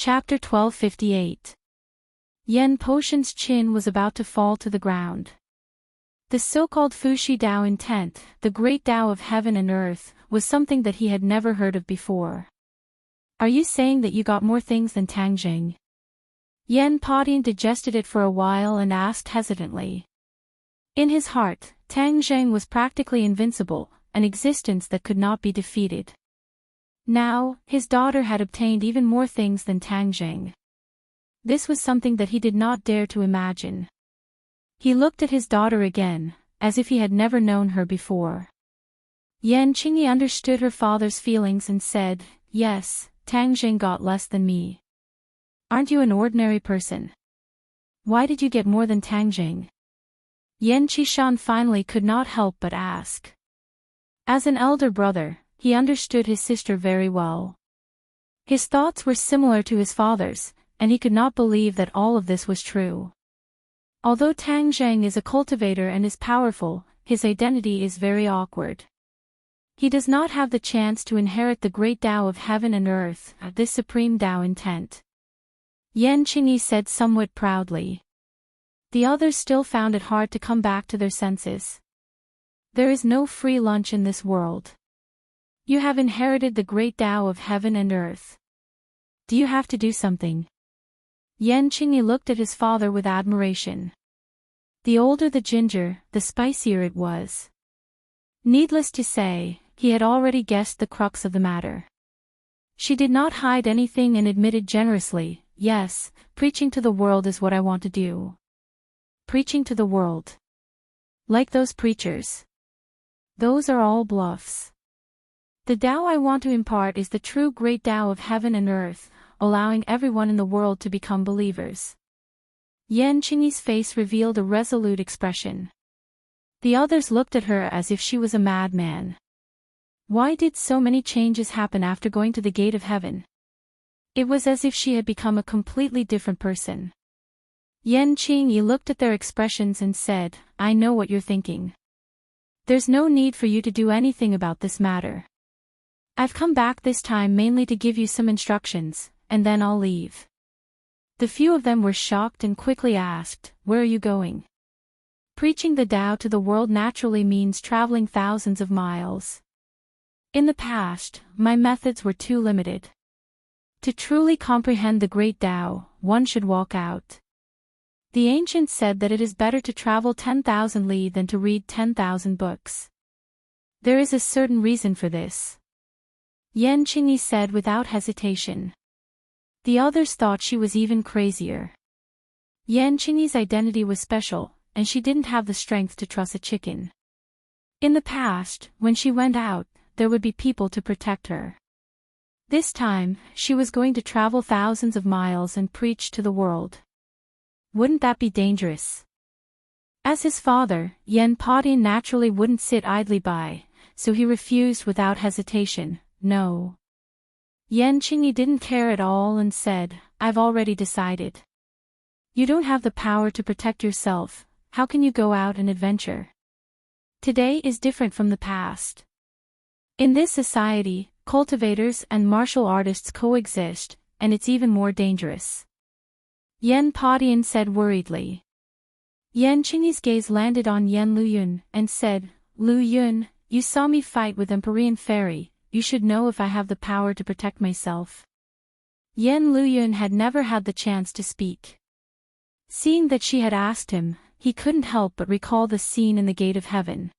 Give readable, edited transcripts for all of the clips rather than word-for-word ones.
Chapter 1258. Yen Potion's chin was about to fall to the ground. The so-called Fushi Dao intent, the great Dao of heaven and earth, was something that he had never heard of before. Are you saying that you got more things than Tangjing? Yen Padian digested it for a while and asked hesitantly. In his heart, Tangjing was practically invincible, an existence that could not be defeated. Now, his daughter had obtained even more things than Tangjing. This was something that he did not dare to imagine. He looked at his daughter again, as if he had never known her before. Yan Qingyi understood her father's feelings and said, "Yes, Tangjing got less than me. Aren't you an ordinary person? Why did you get more than Tangjing?" Yan Qishan finally could not help but ask. As an elder brother, he understood his sister very well. His thoughts were similar to his father's, and he could not believe that all of this was true. Although Tangjing is a cultivator and is powerful, his identity is very awkward. He does not have the chance to inherit the great Tao of heaven and earth, this supreme Tao intent. Yan Qingyi said somewhat proudly. The others still found it hard to come back to their senses. There is no free lunch in this world. You have inherited the great Tao of heaven and earth. Do you have to do something? Yan Qingyi looked at his father with admiration. The older the ginger, the spicier it was. Needless to say, he had already guessed the crux of the matter. She did not hide anything and admitted generously, "Yes, preaching to the world is what I want to do." Preaching to the world. Like those preachers. Those are all bluffs. The Tao I want to impart is the true great Tao of heaven and earth, allowing everyone in the world to become believers. Yan Qingyi's face revealed a resolute expression. The others looked at her as if she was a madman. Why did so many changes happen after going to the gate of heaven? It was as if she had become a completely different person. Yan Qingyi looked at their expressions and said, "I know what you're thinking. There's no need for you to do anything about this matter. I've come back this time mainly to give you some instructions, and then I'll leave." The few of them were shocked and quickly asked, "Where are you going?" Preaching the Tao to the world naturally means traveling thousands of miles. In the past, my methods were too limited. To truly comprehend the great Tao, one should walk out. The ancients said that it is better to travel 10,000 li than to read 10,000 books. There is a certain reason for this. Yan Qingyi said without hesitation. The others thought she was even crazier. Yan Qingyi's identity was special, and she didn't have the strength to trust a chicken. In the past, when she went out, there would be people to protect her. This time, she was going to travel thousands of miles and preach to the world. Wouldn't that be dangerous? As his father, Yen Padian naturally wouldn't sit idly by, so he refused without hesitation, "No." Yan Qingyi didn't care at all and said, "I've already decided. You don't have the power to protect yourself, how can you go out and adventure? Today is different from the past. In this society, cultivators and martial artists coexist, and it's even more dangerous." Yen Padian said worriedly. Yan Qingyi's gaze landed on Yen Luyun and said, "Luyun, you saw me fight with Empyrean Fairy, you should know if I have the power to protect myself." Yen Luyun had never had the chance to speak. Seeing that she had asked him, he couldn't help but recall the scene in the gate of heaven.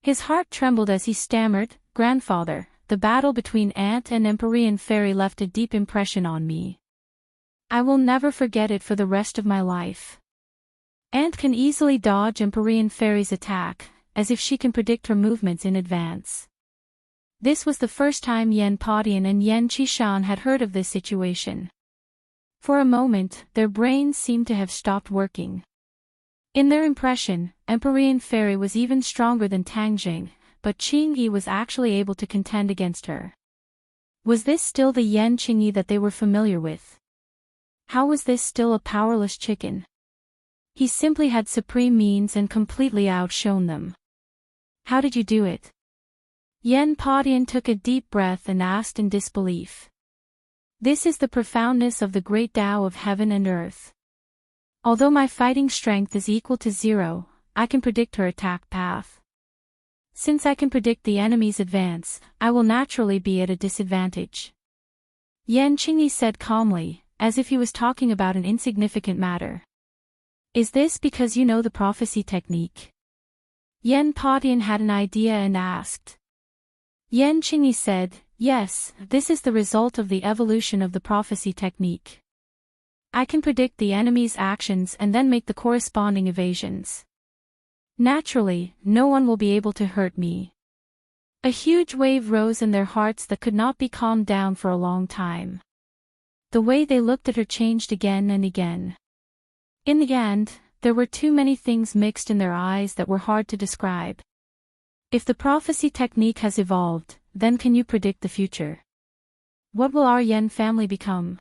His heart trembled as he stammered, "Grandfather, the battle between Ant and Empyrean Fairy left a deep impression on me. I will never forget it for the rest of my life. Ant can easily dodge Empyrean Fairy's attack, as if she can predict her movements in advance." This was the first time Yen Padian and Yen Qishan had heard of this situation. For a moment, their brains seemed to have stopped working. In their impression, Empyrean Fairy was even stronger than Tangjing, but Qingyi was actually able to contend against her. Was this still the Yan Qingyi that they were familiar with? How was this still a powerless chicken? He simply had supreme means and completely outshone them. How did you do it? Yen Padian took a deep breath and asked in disbelief. This is the profoundness of the great Tao of heaven and earth. Although my fighting strength is equal to 0, I can predict her attack path. Since I can predict the enemy's advance, I will naturally be at a disadvantage. Yan Qingyi said calmly, as if he was talking about an insignificant matter. Is this because you know the prophecy technique? Yan Padian had an idea and asked. Yan Qingyi said, yes, this is the result of the evolution of the prophecy technique. I can predict the enemy's actions and then make the corresponding evasions. Naturally, no one will be able to hurt me. A huge wave rose in their hearts that could not be calmed down for a long time. The way they looked at her changed again and again. In the end, there were too many things mixed in their eyes that were hard to describe. If the prophecy technique has evolved, then can you predict the future? What will our Yan family become?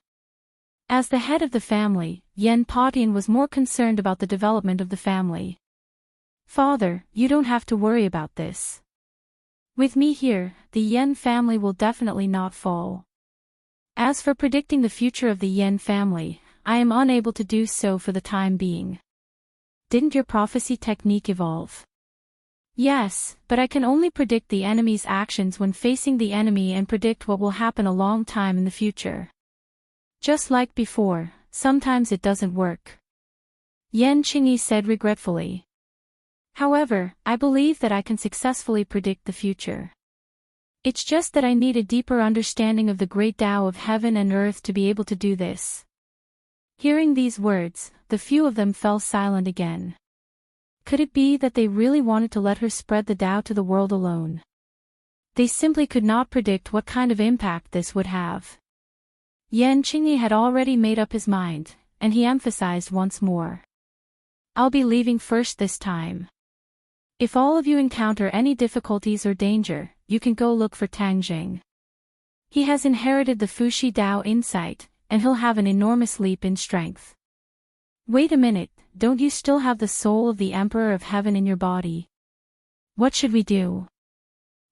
As the head of the family, Yan Padian was more concerned about the development of the family. Father, you don't have to worry about this. With me here, the Yan family will definitely not fall. As for predicting the future of the Yan family, I am unable to do so for the time being. Didn't your prophecy technique evolve? Yes, but I can only predict the enemy's actions when facing the enemy and predict what will happen a long time in the future. Just like before, sometimes it doesn't work. Yan Qingyi said regretfully. However, I believe that I can successfully predict the future. It's just that I need a deeper understanding of the great Tao of heaven and earth to be able to do this. Hearing these words, the few of them fell silent again. Could it be that they really wanted to let her spread the Tao to the world alone? They simply could not predict what kind of impact this would have. Yan Qingyi had already made up his mind, and he emphasized once more. I'll be leaving first this time. If all of you encounter any difficulties or danger, you can go look for Tang Jing. He has inherited the Fuxi Dao insight, and he'll have an enormous leap in strength. Wait a minute, don't you still have the soul of the Emperor of Heaven in your body? What should we do?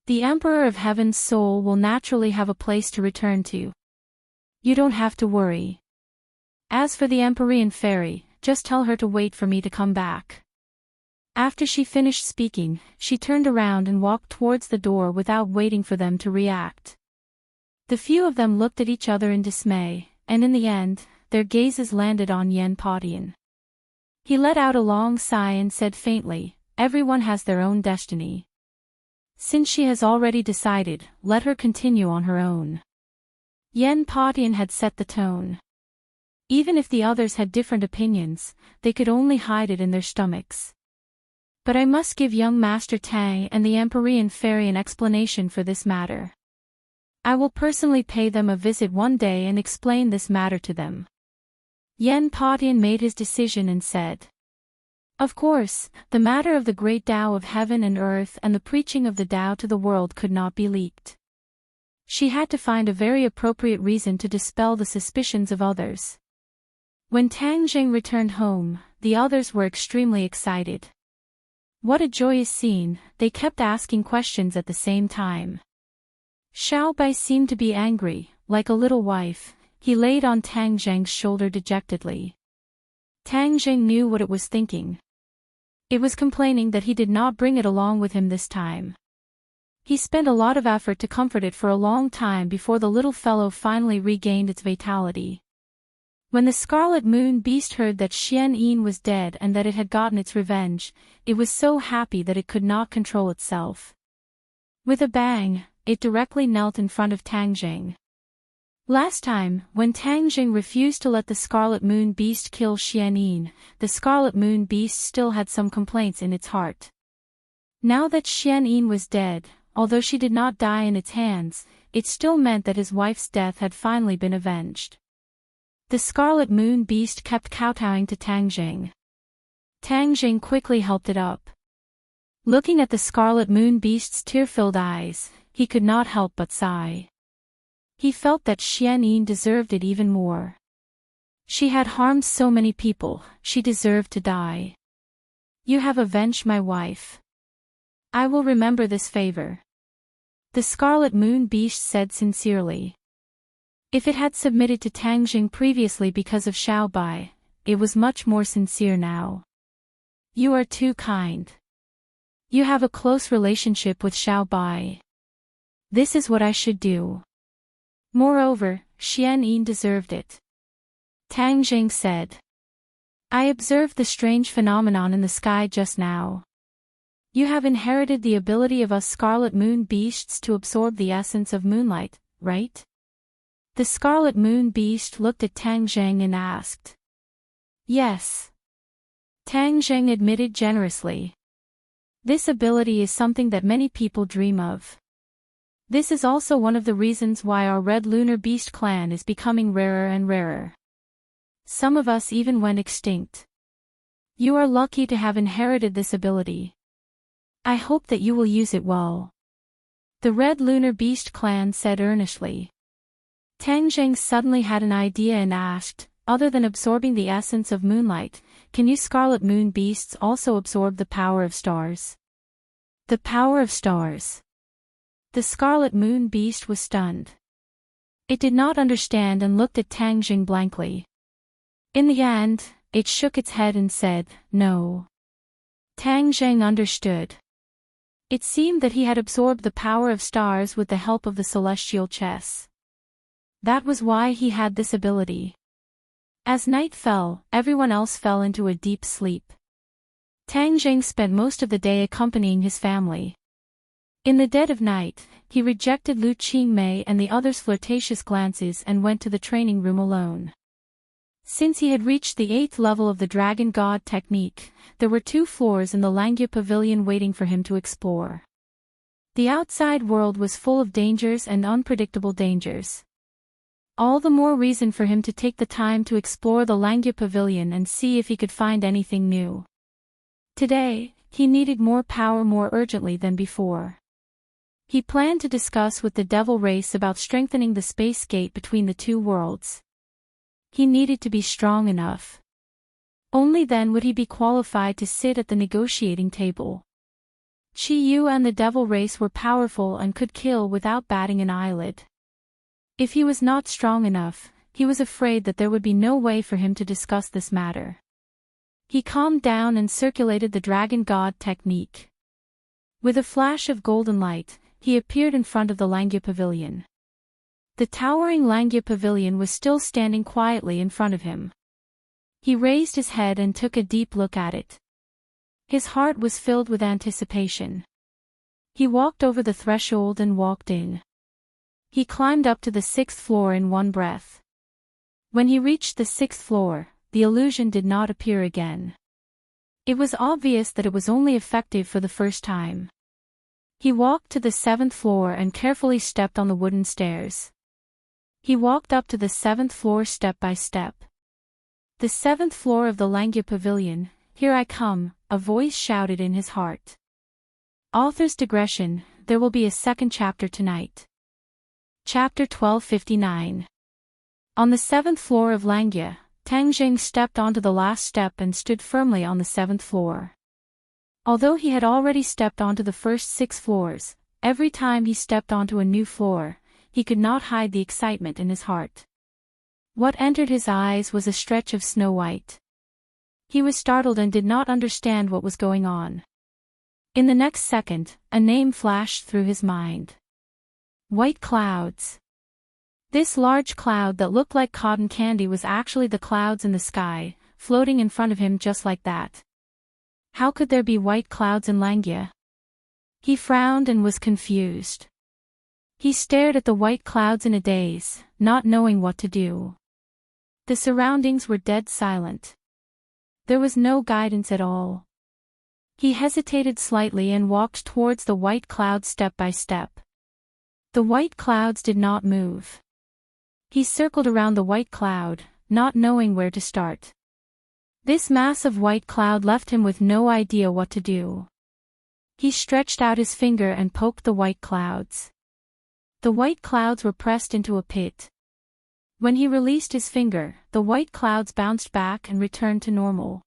The Emperor of Heaven's soul will naturally have a place to return to. You don't have to worry. As for the Empyrean fairy, just tell her to wait for me to come back. After she finished speaking, she turned around and walked towards the door without waiting for them to react. The few of them looked at each other in dismay, and in the end, their gazes landed on Yan Padian. He let out a long sigh and said faintly, everyone has their own destiny. Since she has already decided, let her continue on her own. Yan Padian had set the tone. Even if the others had different opinions, they could only hide it in their stomachs. But I must give young Master Tang and the Empyrean fairy an explanation for this matter. I will personally pay them a visit one day and explain this matter to them. Yan Padian made his decision and said. Of course, the matter of the great Tao of heaven and earth and the preaching of the Tao to the world could not be leaked. She had to find a very appropriate reason to dispel the suspicions of others. When Tang Jing returned home, the others were extremely excited. What a joyous scene, they kept asking questions at the same time. Xiao Bai seemed to be angry, like a little wife, he laid on Tang Jing's shoulder dejectedly. Tang Jing knew what it was thinking. It was complaining that he did not bring it along with him this time. He spent a lot of effort to comfort it for a long time before the little fellow finally regained its vitality. When the Scarlet Moon Beast heard that Xian Yin was dead and that it had gotten its revenge, it was so happy that it could not control itself. With a bang, it directly knelt in front of Tang Jing. Last time, when Tang Jing refused to let the Scarlet Moon Beast kill Xian Yin, the Scarlet Moon Beast still had some complaints in its heart. Now that Xian Yin was dead, although she did not die in its hands, it still meant that his wife's death had finally been avenged. The Scarlet Moon Beast kept kowtowing to Tang Jing. Tang Jing quickly helped it up. Looking at the Scarlet Moon Beast's tear-filled eyes, he could not help but sigh. He felt that Xian Yin deserved it even more. She had harmed so many people, she deserved to die. You have avenged my wife. I will remember this favor. The Scarlet Moon Beast said sincerely. If it had submitted to Tang Jing previously because of Xiao Bai, it was much more sincere now. You are too kind. You have a close relationship with Xiao Bai. This is what I should do. Moreover, Xian Yin deserved it. Tang Jing said. I observed the strange phenomenon in the sky just now. You have inherited the ability of us Scarlet Moon beasts to absorb the essence of moonlight, right? The Scarlet Moon beast looked at Tang Jing and asked. Yes. Tang Jing admitted generously. This ability is something that many people dream of. This is also one of the reasons why our Red Lunar Beast clan is becoming rarer and rarer. Some of us even went extinct. You are lucky to have inherited this ability. I hope that you will use it well. The Red Lunar Beast clan said earnestly. Tang Jing suddenly had an idea and asked, other than absorbing the essence of moonlight, can you Scarlet Moon beasts also absorb the power of stars? The power of stars. The Scarlet Moon beast was stunned. It did not understand and looked at Tang Jing blankly. In the end, it shook its head and said, no. Tang Jing understood. It seemed that he had absorbed the power of stars with the help of the celestial chess. That was why he had this ability. As night fell, everyone else fell into a deep sleep. Tang Jing spent most of the day accompanying his family. In the dead of night, he rejected Lu Qingmei and the others' flirtatious glances and went to the training room alone. Since he had reached the 8th level of the Dragon God technique, there were 2 floors in the Langya Pavilion waiting for him to explore. The outside world was full of dangers and unpredictable dangers. All the more reason for him to take the time to explore the Langya Pavilion and see if he could find anything new. Today, he needed more power more urgently than before. He planned to discuss with the devil race about strengthening the space gate between the 2 worlds. He needed to be strong enough. Only then would he be qualified to sit at the negotiating table. Qi Yu and the devil race were powerful and could kill without batting an eyelid. If he was not strong enough, he was afraid that there would be no way for him to discuss this matter. He calmed down and circulated the Dragon God technique. With a flash of golden light, he appeared in front of the Langya Pavilion. The towering Langya Pavilion was still standing quietly in front of him. He raised his head and took a deep look at it. His heart was filled with anticipation. He walked over the threshold and walked in. He climbed up to the 6th floor in one breath. When he reached the 6th floor, the illusion did not appear again. It was obvious that it was only effective for the first time. He walked to the 7th floor and carefully stepped on the wooden stairs. He walked up to the 7th floor step by step. The 7th floor of the Langya Pavilion, here I come, a voice shouted in his heart. Author's digression, there will be a second chapter tonight. Chapter 1259. On the 7th floor of Langya, Tang Jing stepped onto the last step and stood firmly on the 7th floor. Although he had already stepped onto the first 6 floors, every time he stepped onto a new floor, he could not hide the excitement in his heart. What entered his eyes was a stretch of snow white. He was startled and did not understand what was going on. In the next second, a name flashed through his mind. White clouds. This large cloud that looked like cotton candy was actually the clouds in the sky, floating in front of him just like that. How could there be white clouds in Langya? He frowned and was confused. He stared at the white clouds in a daze, not knowing what to do. The surroundings were dead silent. There was no guidance at all. He hesitated slightly and walked towards the white clouds step by step. The white clouds did not move. He circled around the white cloud, not knowing where to start. This mass of white cloud left him with no idea what to do. He stretched out his finger and poked the white clouds. The white clouds were pressed into a pit. When he released his finger, the white clouds bounced back and returned to normal.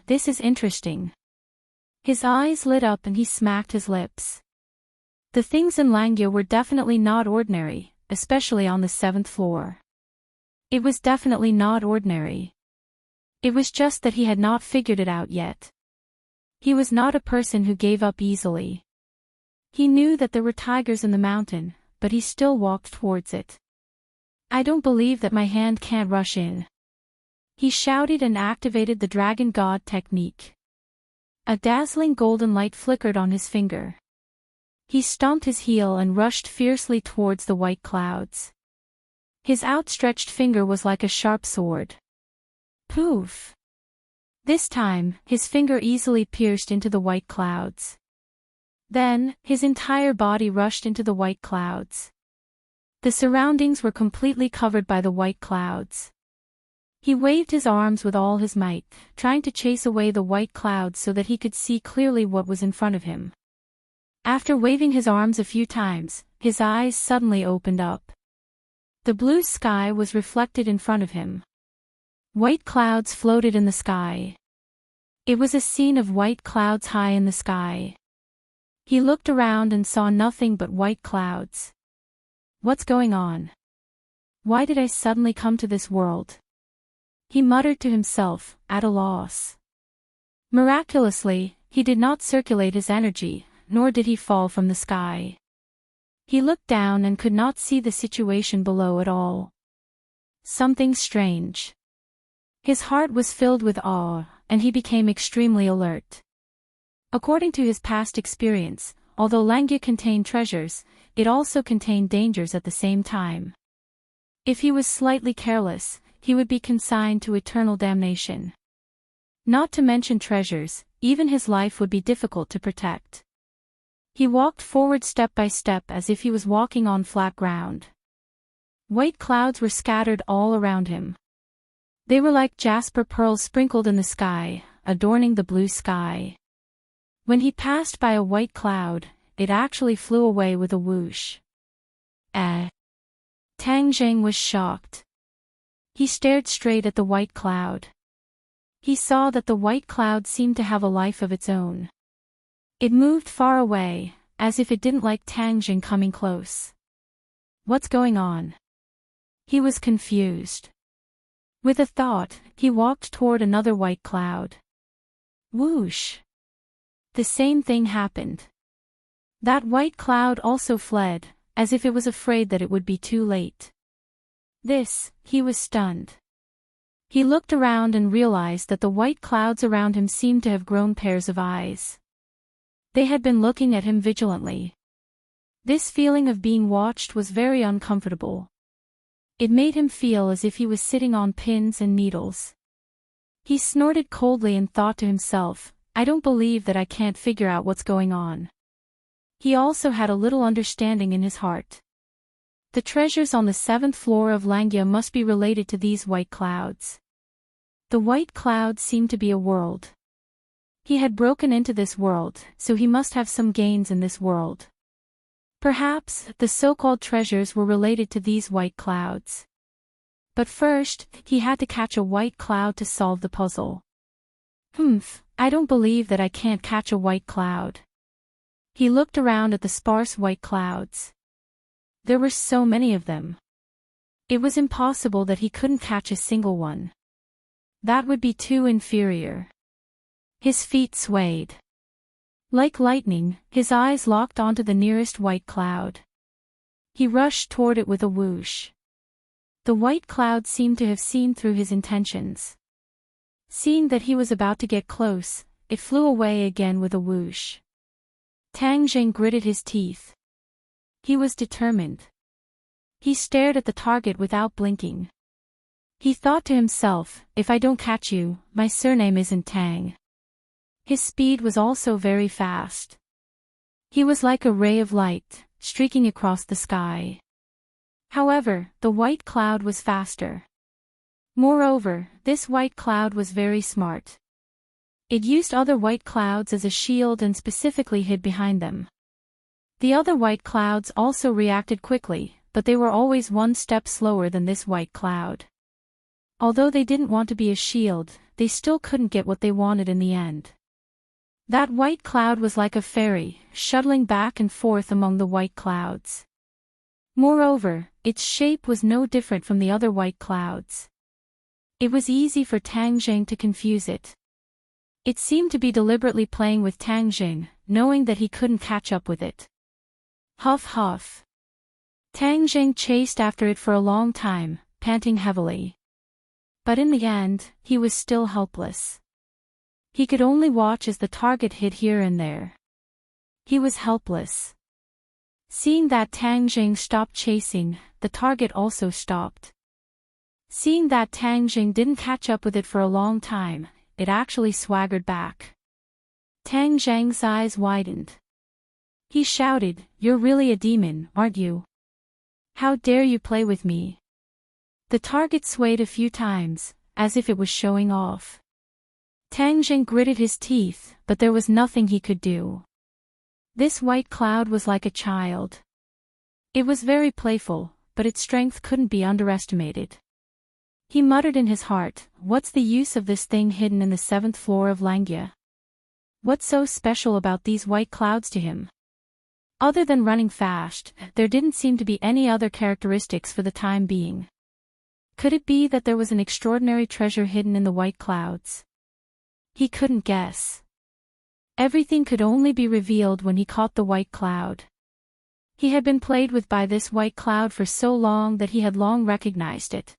This is interesting. His eyes lit up and he smacked his lips. The things in Langya were definitely not ordinary, especially on the 7th floor. It was definitely not ordinary. It was just that he had not figured it out yet. He was not a person who gave up easily. He knew that there were tigers in the mountain, but he still walked towards it. I don't believe that my hand can't rush in. He shouted and activated the dragon god technique. A dazzling golden light flickered on his finger. He stomped his heel and rushed fiercely towards the white clouds. His outstretched finger was like a sharp sword. Poof! This time, his finger easily pierced into the white clouds. Then, his entire body rushed into the white clouds. The surroundings were completely covered by the white clouds. He waved his arms with all his might, trying to chase away the white clouds so that he could see clearly what was in front of him. After waving his arms a few times, his eyes suddenly opened up. The blue sky was reflected in front of him. White clouds floated in the sky. It was a scene of white clouds high in the sky. He looked around and saw nothing but white clouds. What's going on? Why did I suddenly come to this world? He muttered to himself, at a loss. Miraculously, he did not circulate his energy, nor did he fall from the sky. He looked down and could not see the situation below at all. Something strange. His heart was filled with awe, and he became extremely alert. According to his past experience, although Langya contained treasures, it also contained dangers at the same time. If he was slightly careless, he would be consigned to eternal damnation. Not to mention treasures, even his life would be difficult to protect. He walked forward step by step as if he was walking on flat ground. White clouds were scattered all around him. They were like jasper pearls sprinkled in the sky, adorning the blue sky. When he passed by a white cloud, it actually flew away with a whoosh. Tang Zheng was shocked. He stared straight at the white cloud. He saw that the white cloud seemed to have a life of its own. It moved far away, as if it didn't like Tang Zheng coming close. What's going on? He was confused. With a thought, he walked toward another white cloud. Whoosh! The same thing happened. That white cloud also fled, as if it was afraid that it would be too late. He was stunned. He looked around and realized that the white clouds around him seemed to have grown pairs of eyes. They had been looking at him vigilantly. This feeling of being watched was very uncomfortable. It made him feel as if he was sitting on pins and needles. He snorted coldly and thought to himself, I don't believe that I can't figure out what's going on. He also had a little understanding in his heart. The treasures on the 7th floor of Langya must be related to these white clouds. The white clouds seemed to be a world. He had broken into this world, so he must have some gains in this world. Perhaps, the so-called treasures were related to these white clouds. But first, he had to catch a white cloud to solve the puzzle. I don't believe that I can't catch a white cloud. He looked around at the sparse white clouds. There were so many of them. It was impossible that he couldn't catch a single one. That would be too inferior. His feet swayed. Like lightning, his eyes locked onto the nearest white cloud. He rushed toward it with a whoosh. The white cloud seemed to have seen through his intentions. Seeing that he was about to get close, it flew away again with a whoosh. Tang Zheng gritted his teeth. He was determined. He stared at the target without blinking. He thought to himself, if I don't catch you, my surname isn't Tang. His speed was also very fast. He was like a ray of light, streaking across the sky. However, the white cloud was faster. Moreover, this white cloud was very smart. It used other white clouds as a shield and specifically hid behind them. The other white clouds also reacted quickly, but they were always one step slower than this white cloud. Although they didn't want to be a shield, they still couldn't get what they wanted in the end. That white cloud was like a fairy, shuttling back and forth among the white clouds. Moreover, its shape was no different from the other white clouds. It was easy for Tang Jing to confuse it. It seemed to be deliberately playing with Tang Jing, knowing that he couldn't catch up with it. Huff huff. Tang Jing chased after it for a long time, panting heavily. But in the end, he was still helpless. He could only watch as the target hit here and there. He was helpless. Seeing that Tang Jing stopped chasing, the target also stopped. Seeing that Tang Jing didn't catch up with it for a long time, it actually swaggered back. Tang Jing's eyes widened. He shouted, "You're really a demon, aren't you? How dare you play with me?" The target swayed a few times, as if it was showing off. Tang Jing gritted his teeth, but there was nothing he could do. This white cloud was like a child. It was very playful, but its strength couldn't be underestimated. He muttered in his heart, "What's the use of this thing hidden in the 7th floor of Langya? What's so special about these white clouds to him?" Other than running fast, there didn't seem to be any other characteristics for the time being. Could it be that there was an extraordinary treasure hidden in the white clouds? He couldn't guess. Everything could only be revealed when he caught the white cloud. He had been played with by this white cloud for so long that he had long recognized it.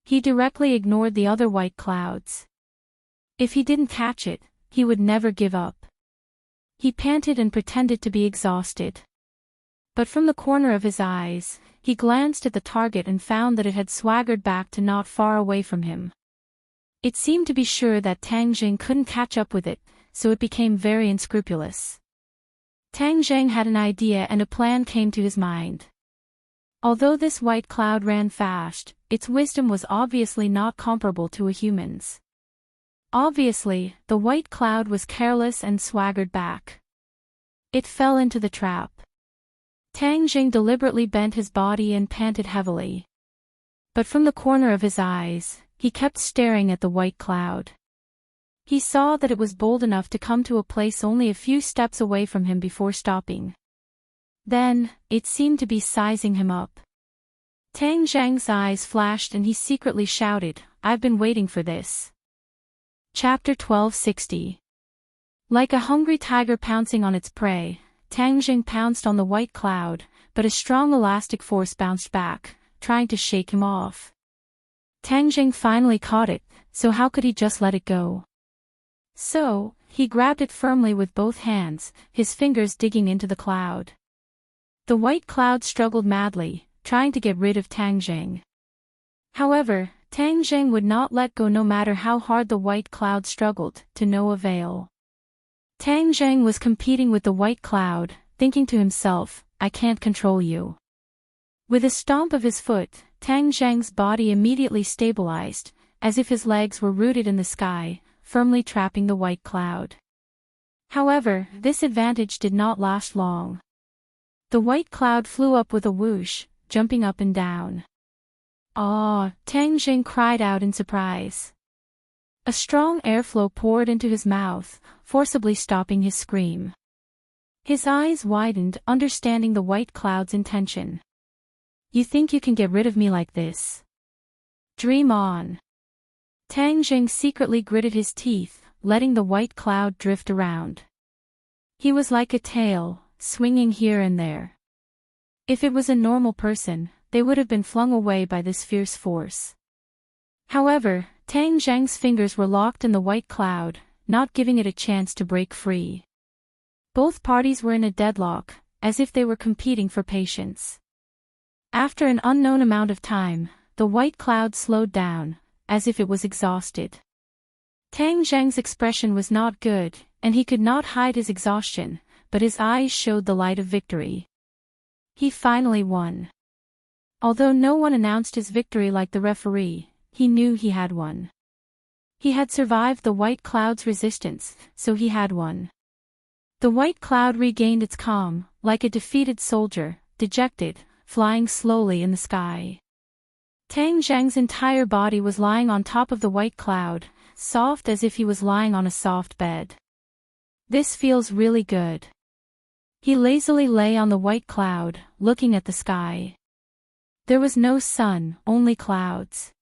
He directly ignored the other white clouds. If he didn't catch it, he would never give up. He panted and pretended to be exhausted. But from the corner of his eyes, he glanced at the target and found that it had swaggered back to not far away from him. It seemed to be sure that Tang Jing couldn't catch up with it, so it became very unscrupulous. Tang Jing had an idea and a plan came to his mind. Although this white cloud ran fast, its wisdom was obviously not comparable to a human's. Obviously, the white cloud was careless and swaggered back. It fell into the trap. Tang Jing deliberately bent his body and panted heavily. But from the corner of his eyes, he kept staring at the white cloud. He saw that it was bold enough to come to a place only a few steps away from him before stopping. Then, it seemed to be sizing him up. Tang Jing's eyes flashed and he secretly shouted, "I've been waiting for this." Chapter 1260. Like a hungry tiger pouncing on its prey, Tang Jing pounced on the white cloud, but a strong elastic force bounced back, trying to shake him off. Tang Jing finally caught it, so how could he just let it go? So, he grabbed it firmly with both hands, his fingers digging into the cloud. The white cloud struggled madly, trying to get rid of Tang Jing. However, Tang Jing would not let go no matter how hard the white cloud struggled, to no avail. Tang Jing was competing with the white cloud, thinking to himself, "I can't control you." With a stomp of his foot, Tang Jing's body immediately stabilized, as if his legs were rooted in the sky, firmly trapping the white cloud. However, this advantage did not last long. The white cloud flew up with a whoosh, jumping up and down. "Ah!" Tang Jing cried out in surprise. A strong airflow poured into his mouth, forcibly stopping his scream. His eyes widened, understanding the white cloud's intention. "You think you can get rid of me like this? Dream on." Tang Jing secretly gritted his teeth, letting the white cloud drift around. He was like a tail, swinging here and there. If it was a normal person, they would have been flung away by this fierce force. However, Tang Jing's fingers were locked in the white cloud, not giving it a chance to break free. Both parties were in a deadlock, as if they were competing for patience. After an unknown amount of time, the white cloud slowed down, as if it was exhausted. Tang Jing's expression was not good, and he could not hide his exhaustion, but his eyes showed the light of victory. He finally won. Although no one announced his victory like the referee, he knew he had won. He had survived the white cloud's resistance, so he had won. The white cloud regained its calm, like a defeated soldier, dejected, flying slowly in the sky. Tang Jing's entire body was lying on top of the white cloud, soft as if he was lying on a soft bed. "This feels really good." He lazily lay on the white cloud, looking at the sky. There was no sun, only clouds.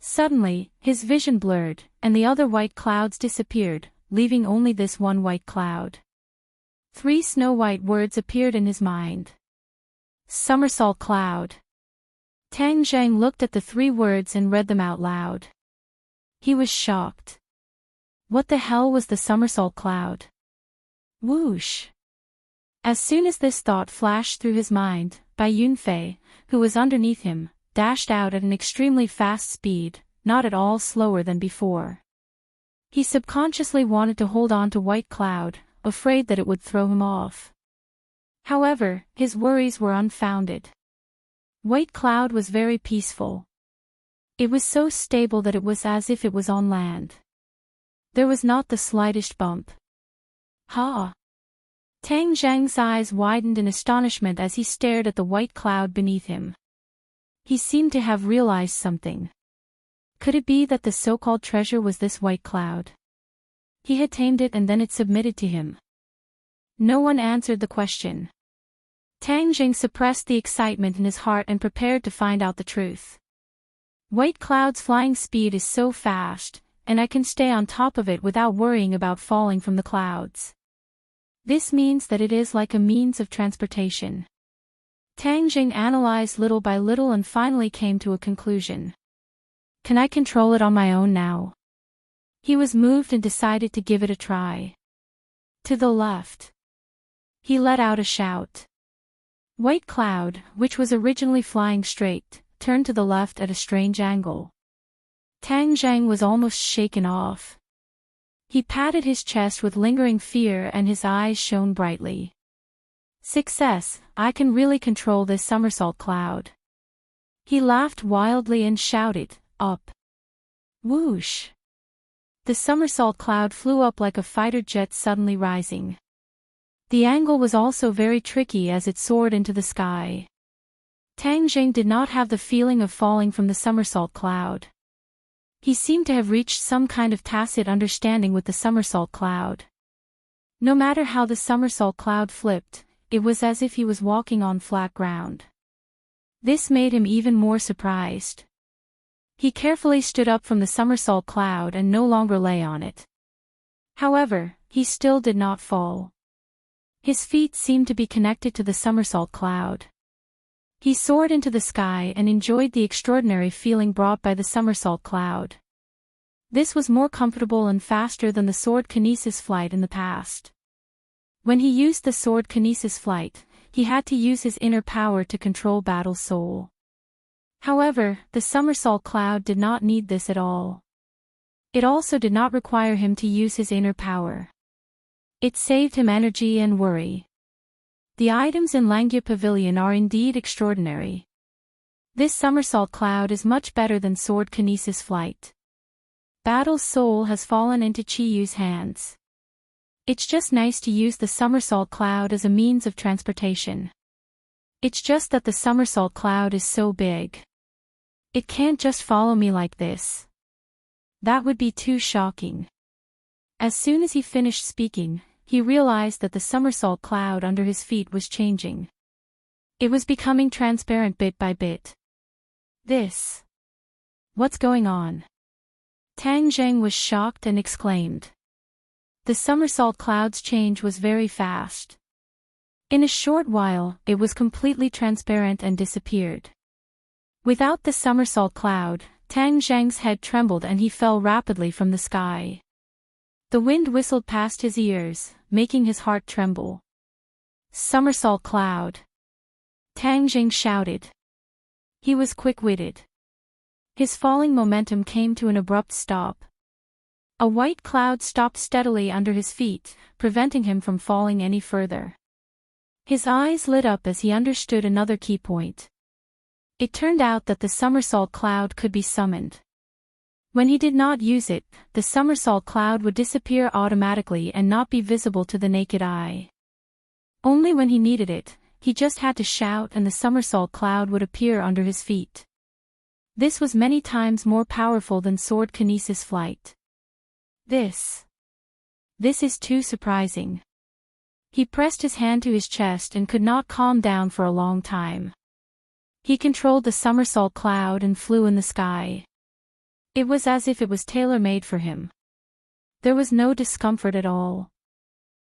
Suddenly, his vision blurred, and the other white clouds disappeared, leaving only this one white cloud. 3 snow-white words appeared in his mind. Somersault cloud. Tang Zhang looked at the 3 words and read them out loud. He was shocked. What the hell was the somersault cloud? Whoosh! As soon as this thought flashed through his mind, Bai Yunfei, who was underneath him, dashed out at an extremely fast speed, not at all slower than before. He subconsciously wanted to hold on to White Cloud, afraid that it would throw him off. However, his worries were unfounded. White Cloud was very peaceful. It was so stable that it was as if it was on land. There was not the slightest bump. Ha! Tang Zhang's eyes widened in astonishment as he stared at the white cloud beneath him. He seemed to have realized something. Could it be that the so-called treasure was this white cloud? He had tamed it and then it submitted to him. No one answered the question. Tang Zhang suppressed the excitement in his heart and prepared to find out the truth. White cloud's flying speed is so fast, and I can stay on top of it without worrying about falling from the clouds. This means that it is like a means of transportation. Tang Zhang analyzed little by little and finally came to a conclusion. Can I control it on my own now? He was moved and decided to give it a try. To the left. He let out a shout. White Cloud, which was originally flying straight, turned to the left at a strange angle. Tang Zhang was almost shaken off. He patted his chest with lingering fear and his eyes shone brightly. Success, I can really control this somersault cloud. He laughed wildly and shouted, up. Whoosh! The somersault cloud flew up like a fighter jet suddenly rising. The angle was also very tricky as it soared into the sky. Tang Zhang did not have the feeling of falling from the somersault cloud. He seemed to have reached some kind of tacit understanding with the somersault cloud. No matter how the somersault cloud flipped, it was as if he was walking on flat ground. This made him even more surprised. He carefully stood up from the somersault cloud and no longer lay on it. However, he still did not fall. His feet seemed to be connected to the somersault cloud. He soared into the sky and enjoyed the extraordinary feeling brought by the somersault cloud. This was more comfortable and faster than the sword kinesis flight in the past. When he used the sword kinesis flight, he had to use his inner power to control battle soul. However, the somersault cloud did not need this at all. It also did not require him to use his inner power. It saved him energy and worry. The items in Langya Pavilion are indeed extraordinary. This somersault cloud is much better than sword kinesis flight. Battle soul has fallen into Chiyu's hands. It's just nice to use the somersault cloud as a means of transportation. It's just that the somersault cloud is so big. It can't just follow me like this. That would be too shocking. As soon as he finished speaking, he realized that the somersault cloud under his feet was changing. It was becoming transparent bit by bit. What's going on? Tang Zhang was shocked and exclaimed. The somersault cloud's change was very fast. In a short while, it was completely transparent and disappeared. Without the somersault cloud, Tang Zhang's head trembled and he fell rapidly from the sky. The wind whistled past his ears, making his heart tremble. Somersault cloud! Tang Zhang shouted. He was quick-witted. His falling momentum came to an abrupt stop. A white cloud stopped steadily under his feet, preventing him from falling any further. His eyes lit up as he understood another key point. It turned out that the somersault cloud could be summoned. When he did not use it, the somersault cloud would disappear automatically and not be visible to the naked eye. Only when he needed it, he just had to shout and the somersault cloud would appear under his feet. This was many times more powerful than sword kinesis flight. This is too surprising. He pressed his hand to his chest and could not calm down for a long time. He controlled the somersault cloud and flew in the sky. It was as if it was tailor-made for him. There was no discomfort at all.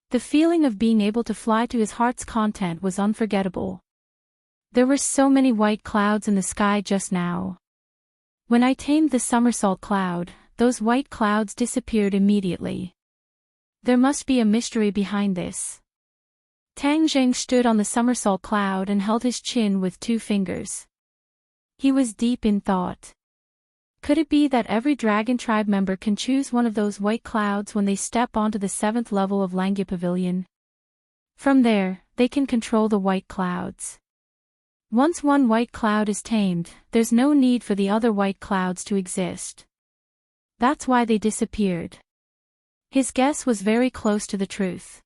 The feeling of being able to fly to his heart's content was unforgettable. There were so many white clouds in the sky just now. When I tamed the somersault cloud, those white clouds disappeared immediately. There must be a mystery behind this. Tang Zheng stood on the somersault cloud and held his chin with 2 fingers. He was deep in thought. Could it be that every dragon tribe member can choose one of those white clouds when they step onto the 7th level of Langya Pavilion? From there, they can control the white clouds. Once one white cloud is tamed, there's no need for the other white clouds to exist. That's why they disappeared. His guess was very close to the truth.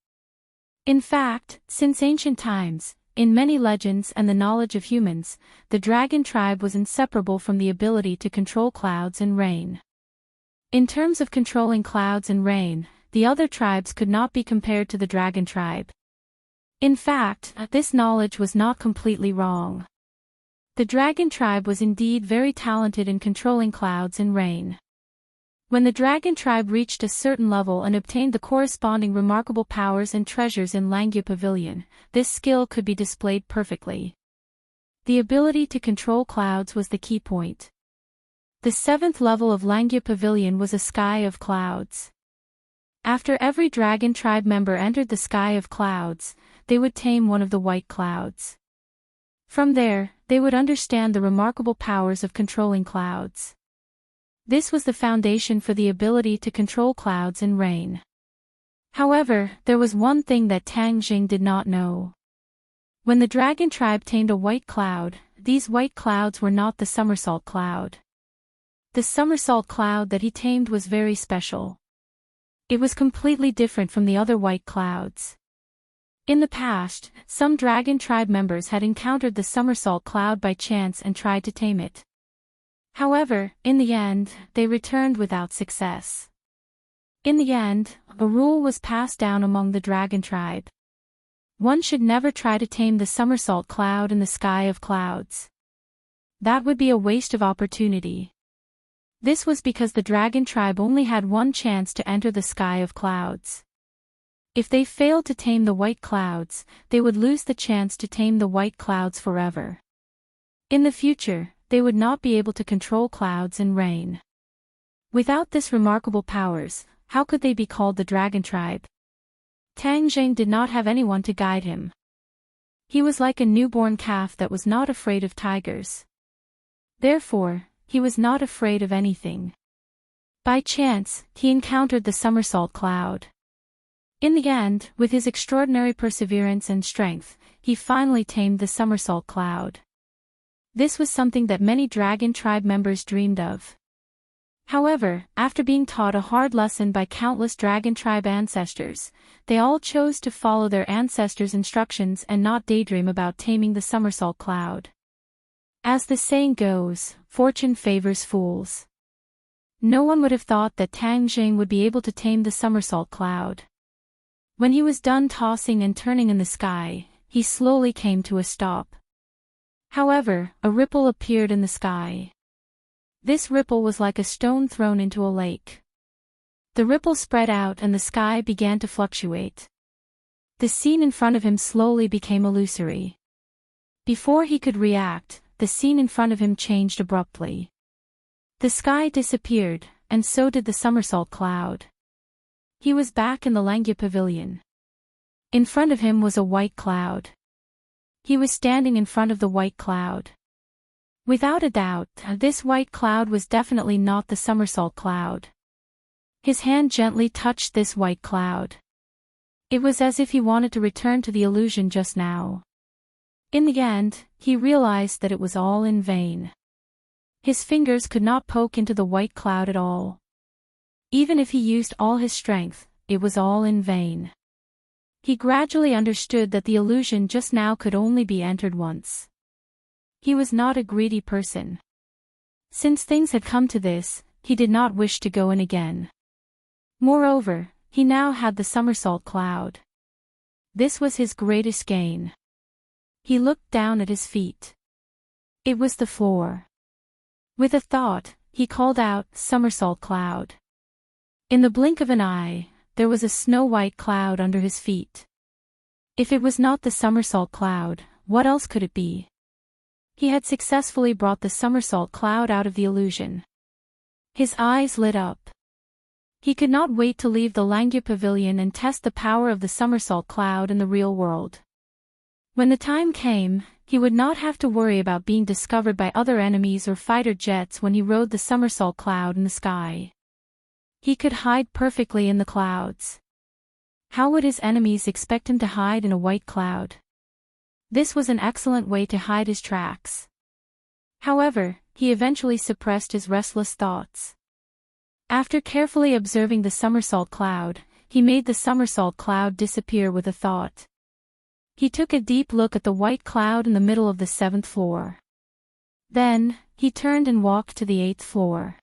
In fact, since ancient times, in many legends and the knowledge of humans, the dragon tribe was inseparable from the ability to control clouds and rain. In terms of controlling clouds and rain, the other tribes could not be compared to the dragon tribe. In fact, this knowledge was not completely wrong. The dragon tribe was indeed very talented in controlling clouds and rain. When the dragon tribe reached a certain level and obtained the corresponding remarkable powers and treasures in Langya Pavilion, this skill could be displayed perfectly. The ability to control clouds was the key point. The 7th level of Langya Pavilion was a sky of clouds. After every dragon tribe member entered the sky of clouds, they would tame one of the white clouds. From there, they would understand the remarkable powers of controlling clouds. This was the foundation for the ability to control clouds and rain. However, there was one thing that Tang Jing did not know. When the dragon tribe tamed a white cloud, these white clouds were not the somersault cloud. The somersault cloud that he tamed was very special. It was completely different from the other white clouds. In the past, some dragon tribe members had encountered the somersault cloud by chance and tried to tame it. However, in the end, they returned without success. In the end, a rule was passed down among the dragon tribe. One should never try to tame the somersault cloud in the sky of clouds. That would be a waste of opportunity. This was because the dragon tribe only had one chance to enter the sky of clouds. If they failed to tame the white clouds, they would lose the chance to tame the white clouds forever. In the future, they would not be able to control clouds and rain. Without this remarkable powers, how could they be called the dragon tribe? Tang Zheng did not have anyone to guide him. He was like a newborn calf that was not afraid of tigers. Therefore, he was not afraid of anything. By chance, he encountered the somersault cloud. In the end, with his extraordinary perseverance and strength, he finally tamed the somersault cloud. This was something that many dragon tribe members dreamed of. However, after being taught a hard lesson by countless dragon tribe ancestors, they all chose to follow their ancestors' instructions and not daydream about taming the somersault cloud. As the saying goes, fortune favors fools. No one would have thought that Tang Jing would be able to tame the somersault cloud. When he was done tossing and turning in the sky, he slowly came to a stop. However, a ripple appeared in the sky. This ripple was like a stone thrown into a lake. The ripple spread out and the sky began to fluctuate. The scene in front of him slowly became illusory. Before he could react, the scene in front of him changed abruptly. The sky disappeared, and so did the somersault cloud. He was back in the Langya Pavilion. In front of him was a white cloud. He was standing in front of the white cloud. Without a doubt, this white cloud was definitely not the somersault cloud. His hand gently touched this white cloud. It was as if he wanted to return to the illusion just now. In the end, he realized that it was all in vain. His fingers could not poke into the white cloud at all. Even if he used all his strength, it was all in vain. He gradually understood that the illusion just now could only be entered once. He was not a greedy person. Since things had come to this, he did not wish to go in again. Moreover, he now had the somersault cloud. This was his greatest gain. He looked down at his feet. It was the floor. With a thought, he called out, "Somersault cloud." In the blink of an eye, there was a snow-white cloud under his feet. If it was not the somersault cloud, what else could it be? He had successfully brought the somersault cloud out of the illusion. His eyes lit up. He could not wait to leave the Langya Pavilion and test the power of the somersault cloud in the real world. When the time came, he would not have to worry about being discovered by other enemies or fighter jets when he rode the somersault cloud in the sky. He could hide perfectly in the clouds. How would his enemies expect him to hide in a white cloud? This was an excellent way to hide his tracks. However, he eventually suppressed his restless thoughts. After carefully observing the somersault cloud, he made the somersault cloud disappear with a thought. He took a deep look at the white cloud in the middle of the 7th floor. Then, he turned and walked to the 8th floor.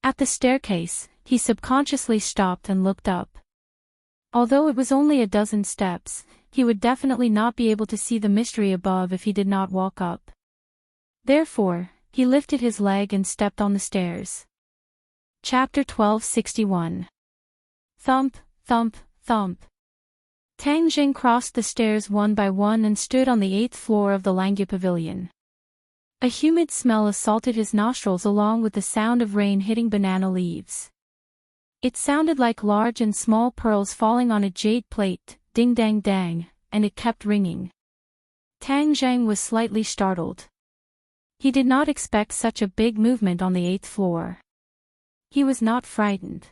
At the staircase, he subconsciously stopped and looked up. Although it was only a dozen steps, he would definitely not be able to see the mystery above if he did not walk up. Therefore, he lifted his leg and stepped on the stairs. Chapter 1261. Thump, thump, thump. Tang Jing crossed the stairs one by one and stood on the 8th floor of the Langya Pavilion. A humid smell assaulted his nostrils along with the sound of rain hitting banana leaves. It sounded like large and small pearls falling on a jade plate, ding dang dang, and it kept ringing. Tang Zhang was slightly startled. He did not expect such a big movement on the 8th floor. He was not frightened.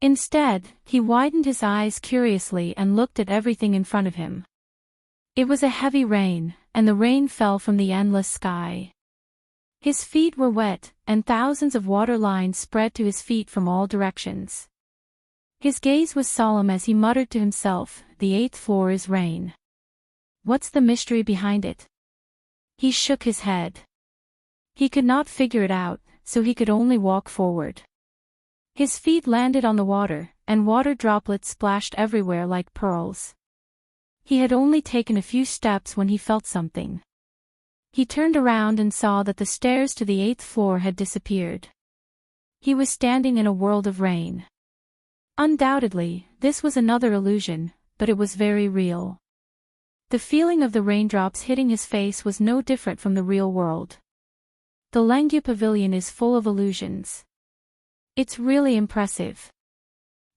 Instead, he widened his eyes curiously and looked at everything in front of him. It was a heavy rain, and the rain fell from the endless sky. His feet were wet, and thousands of water lines spread to his feet from all directions. His gaze was solemn as he muttered to himself, "The 8th floor is rain. What's the mystery behind it?" He shook his head. He could not figure it out, so he could only walk forward. His feet landed on the water, and water droplets splashed everywhere like pearls. He had only taken a few steps when he felt something. He turned around and saw that the stairs to the 8th floor had disappeared. He was standing in a world of rain. Undoubtedly, this was another illusion, but it was very real. The feeling of the raindrops hitting his face was no different from the real world. The Langya Pavilion is full of illusions. It's really impressive.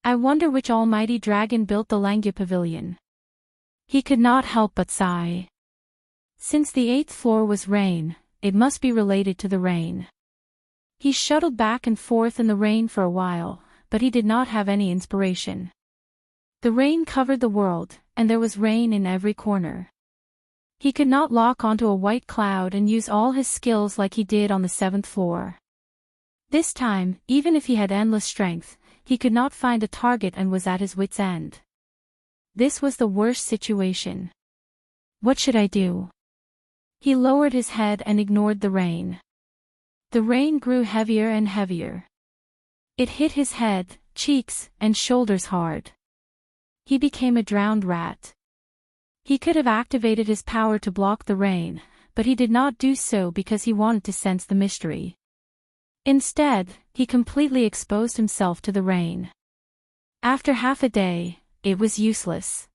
I wonder which almighty dragon built the Langya Pavilion. He could not help but sigh. Since the 8th floor was rain, it must be related to the rain. He shuttled back and forth in the rain for a while, but he did not have any inspiration. The rain covered the world, and there was rain in every corner. He could not lock onto a white cloud and use all his skills like he did on the 7th floor. This time, even if he had endless strength, he could not find a target and was at his wit's end. This was the worst situation. What should I do? He lowered his head and ignored the rain. The rain grew heavier and heavier. It hit his head, cheeks, and shoulders hard. He became a drowned rat. He could have activated his power to block the rain, but he did not do so because he wanted to sense the mystery. Instead, he completely exposed himself to the rain. After half a day, it was useless.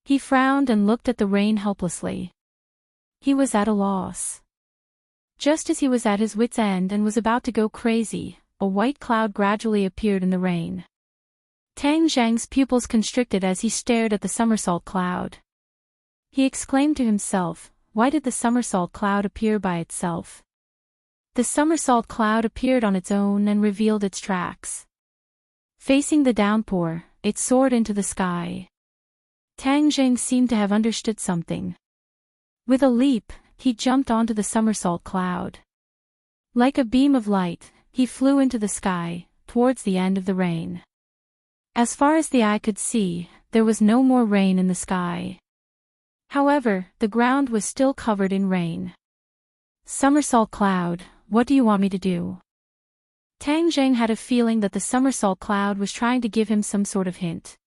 He frowned and looked at the rain helplessly. He was at a loss. Just as he was at his wit's end and was about to go crazy, a white cloud gradually appeared in the rain. Tang Zhang's pupils constricted as he stared at the somersault cloud. He exclaimed to himself, "Why did the somersault cloud appear by itself?" The somersault cloud appeared on its own and revealed its tracks. Facing the downpour, it soared into the sky. Tang Zhang seemed to have understood something. With a leap, he jumped onto the somersault cloud. Like a beam of light, he flew into the sky, towards the end of the rain. As far as the eye could see, there was no more rain in the sky. However, the ground was still covered in rain. "Somersault cloud, what do you want me to do?" Tang Zhang had a feeling that the somersault cloud was trying to give him some sort of hint.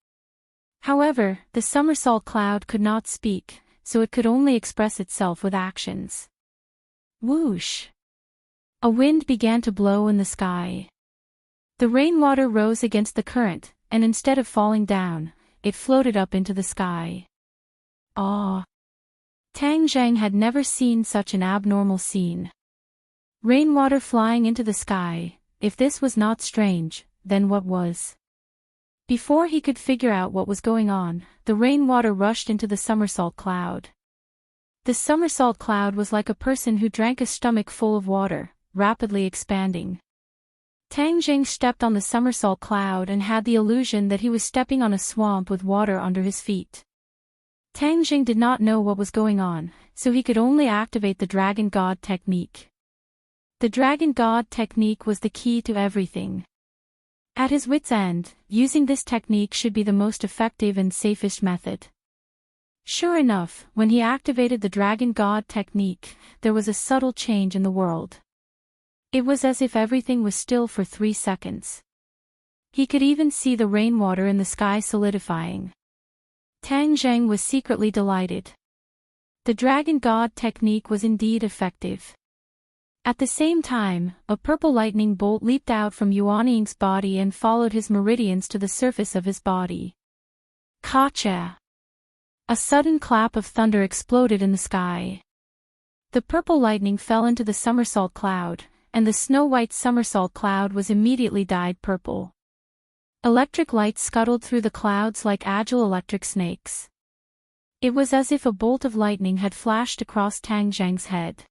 However, the somersault cloud could not speak, so it could only express itself with actions. Whoosh! A wind began to blow in the sky. The rainwater rose against the current, and instead of falling down, it floated up into the sky. Ah! Tang Zheng had never seen such an abnormal scene. Rainwater flying into the sky. If this was not strange, then what was? Before he could figure out what was going on, the rainwater rushed into the somersault cloud. The somersault cloud was like a person who drank a stomach full of water, rapidly expanding. Tang Jing stepped on the somersault cloud and had the illusion that he was stepping on a swamp with water under his feet. Tang Jing did not know what was going on, so he could only activate the Dragon God technique. The Dragon God technique was the key to everything. At his wit's end, using this technique should be the most effective and safest method. Sure enough, when he activated the Dragon God technique, there was a subtle change in the world. It was as if everything was still for 3 seconds. He could even see the rainwater in the sky solidifying. Tang Zheng was secretly delighted. The Dragon God technique was indeed effective. At the same time, a purple lightning bolt leaped out from Yuan Ying's body and followed his meridians to the surface of his body. Ka-cha! A sudden clap of thunder exploded in the sky. The purple lightning fell into the somersault cloud, and the snow-white somersault cloud was immediately dyed purple. Electric light scuttled through the clouds like agile electric snakes. It was as if a bolt of lightning had flashed across Tang Zheng's head.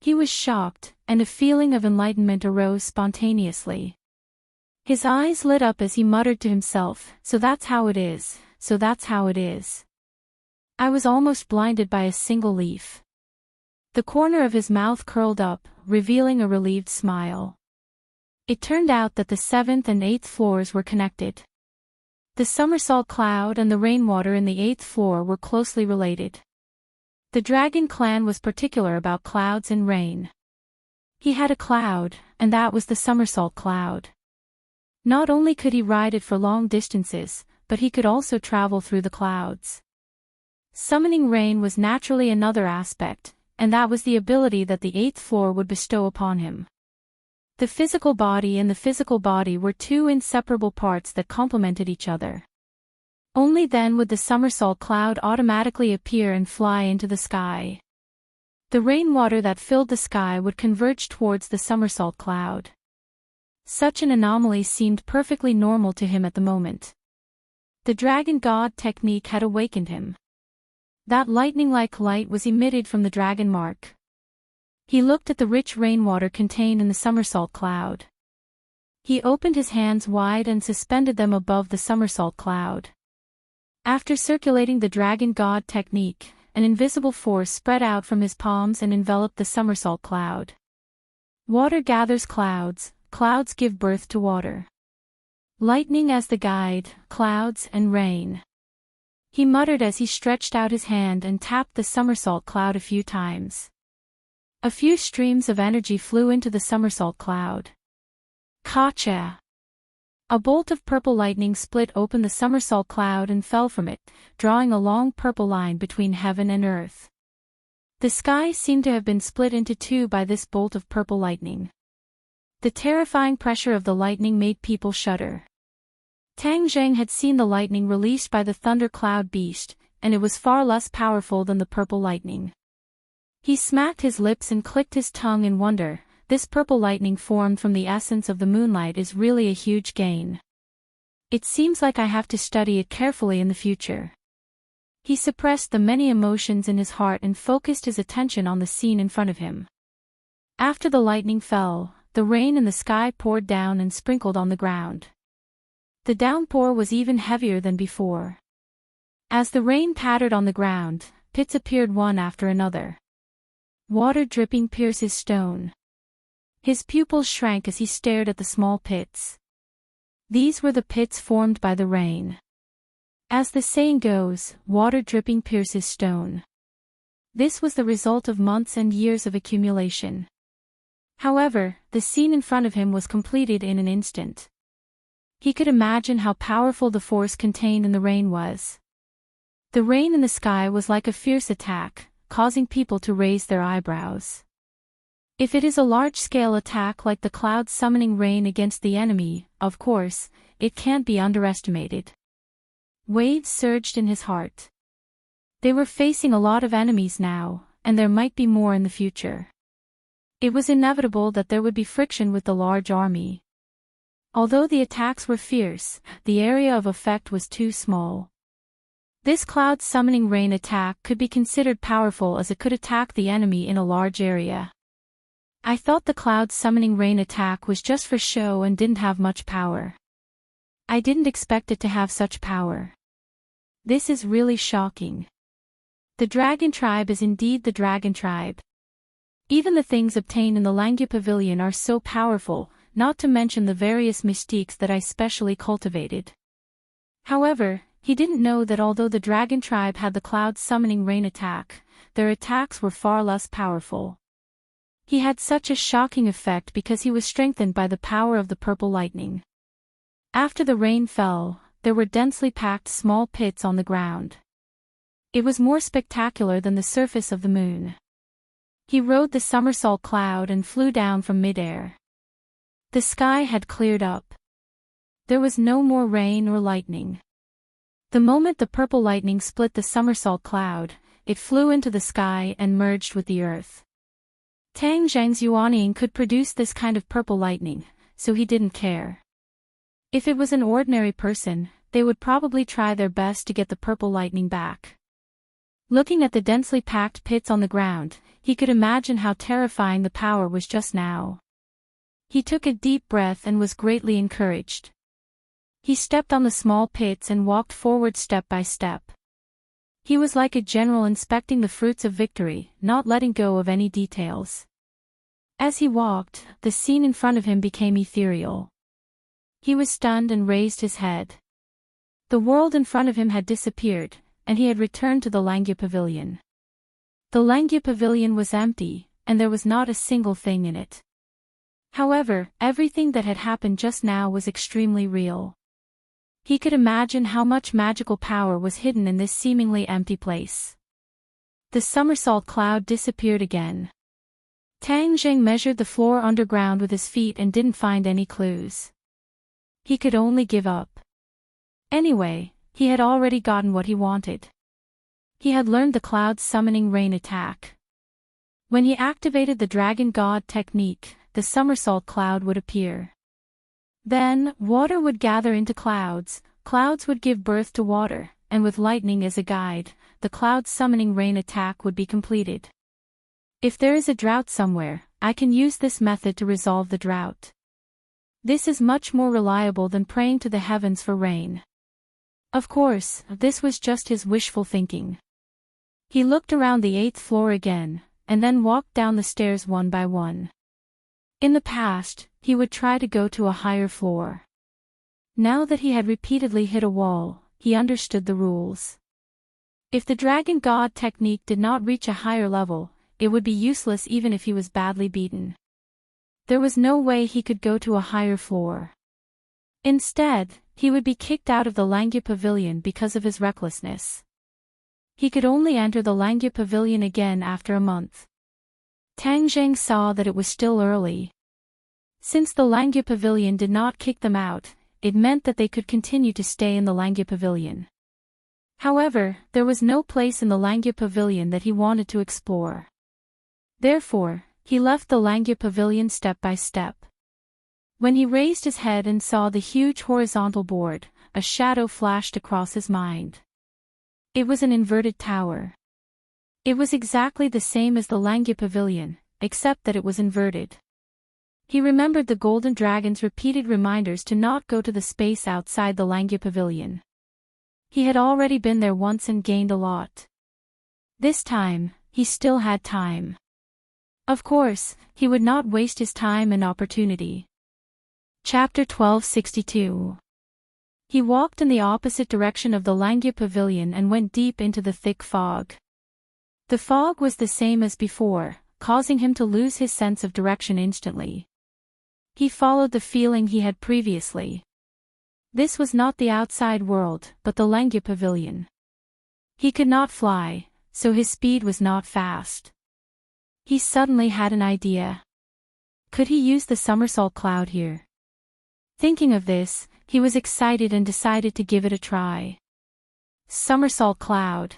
He was shocked, and a feeling of enlightenment arose spontaneously. His eyes lit up as he muttered to himself, "So that's how it is, so that's how it is." I was almost blinded by a single leaf. The corner of his mouth curled up, revealing a relieved smile. It turned out that the 7th and 8th floors were connected. The somersault cloud and the rainwater in the 8th floor were closely related. The dragon clan was particular about clouds and rain. He had a cloud, and that was the somersault cloud. Not only could he ride it for long distances, but he could also travel through the clouds. Summoning rain was naturally another aspect, and that was the ability that the 8th floor would bestow upon him. The physical body and the physical body were two inseparable parts that complemented each other. Only then would the somersault cloud automatically appear and fly into the sky. The rainwater that filled the sky would converge towards the somersault cloud. Such an anomaly seemed perfectly normal to him at the moment. The Dragon God technique had awakened him. That lightning-like light was emitted from the dragon mark. He looked at the rich rainwater contained in the somersault cloud. He opened his hands wide and suspended them above the somersault cloud. After circulating the Dragon God technique, an invisible force spread out from his palms and enveloped the somersault cloud. Water gathers clouds, clouds give birth to water. Lightning as the guide, clouds and rain. He muttered as he stretched out his hand and tapped the somersault cloud a few times. A few streams of energy flew into the somersault cloud. Ka-cha! A bolt of purple lightning split open the somersault cloud and fell from it, drawing a long purple line between heaven and earth. The sky seemed to have been split into two by this bolt of purple lightning. The terrifying pressure of the lightning made people shudder. Tang Zheng had seen the lightning released by the thunder cloud beast, and it was far less powerful than the purple lightning. He smacked his lips and clicked his tongue in wonder. This purple lightning formed from the essence of the moonlight is really a huge gain. It seems like I have to study it carefully in the future. He suppressed the many emotions in his heart and focused his attention on the scene in front of him. After the lightning fell, the rain in the sky poured down and sprinkled on the ground. The downpour was even heavier than before. As the rain pattered on the ground, pits appeared one after another. Water dripping pierces stone. His pupils shrank as he stared at the small pits. These were the pits formed by the rain. As the saying goes, water dripping pierces stone. This was the result of months and years of accumulation. However, the scene in front of him was completed in an instant. He could imagine how powerful the force contained in the rain was. The rain in the sky was like a fierce attack, causing people to raise their eyebrows. If it is a large-scale attack like the clouds summoning rain against the enemy, of course, it can't be underestimated. Waves surged in his heart. They were facing a lot of enemies now, and there might be more in the future. It was inevitable that there would be friction with the large army. Although the attacks were fierce, the area of effect was too small. This cloud summoning rain attack could be considered powerful as it could attack the enemy in a large area. I thought the cloud summoning rain attack was just for show and didn't have much power. I didn't expect it to have such power. This is really shocking. The dragon tribe is indeed the dragon tribe. Even the things obtained in the Langya Pavilion are so powerful, not to mention the various mystiques that I specially cultivated. However, he didn't know that although the dragon tribe had the cloud summoning rain attack, their attacks were far less powerful. He had such a shocking effect because he was strengthened by the power of the purple lightning. After the rain fell, there were densely packed small pits on the ground. It was more spectacular than the surface of the moon. He rode the somersault cloud and flew down from mid-air. The sky had cleared up. There was no more rain or lightning. The moment the purple lightning split the somersault cloud, it flew into the sky and merged with the earth. Tang Zheng's Yuanying could produce this kind of purple lightning, so he didn't care. If it was an ordinary person, they would probably try their best to get the purple lightning back. Looking at the densely packed pits on the ground, he could imagine how terrifying the power was just now. He took a deep breath and was greatly encouraged. He stepped on the small pits and walked forward step by step. He was like a general inspecting the fruits of victory, not letting go of any details. As he walked, the scene in front of him became ethereal. He was stunned and raised his head. The world in front of him had disappeared, and he had returned to the Langya Pavilion. The Langya Pavilion was empty, and there was not a single thing in it. However, everything that had happened just now was extremely real. He could imagine how much magical power was hidden in this seemingly empty place. The somersault cloud disappeared again. Tang Zheng measured the floor underground with his feet and didn't find any clues. He could only give up. Anyway, he had already gotten what he wanted. He had learned the cloud summoning rain attack. When he activated the dragon god technique, the somersault cloud would appear. Then, water would gather into clouds, clouds would give birth to water, and with lightning as a guide, the cloud summoning rain attack would be completed. If there is a drought somewhere, I can use this method to resolve the drought. This is much more reliable than praying to the heavens for rain. Of course, this was just his wishful thinking. He looked around the 8th floor again, and then walked down the stairs one by one. In the past, he would try to go to a higher floor. Now that he had repeatedly hit a wall, he understood the rules. If the dragon god technique did not reach a higher level, it would be useless even if he was badly beaten. There was no way he could go to a higher floor. Instead, he would be kicked out of the Langya Pavilion because of his recklessness. He could only enter the Langya Pavilion again after a month. Tang Zheng saw that it was still early. Since the Langya Pavilion did not kick them out, it meant that they could continue to stay in the Langya Pavilion. However, there was no place in the Langya Pavilion that he wanted to explore. Therefore, he left the Langya Pavilion step by step. When he raised his head and saw the huge horizontal board, a shadow flashed across his mind. It was an inverted tower. It was exactly the same as the Langya Pavilion, except that it was inverted. He remembered the golden dragon's repeated reminders to not go to the space outside the Langya Pavilion. He had already been there once and gained a lot. This time, he still had time. Of course, he would not waste his time and opportunity. Chapter 1262. He walked in the opposite direction of the Langya Pavilion and went deep into the thick fog. The fog was the same as before, causing him to lose his sense of direction instantly. He followed the feeling he had previously. This was not the outside world, but the Lengya pavilion. He could not fly, so his speed was not fast. He suddenly had an idea. Could he use the somersault cloud here? Thinking of this, he was excited and decided to give it a try. Somersault cloud!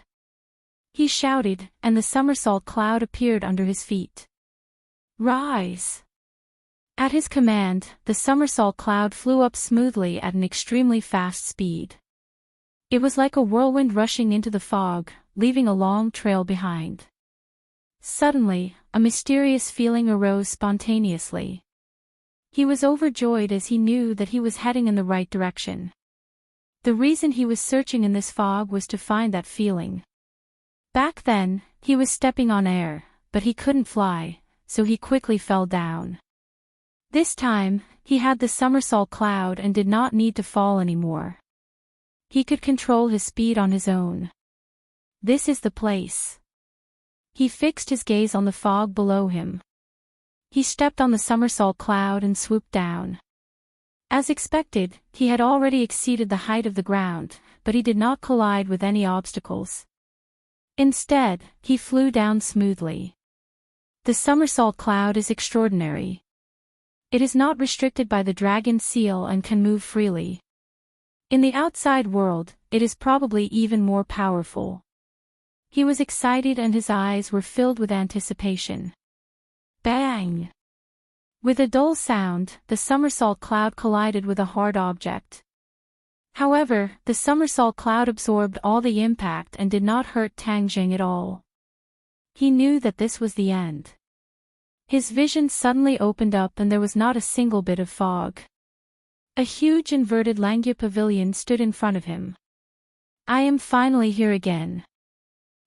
He shouted, and the somersault cloud appeared under his feet. Rise! At his command, the somersault cloud flew up smoothly at an extremely fast speed. It was like a whirlwind rushing into the fog, leaving a long trail behind. Suddenly, a mysterious feeling arose spontaneously. He was overjoyed as he knew that he was heading in the right direction. The reason he was searching in this fog was to find that feeling. Back then, he was stepping on air, but he couldn't fly, so he quickly fell down. This time, he had the somersault cloud and did not need to fall anymore. He could control his speed on his own. This is the place. He fixed his gaze on the fog below him. He stepped on the somersault cloud and swooped down. As expected, he had already exceeded the height of the ground, but he did not collide with any obstacles. Instead, he flew down smoothly. The somersault cloud is extraordinary. It is not restricted by the dragon seal and can move freely. In the outside world, it is probably even more powerful. He was excited and his eyes were filled with anticipation. Bang! With a dull sound, the somersault cloud collided with a hard object. However, the somersault cloud absorbed all the impact and did not hurt Tang Jing at all. He knew that this was the end. His vision suddenly opened up and there was not a single bit of fog. A huge inverted Lengya pavilion stood in front of him. I am finally here again.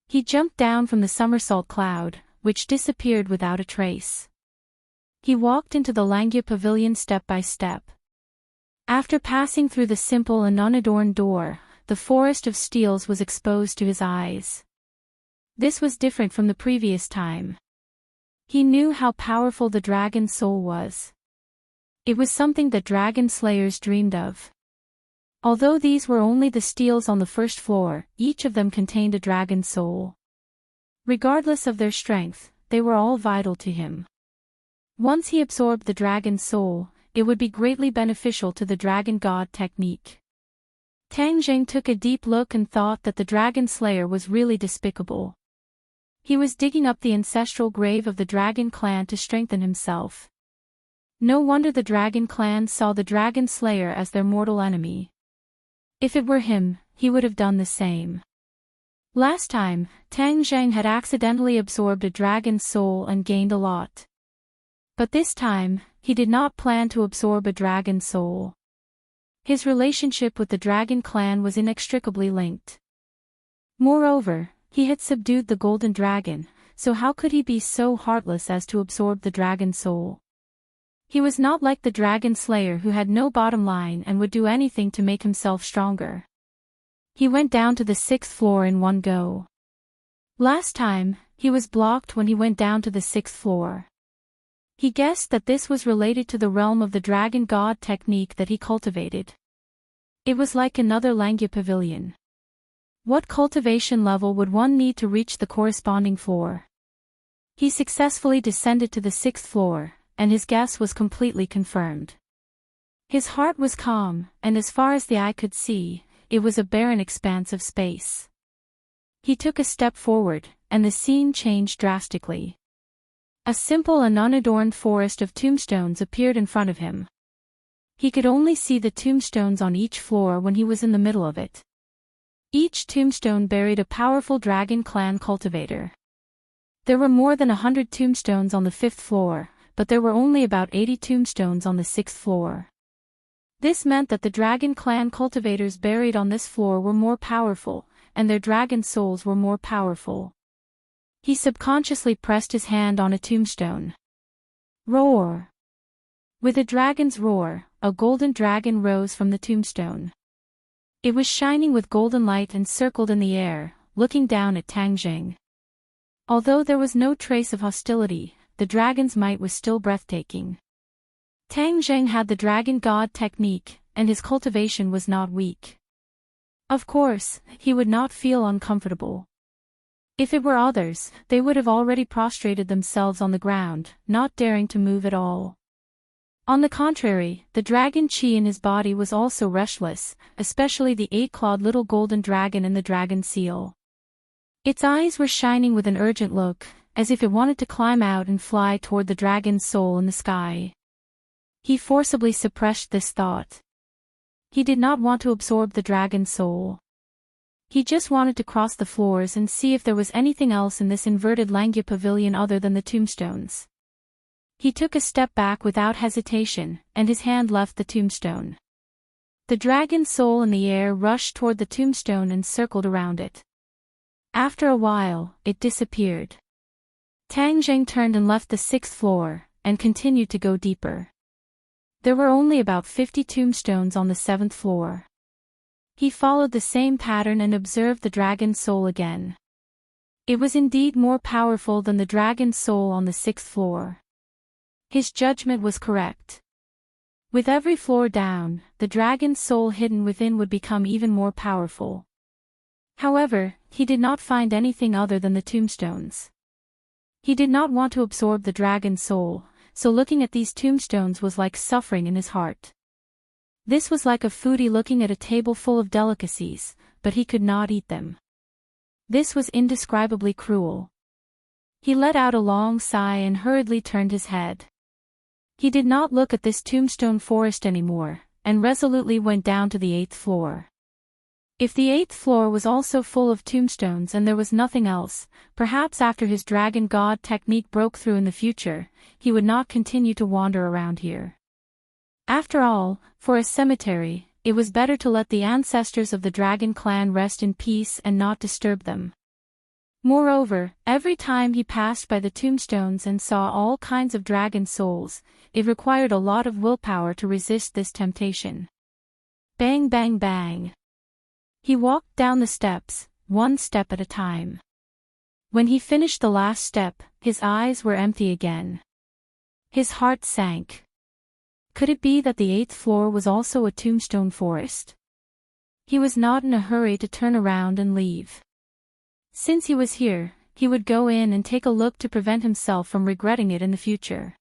He jumped down from the somersault cloud, which disappeared without a trace. He walked into the Lengya pavilion step by step. After passing through the simple and unadorned door, the forest of steels was exposed to his eyes. This was different from the previous time. He knew how powerful the dragon soul was. It was something that dragon slayers dreamed of. Although these were only the steels on the first floor, each of them contained a dragon soul. Regardless of their strength, they were all vital to him. Once he absorbed the dragon soul, it would be greatly beneficial to the dragon god technique. Tang Jing took a deep look and thought that the dragon slayer was really despicable. He was digging up the ancestral grave of the dragon clan to strengthen himself. No wonder the dragon clan saw the dragon slayer as their mortal enemy. If it were him, he would have done the same. Last time, Tang Jing had accidentally absorbed a dragon's soul and gained a lot. But this time, he did not plan to absorb a dragon soul. His relationship with the dragon clan was inextricably linked. Moreover, he had subdued the golden dragon, so how could he be so heartless as to absorb the dragon soul? He was not like the dragon slayer who had no bottom line and would do anything to make himself stronger. He went down to the 6th floor in one go. Last time, he was blocked when he went down to the 6th floor. He guessed that this was related to the realm of the dragon god technique that he cultivated. It was like another Lengya pavilion. What cultivation level would one need to reach the corresponding floor? He successfully descended to the 6th floor, and his guess was completely confirmed. His heart was calm, and as far as the eye could see, it was a barren expanse of space. He took a step forward, and the scene changed drastically. A simple and unadorned forest of tombstones appeared in front of him. He could only see the tombstones on each floor when he was in the middle of it. Each tombstone buried a powerful dragon clan cultivator. There were more than 100 tombstones on the 5th floor, but there were only about 80 tombstones on the 6th floor. This meant that the dragon clan cultivators buried on this floor were more powerful, and their dragon souls were more powerful. He subconsciously pressed his hand on a tombstone. Roar! With a dragon's roar, a golden dragon rose from the tombstone. It was shining with golden light and circled in the air, looking down at Tang Jing. Although there was no trace of hostility, the dragon's might was still breathtaking. Tang Jing had the dragon god technique, and his cultivation was not weak. Of course, he would not feel uncomfortable. If it were others, they would have already prostrated themselves on the ground, not daring to move at all. On the contrary, the dragon chi in his body was also restless, especially the 8-clawed little golden dragon and the dragon seal. Its eyes were shining with an urgent look, as if it wanted to climb out and fly toward the dragon's soul in the sky. He forcibly suppressed this thought. He did not want to absorb the dragon's soul. He just wanted to cross the floors and see if there was anything else in this inverted Langya pavilion other than the tombstones. He took a step back without hesitation, and his hand left the tombstone. The dragon's soul in the air rushed toward the tombstone and circled around it. After a while, it disappeared. Tang Zheng turned and left the 6th floor, and continued to go deeper. There were only about 50 tombstones on the 7th floor. He followed the same pattern and observed the dragon's soul again. It was indeed more powerful than the dragon's soul on the 6th floor. His judgment was correct. With every floor down, the dragon's soul hidden within would become even more powerful. However, he did not find anything other than the tombstones. He did not want to absorb the dragon's soul, so looking at these tombstones was like suffering in his heart. This was like a foodie looking at a table full of delicacies, but he could not eat them. This was indescribably cruel. He let out a long sigh and hurriedly turned his head. He did not look at this tombstone forest anymore, and resolutely went down to the 8th floor. If the 8th floor was also full of tombstones and there was nothing else, perhaps after his dragon god technique broke through in the future, he would not continue to wander around here. After all, for a cemetery, it was better to let the ancestors of the dragon clan rest in peace and not disturb them. Moreover, every time he passed by the tombstones and saw all kinds of dragon souls, it required a lot of willpower to resist this temptation. Bang bang bang. He walked down the steps, one step at a time. When he finished the last step, his eyes were empty again. His heart sank. Could it be that the 8th floor was also a tombstone forest? He was not in a hurry to turn around and leave. Since he was here, he would go in and take a look to prevent himself from regretting it in the future.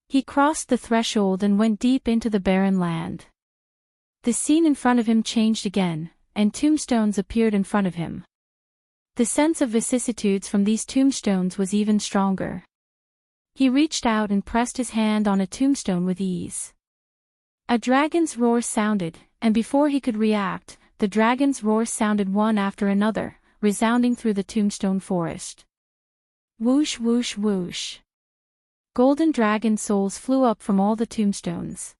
He crossed the threshold and went deep into the barren land. The scene in front of him changed again, and tombstones appeared in front of him. The sense of vicissitudes from these tombstones was even stronger. He reached out and pressed his hand on a tombstone with ease. A dragon's roar sounded, and before he could react, the dragon's roar sounded one after another, resounding through the tombstone forest. Whoosh whoosh whoosh. Golden dragon souls flew up from all the tombstones.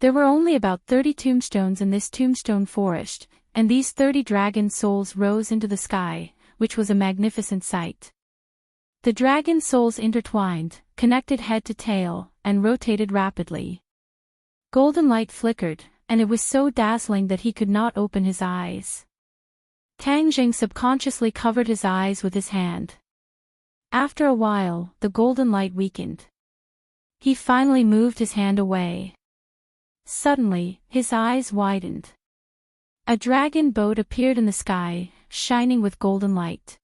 There were only about 30 tombstones in this tombstone forest, and these 30 dragon souls rose into the sky, which was a magnificent sight. The dragon souls intertwined, connected head to tail, and rotated rapidly. Golden light flickered, and it was so dazzling that he could not open his eyes. Tang Jing subconsciously covered his eyes with his hand. After a while, the golden light weakened. He finally moved his hand away. Suddenly, his eyes widened. A dragon boat appeared in the sky, shining with golden light.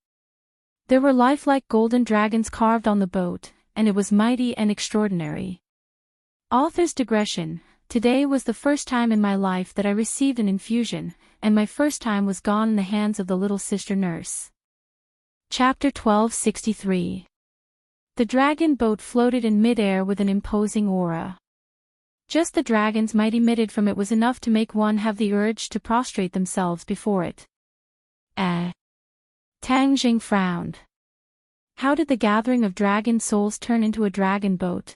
There were lifelike golden dragons carved on the boat, and it was mighty and extraordinary. Author's digression: today was the first time in my life that I received an infusion, and my first time was gone in the hands of the little sister nurse. Chapter 1263. The dragon boat floated in mid-air with an imposing aura. Just the dragon's might emitted from it was enough to make one have the urge to prostrate themselves before it. Tang Jing frowned. How did the gathering of dragon souls turn into a dragon boat?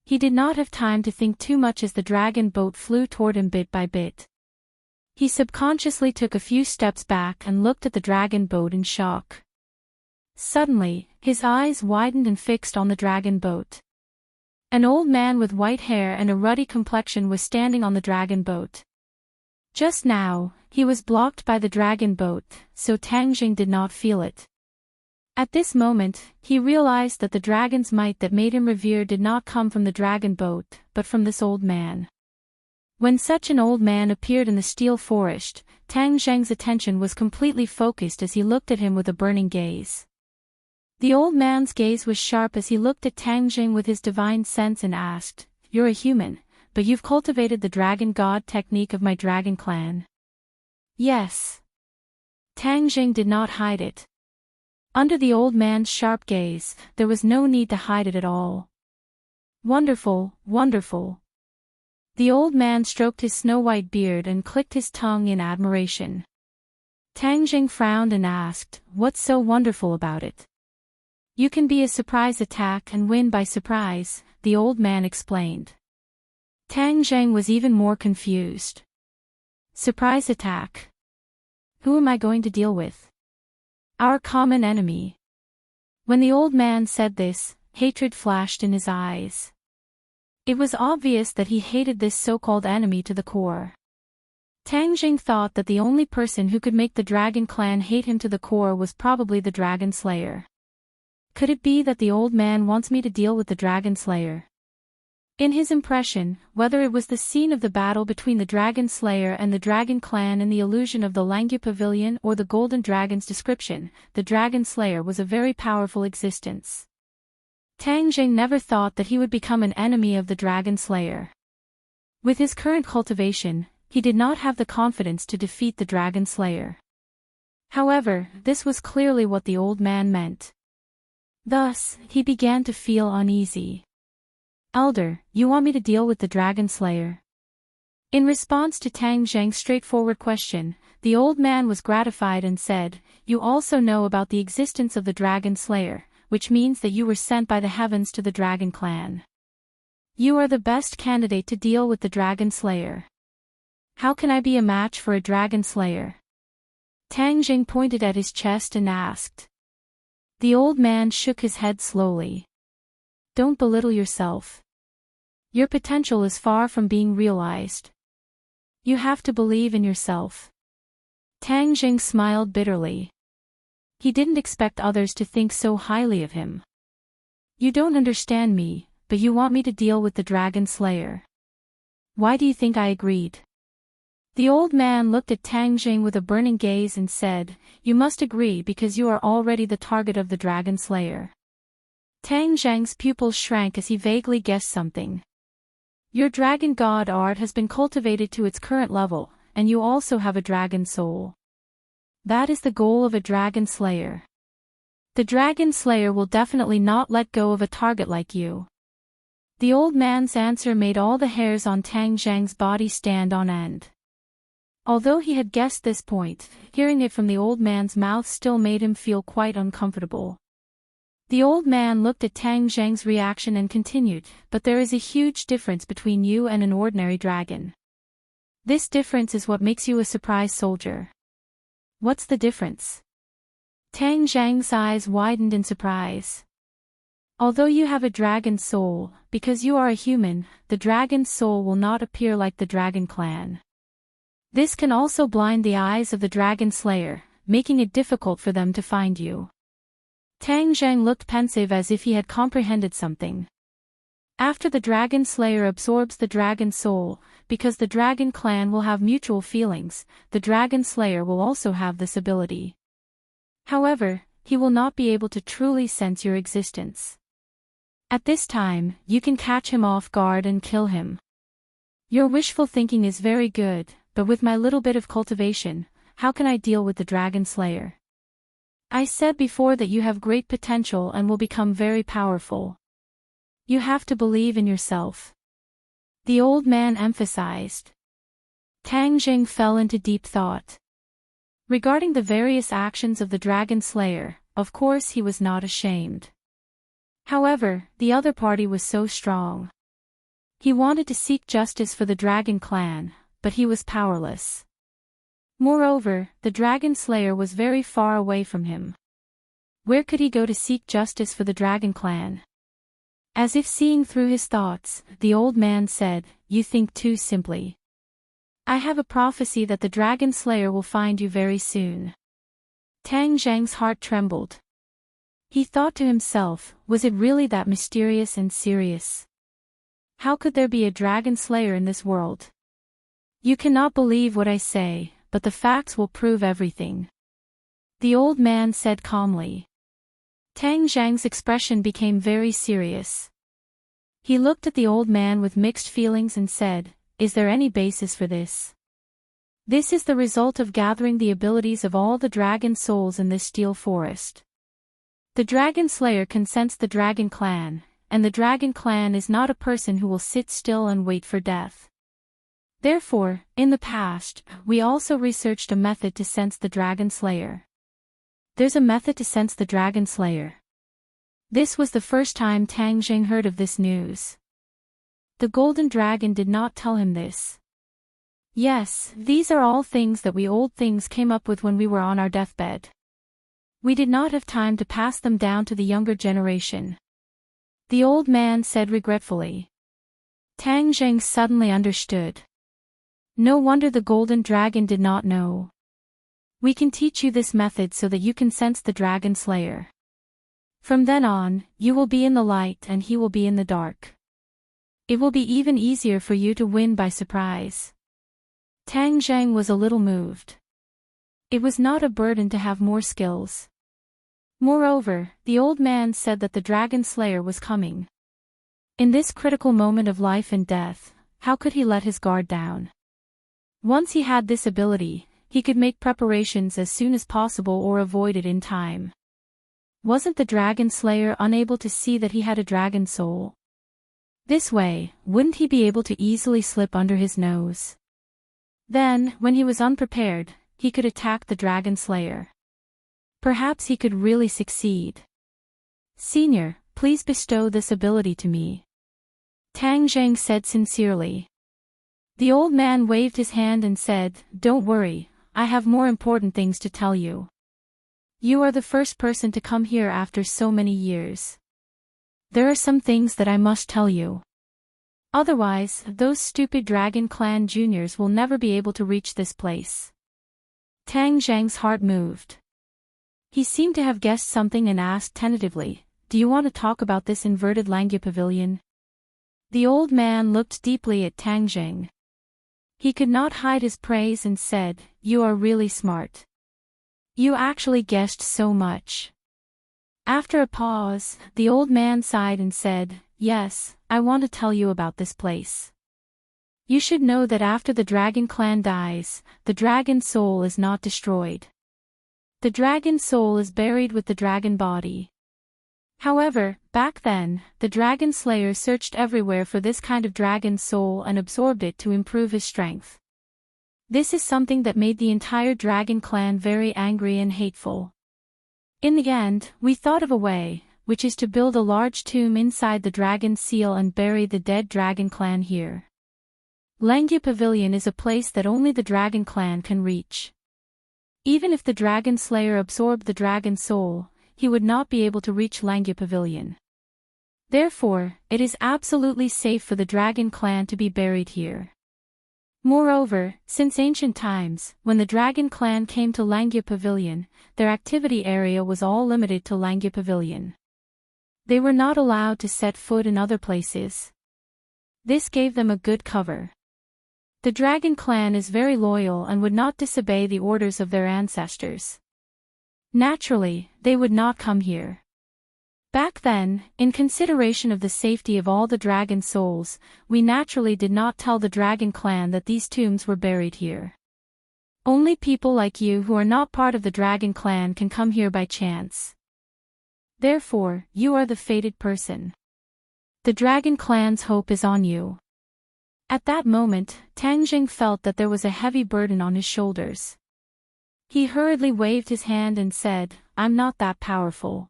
He did not have time to think too much as the dragon boat flew toward him bit by bit. He subconsciously took a few steps back and looked at the dragon boat in shock. Suddenly, his eyes widened and fixed on the dragon boat. An old man with white hair and a ruddy complexion was standing on the dragon boat. Just now, he was blocked by the dragon boat, so Tang Jing did not feel it. At this moment, he realized that the dragon's might that made him revered did not come from the dragon boat, but from this old man. When such an old man appeared in the steel forest, Tang Zheng's attention was completely focused as he looked at him with a burning gaze. The old man's gaze was sharp as he looked at Tang Zheng with his divine sense and asked, "You're a human, but you've cultivated the dragon god technique of my dragon clan." "Yes." Tang Zheng did not hide it. Under the old man's sharp gaze, there was no need to hide it at all. "Wonderful, wonderful." The old man stroked his snow-white beard and clicked his tongue in admiration. Tang Zheng frowned and asked, "What's so wonderful about it?" "You can be a surprise attack and win by surprise," the old man explained. Tang Zheng was even more confused. "Surprise attack? Who am I going to deal with?" "Our common enemy." When the old man said this, hatred flashed in his eyes. It was obvious that he hated this so-called enemy to the core. Tang Zheng thought that the only person who could make the dragon clan hate him to the core was probably the dragon slayer. Could it be that the old man wants me to deal with the dragon slayer? In his impression, whether it was the scene of the battle between the dragon slayer and the dragon clan in the illusion of the Langya pavilion or the golden dragon's description, the dragon slayer was a very powerful existence. Tang Zheng never thought that he would become an enemy of the dragon slayer. With his current cultivation, he did not have the confidence to defeat the dragon slayer. However, this was clearly what the old man meant. Thus, he began to feel uneasy. "Elder, you want me to deal with the dragon slayer?" In response to Tang Zheng's straightforward question, the old man was gratified and said, "You also know about the existence of the dragon slayer, which means that you were sent by the heavens to the dragon clan. You are the best candidate to deal with the dragon slayer. How can I be a match for a dragon slayer?" Tang Zheng pointed at his chest and asked. The old man shook his head slowly. "Don't belittle yourself. Your potential is far from being realized. You have to believe in yourself." Tang Zheng smiled bitterly. He didn't expect others to think so highly of him. "You don't understand me, but you want me to deal with the dragon slayer. Why do you think I agreed?" The old man looked at Tang Zheng with a burning gaze and said, "You must agree because you are already the target of the dragon slayer." Tang Zheng's pupils shrank as he vaguely guessed something. "Your dragon god art has been cultivated to its current level, and you also have a dragon soul. That is the goal of a dragon slayer. The dragon slayer will definitely not let go of a target like you." The old man's answer made all the hairs on Tang Zheng's body stand on end. Although he had guessed this point, hearing it from the old man's mouth still made him feel quite uncomfortable. The old man looked at Tang Zheng's reaction and continued, "But there is a huge difference between you and an ordinary dragon. This difference is what makes you a surprise soldier." "What's the difference?" Tang Zheng's eyes widened in surprise. "Although you have a dragon soul, because you are a human, the dragon's soul will not appear like the dragon clan. This can also blind the eyes of the dragon slayer, making it difficult for them to find you." Tang Zheng looked pensive as if he had comprehended something. After the dragon slayer absorbs the dragon soul, because the dragon clan will have mutual feelings, the dragon slayer will also have this ability. However, he will not be able to truly sense your existence. At this time, you can catch him off guard and kill him. Your wishful thinking is very good, but with my little bit of cultivation, how can I deal with the dragon slayer? I said before that you have great potential and will become very powerful. You have to believe in yourself. The old man emphasized. Tang Zheng fell into deep thought. Regarding the various actions of the dragon slayer, of course he was not ashamed. However, the other party was so strong. He wanted to seek justice for the dragon clan, but he was powerless. Moreover, the dragon slayer was very far away from him. Where could he go to seek justice for the dragon clan? As if seeing through his thoughts, the old man said, "You think too simply. I have a prophecy that the dragon slayer will find you very soon." Tang Zheng's heart trembled. He thought to himself, was it really that mysterious and serious? How could there be a dragon slayer in this world? You cannot believe what I say, but the facts will prove everything. The old man said calmly. Tang Zhang's expression became very serious. He looked at the old man with mixed feelings and said, "Is there any basis for this? This is the result of gathering the abilities of all the dragon souls in this steel forest. The dragon slayer can sense the dragon clan, and the dragon clan is not a person who will sit still and wait for death. Therefore, in the past, we also researched a method to sense the dragon slayer." There's a method to sense the dragon slayer. This was the first time Tang Zheng heard of this news. The golden dragon did not tell him this. Yes, these are all things that we old things came up with when we were on our deathbed. We did not have time to pass them down to the younger generation. The old man said regretfully. Tang Zheng suddenly understood. No wonder the golden dragon did not know. We can teach you this method so that you can sense the dragon slayer. From then on, you will be in the light and he will be in the dark. It will be even easier for you to win by surprise. Tang Zheng was a little moved. It was not a burden to have more skills. Moreover, the old man said that the dragon slayer was coming. In this critical moment of life and death, how could he let his guard down? Once he had this ability, he could make preparations as soon as possible or avoid it in time. Wasn't the dragon slayer unable to see that he had a dragon soul? This way, wouldn't he be able to easily slip under his nose? Then, when he was unprepared, he could attack the dragon slayer. Perhaps he could really succeed. Senior, please bestow this ability to me. Tang Zheng said sincerely. The old man waved his hand and said, "Don't worry, I have more important things to tell you. You are the first person to come here after so many years. There are some things that I must tell you. Otherwise, those stupid Dragon Clan juniors will never be able to reach this place." Tang Zheng's heart moved. He seemed to have guessed something and asked tentatively, "Do you want to talk about this inverted Langya pavilion?" The old man looked deeply at Tang Zheng. He could not hide his praise and said, "You are really smart. You actually guessed so much." After a pause, the old man sighed and said, "Yes, I want to tell you about this place. You should know that after the dragon clan dies, the dragon soul is not destroyed. The dragon soul is buried with the dragon body. However, back then, the dragon slayer searched everywhere for this kind of dragon soul and absorbed it to improve his strength. This is something that made the entire dragon clan very angry and hateful. In the end, we thought of a way, which is to build a large tomb inside the dragon seal and bury the dead dragon clan here. Langya Pavilion is a place that only the dragon clan can reach. Even if the dragon slayer absorbed the dragon soul, he would not be able to reach Langya Pavilion. Therefore, it is absolutely safe for the dragon clan to be buried here. Moreover, since ancient times, when the dragon clan came to Langya Pavilion, their activity area was all limited to Langya Pavilion. They were not allowed to set foot in other places. This gave them a good cover. The dragon clan is very loyal and would not disobey the orders of their ancestors. Naturally, they would not come here. Back then, in consideration of the safety of all the dragon souls, we naturally did not tell the dragon clan that these tombs were buried here. Only people like you who are not part of the dragon clan can come here by chance. Therefore, you are the fated person. The dragon clan's hope is on you." At that moment, Tang Zheng felt that there was a heavy burden on his shoulders. He hurriedly waved his hand and said, "I'm not that powerful."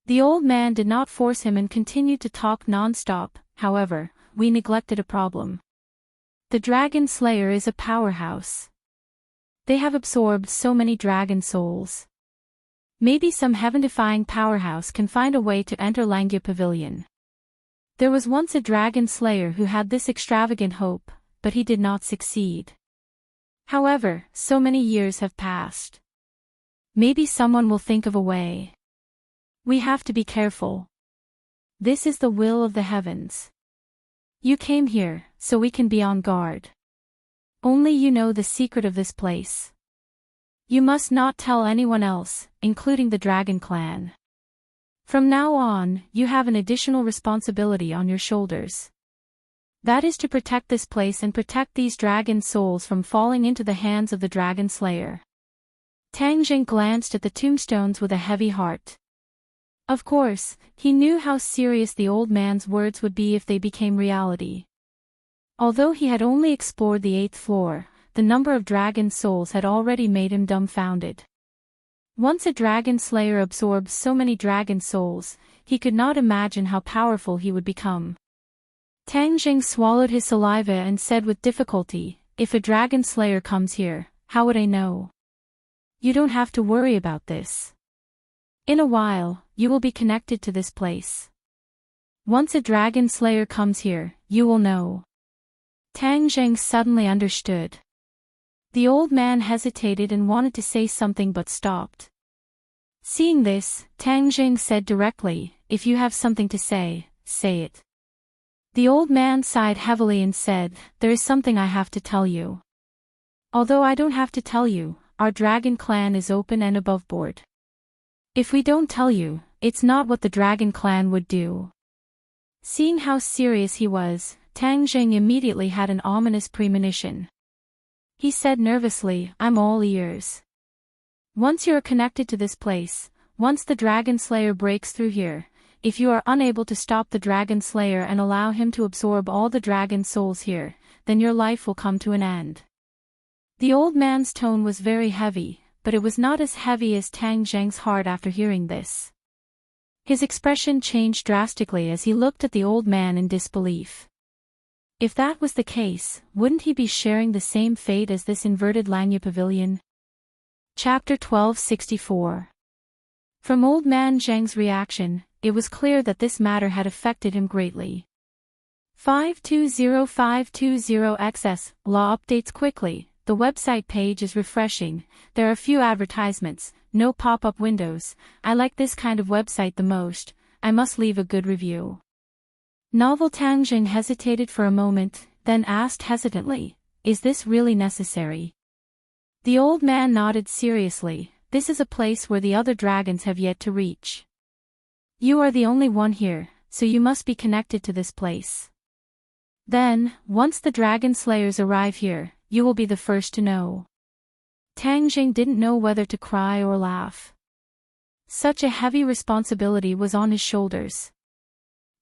The old man did not force him and continued to talk non-stop. However, we neglected a problem. The dragon slayer is a powerhouse. They have absorbed so many dragon souls. Maybe some heaven-defying powerhouse can find a way to enter Langya Pavilion. There was once a dragon slayer who had this extravagant hope, but he did not succeed. However, so many years have passed. Maybe someone will think of a way. We have to be careful. This is the will of the heavens. You came here, so we can be on guard. Only you know the secret of this place. You must not tell anyone else, including the dragon clan. From now on, you have an additional responsibility on your shoulders. That is to protect this place and protect these dragon souls from falling into the hands of the dragon slayer. Tang Jing glanced at the tombstones with a heavy heart. Of course, he knew how serious the old man's words would be if they became reality. Although he had only explored the 8th floor, the number of dragon souls had already made him dumbfounded. Once a dragon slayer absorbs so many dragon souls, he could not imagine how powerful he would become. Tang Jing swallowed his saliva and said with difficulty, "If a dragon slayer comes here, how would I know?" "You don't have to worry about this. In a while, you will be connected to this place. Once a dragon slayer comes here, you will know." Tang Jing suddenly understood. The old man hesitated and wanted to say something but stopped. Seeing this, Tang Jing said directly, "If you have something to say, say it." The old man sighed heavily and said, "There is something I have to tell you. Although I don't have to tell you, our dragon clan is open and above board. If we don't tell you, it's not what the dragon clan would do." Seeing how serious he was, Tang Jing immediately had an ominous premonition. He said nervously, "I'm all ears. Once you are connected to this place, once the dragon slayer breaks through here, if you are unable to stop the dragon slayer and allow him to absorb all the dragon souls here, then your life will come to an end." The old man's tone was very heavy, but it was not as heavy as Tang Jing's heart after hearing this. His expression changed drastically as he looked at the old man in disbelief. If that was the case, wouldn't he be sharing the same fate as this inverted Langya pavilion? Chapter 1264. From old man Zheng's reaction, it was clear that this matter had affected him greatly. 520520XS, law updates quickly, the website page is refreshing, there are few advertisements, no pop-up windows, I like this kind of website the most, I must leave a good review. Novel. Tang Jing hesitated for a moment, then asked hesitantly, "Is this really necessary?" The old man nodded seriously, "This is a place where the other dragons have yet to reach. You are the only one here, so you must be connected to this place. Then, once the dragon slayers arrive here, you will be the first to know." Tang Jing didn't know whether to cry or laugh. Such a heavy responsibility was on his shoulders.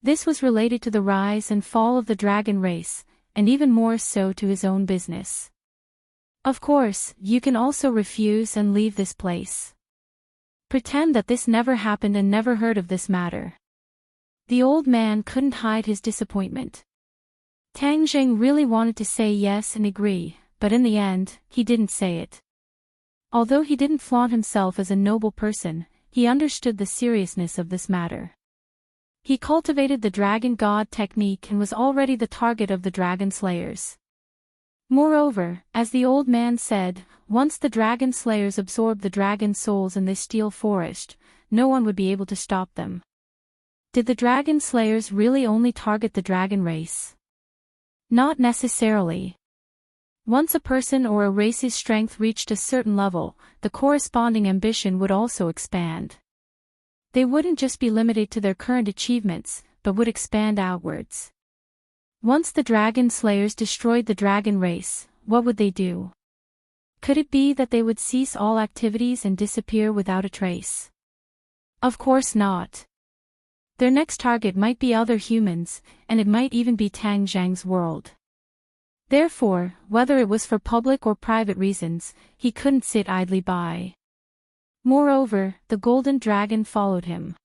This was related to the rise and fall of the dragon race, and even more so to his own business. Of course, you can also refuse and leave this place. Pretend that this never happened and never heard of this matter. The old man couldn't hide his disappointment. Tang Jing really wanted to say yes and agree, but in the end, he didn't say it. Although he didn't flaunt himself as a noble person, he understood the seriousness of this matter. He cultivated the dragon god technique and was already the target of the dragon slayers. Moreover, as the old man said, once the dragon slayers absorbed the dragon souls in this steel forest, no one would be able to stop them. Did the dragon slayers really only target the dragon race? Not necessarily. Once a person or a race's strength reached a certain level, the corresponding ambition would also expand. They wouldn't just be limited to their current achievements, but would expand outwards. Once the dragon slayers destroyed the dragon race, what would they do? Could it be that they would cease all activities and disappear without a trace? Of course not. Their next target might be other humans, and it might even be Tang Jing's world. Therefore, whether it was for public or private reasons, he couldn't sit idly by. Moreover, the golden dragon followed him.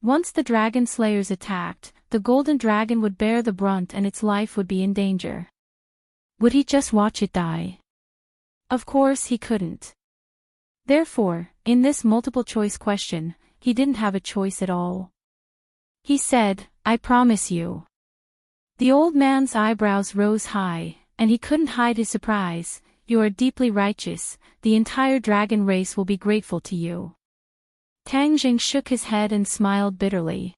Once the dragon slayers attacked, the golden dragon would bear the brunt and its life would be in danger. Would he just watch it die? Of course he couldn't. Therefore, in this multiple-choice question, he didn't have a choice at all. He said, "I promise you." The old man's eyebrows rose high, and he couldn't hide his surprise. "You are deeply righteous, the entire dragon race will be grateful to you." Tang Jing shook his head and smiled bitterly.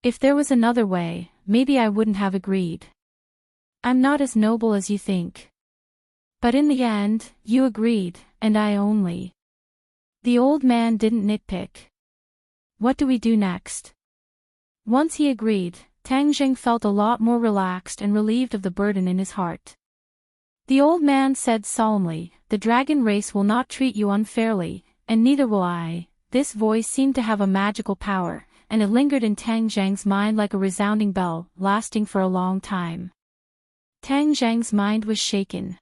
"If there was another way, maybe I wouldn't have agreed. I'm not as noble as you think. But in the end, you agreed, and I only. The old man didn't nitpick. What do we do next? Once he agreed, Tang Jing felt a lot more relaxed and relieved of the burden in his heart. The old man said solemnly, "The dragon race will not treat you unfairly, and neither will I." This voice seemed to have a magical power, and it lingered in Tang Zhang's mind like a resounding bell, lasting for a long time. Tang Zhang's mind was shaken.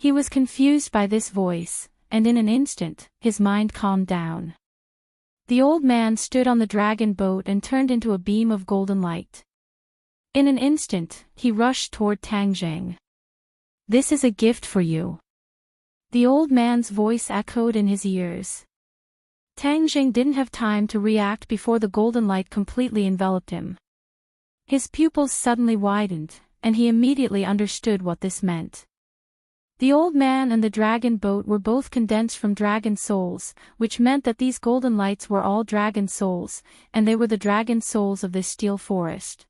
He was confused by this voice, and in an instant, his mind calmed down. The old man stood on the dragon boat and turned into a beam of golden light. In an instant, he rushed toward Tang Zhang. "This is a gift for you." The old man's voice echoed in his ears. Tang Jing didn't have time to react before the golden light completely enveloped him. His pupils suddenly widened, and he immediately understood what this meant. The old man and the dragon boat were both condensed from dragon souls, which meant that these golden lights were all dragon souls, and they were the dragon souls of this steel forest.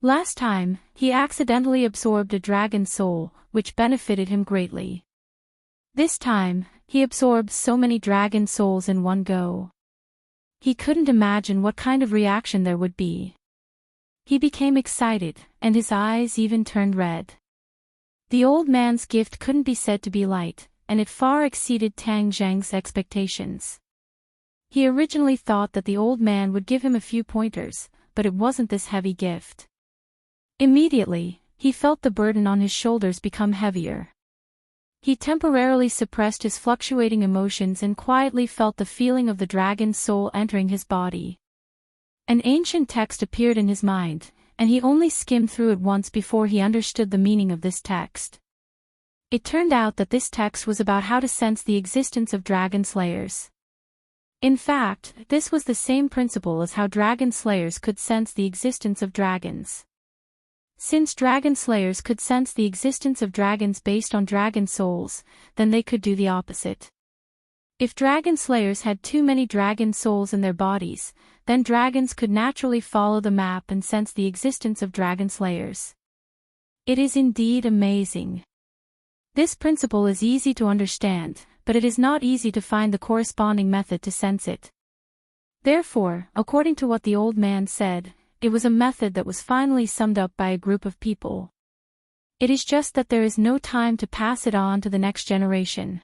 Last time, he accidentally absorbed a dragon soul, which benefited him greatly. This time, he absorbed so many dragon souls in one go. He couldn't imagine what kind of reaction there would be. He became excited, and his eyes even turned red. The old man's gift couldn't be said to be light, and it far exceeded Tang Zhang's expectations. He originally thought that the old man would give him a few pointers, but it wasn't this heavy gift. Immediately, he felt the burden on his shoulders become heavier. He temporarily suppressed his fluctuating emotions and quietly felt the feeling of the dragon's soul entering his body. An ancient text appeared in his mind, and he only skimmed through it once before he understood the meaning of this text. It turned out that this text was about how to sense the existence of dragon slayers. In fact, this was the same principle as how dragon slayers could sense the existence of dragons. Since dragon slayers could sense the existence of dragons based on dragon souls, then they could do the opposite. If dragon slayers had too many dragon souls in their bodies, then dragons could naturally follow the map and sense the existence of dragon slayers. It is indeed amazing. This principle is easy to understand, but it is not easy to find the corresponding method to sense it. Therefore, according to what the old man said, it was a method that was finally summed up by a group of people. It is just that there is no time to pass it on to the next generation.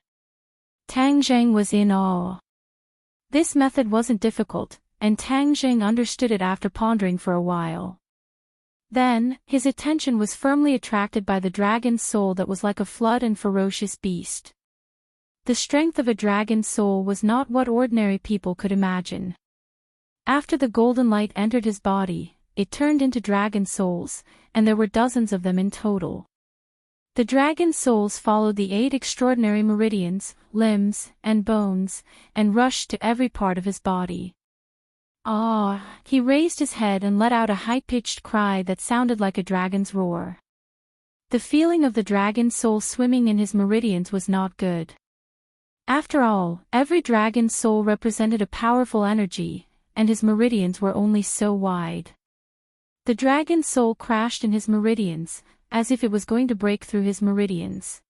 Tang Zhang was in awe. This method wasn't difficult, and Tang Zhang understood it after pondering for a while. Then, his attention was firmly attracted by the dragon's soul that was like a flood and ferocious beast. The strength of a dragon's soul was not what ordinary people could imagine. After the golden light entered his body, it turned into dragon souls, and there were dozens of them in total. The dragon souls followed the 8 extraordinary meridians, limbs, and bones, and rushed to every part of his body. Ah! He raised his head and let out a high-pitched cry that sounded like a dragon's roar. The feeling of the dragon soul swimming in his meridians was not good. After all, every dragon soul represented a powerful energy, and his meridians were only so wide. The dragon soul crashed in his meridians, as if it was going to break through his meridians.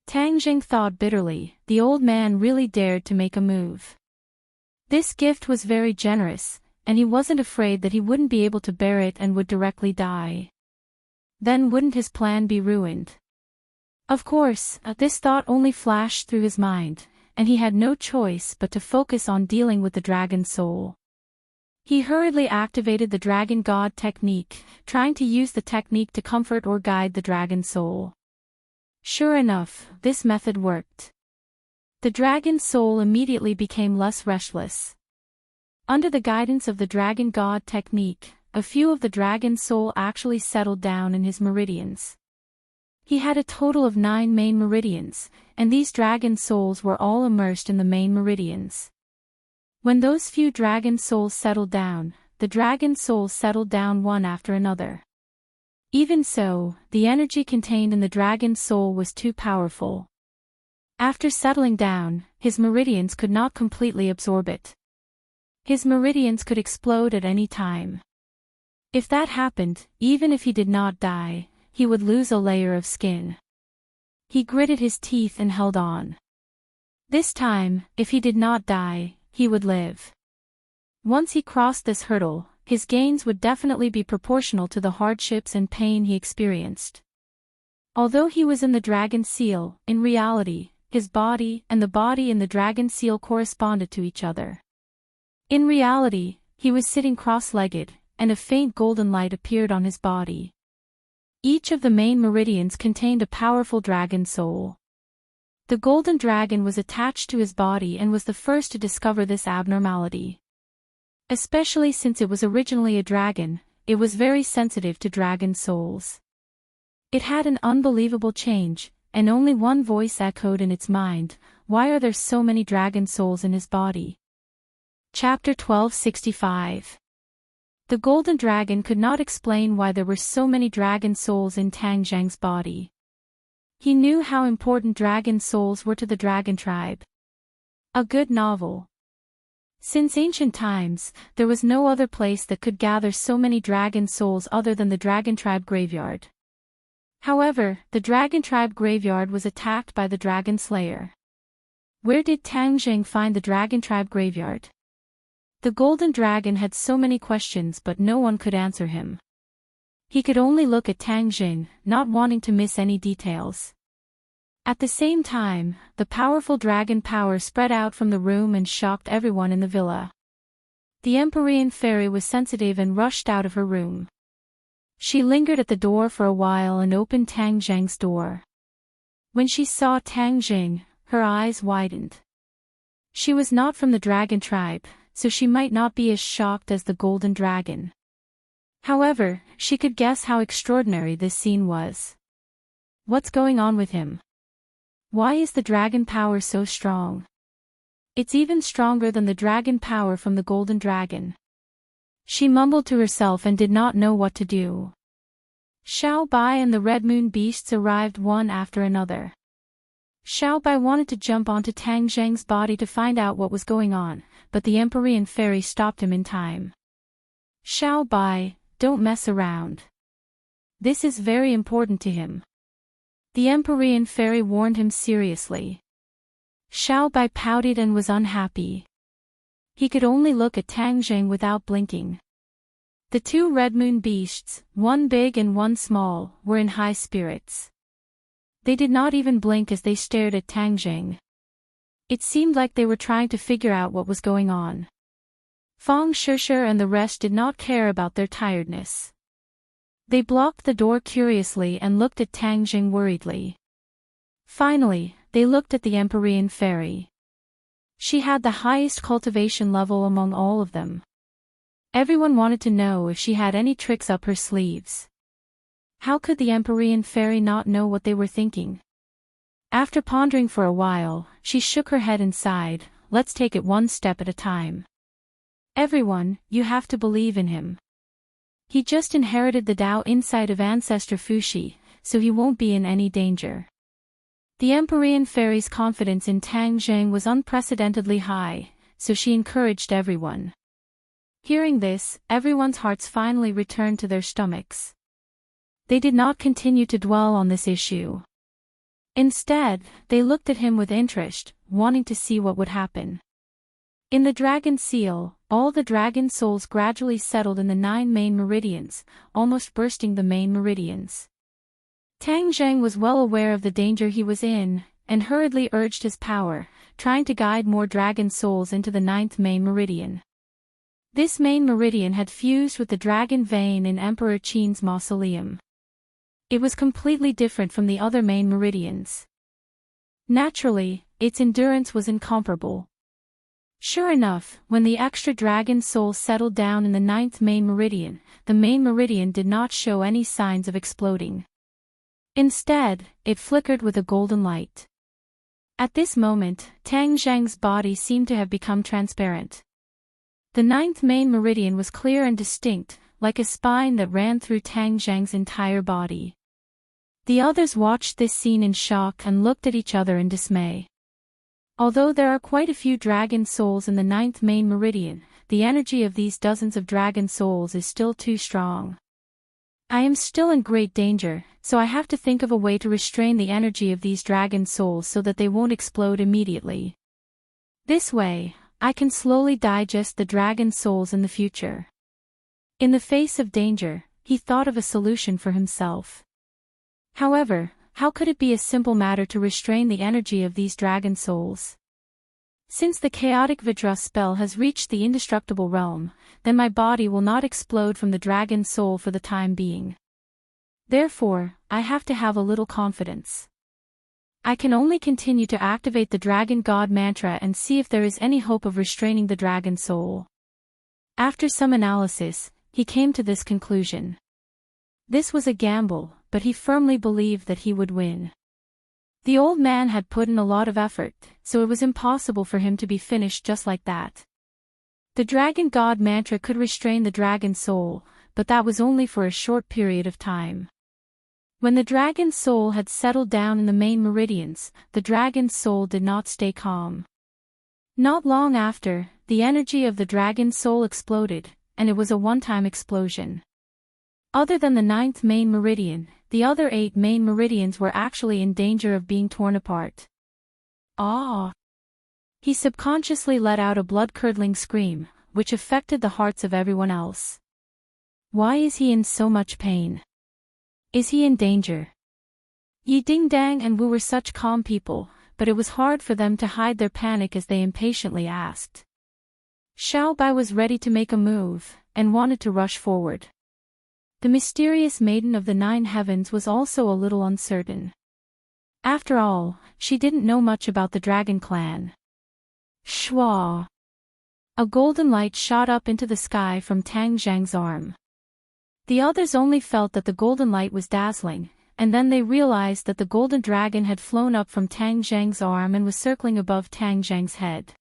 Tang Jing thought bitterly, the old man really dared to make a move. This gift was very generous, and he wasn't afraid that he wouldn't be able to bear it and would directly die. Then wouldn't his plan be ruined? Of course, this thought only flashed through his mind, and he had no choice but to focus on dealing with the dragon soul. He hurriedly activated the dragon god technique, trying to use the technique to comfort or guide the dragon soul. Sure enough, this method worked. The dragon soul immediately became less restless. Under the guidance of the dragon god technique, a few of the dragon soul actually settled down in his meridians. He had a total of 9 main meridians, and these dragon souls were all immersed in the main meridians. When those few dragon souls settled down, the dragon souls settled down one after another. Even so, the energy contained in the dragon soul was too powerful. After settling down, his meridians could not completely absorb it. His meridians could explode at any time. If that happened, even if he did not die, he would lose a layer of skin. He gritted his teeth and held on. This time, if he did not die, he would live. Once he crossed this hurdle, his gains would definitely be proportional to the hardships and pain he experienced. Although he was in the dragon seal, in reality, his body and the body in the dragon seal corresponded to each other. In reality, he was sitting cross-legged, and a faint golden light appeared on his body. Each of the main meridians contained a powerful dragon soul. The golden dragon was attached to his body and was the first to discover this abnormality. Especially since it was originally a dragon, it was very sensitive to dragon souls. It had an unbelievable change, and only one voice echoed in its mind: why are there so many dragon souls in his body? Chapter 1265. The golden dragon could not explain why there were so many dragon souls in Tang Zheng's body. He knew how important dragon souls were to the dragon tribe. A good novel. Since ancient times, there was no other place that could gather so many dragon souls other than the dragon tribe graveyard. However, the dragon tribe graveyard was attacked by the dragon slayer. Where did Tang Zheng find the dragon tribe graveyard? The golden dragon had so many questions, but no one could answer him. He could only look at Tang Zheng, not wanting to miss any details. At the same time, the powerful dragon power spread out from the room and shocked everyone in the villa. The Empyrean fairy was sensitive and rushed out of her room. She lingered at the door for a while and opened Tang Zheng's door. When she saw Tang Zheng, her eyes widened. She was not from the dragon tribe, so she might not be as shocked as the golden dragon. However, she could guess how extraordinary this scene was. What's going on with him? Why is the dragon power so strong? It's even stronger than the dragon power from the golden dragon. She mumbled to herself and did not know what to do. Xiao Bai and the red moon beasts arrived one after another. Xiao Bai wanted to jump onto Tang Zheng's body to find out what was going on, but the Empyrean fairy stopped him in time. Xiao Bai, don't mess around. This is very important to him. The Empyrean fairy warned him seriously. Xiao Bai pouted and was unhappy. He could only look at Tang Zheng without blinking. The two red moon beasts, one big and one small, were in high spirits. They did not even blink as they stared at Tang Zheng. It seemed like they were trying to figure out what was going on. Fang Shishir and the rest did not care about their tiredness. They blocked the door curiously and looked at Tang Zheng worriedly. Finally, they looked at the Empyrean fairy. She had the highest cultivation level among all of them. Everyone wanted to know if she had any tricks up her sleeves. How could the Empyrean fairy not know what they were thinking? After pondering for a while, she shook her head and sighed, let's take it one step at a time. Everyone, you have to believe in him. He just inherited the Tao inside of Ancestor Fuxi, so he won't be in any danger. The Empyrean fairy's confidence in Tang Zheng was unprecedentedly high, so she encouraged everyone. Hearing this, everyone's hearts finally returned to their stomachs. They did not continue to dwell on this issue. Instead, they looked at him with interest, wanting to see what would happen. In the dragon seal, all the dragon souls gradually settled in the 9 main meridians, almost bursting the main meridians. Tang Zheng was well aware of the danger he was in, and hurriedly urged his power, trying to guide more dragon souls into the 9th main meridian. This main meridian had fused with the dragon vein in Emperor Qin's mausoleum. It was completely different from the other main meridians. Naturally, its endurance was incomparable. Sure enough, when the extra dragon soul settled down in the 9th main meridian, the main meridian did not show any signs of exploding. Instead, it flickered with a golden light. At this moment, Tang Zheng's body seemed to have become transparent. The 9th main meridian was clear and distinct, like a spine that ran through Tang Zheng's entire body. The others watched this scene in shock and looked at each other in dismay. Although there are quite a few dragon souls in the 9th main meridian, the energy of these dozens of dragon souls is still too strong. I am still in great danger, so I have to think of a way to restrain the energy of these dragon souls so that they won't explode immediately. This way, I can slowly digest the dragon souls in the future. In the face of danger, he thought of a solution for himself. However, how could it be a simple matter to restrain the energy of these dragon souls? Since the chaotic Vidra spell has reached the indestructible realm, then my body will not explode from the dragon soul for the time being. Therefore, I have to have a little confidence. I can only continue to activate the Dragon God mantra and see if there is any hope of restraining the dragon soul. After some analysis, he came to this conclusion. This was a gamble, but he firmly believed that he would win. The old man had put in a lot of effort, so it was impossible for him to be finished just like that. The Dragon God mantra could restrain the dragon soul, but that was only for a short period of time. When the dragon soul had settled down in the main meridians, the dragon soul did not stay calm. Not long after, the energy of the dragon soul exploded, and it was a one-time explosion. Other than the 9th main meridian, the other 8 main meridians were actually in danger of being torn apart. Ah! He subconsciously let out a blood-curdling scream, which affected the hearts of everyone else. Why is he in so much pain? Is he in danger? Yi Ding Dang and Wu were such calm people, but it was hard for them to hide their panic as they impatiently asked. Xiao Bai was ready to make a move, and wanted to rush forward. The mysterious maiden of the 9 heavens was also a little uncertain. After all, she didn't know much about the dragon clan. Shwa! A golden light shot up into the sky from Tang Zhang's arm. The others only felt that the golden light was dazzling, and then they realized that the golden dragon had flown up from Tang Zhang's arm and was circling above Tang Zhang's head.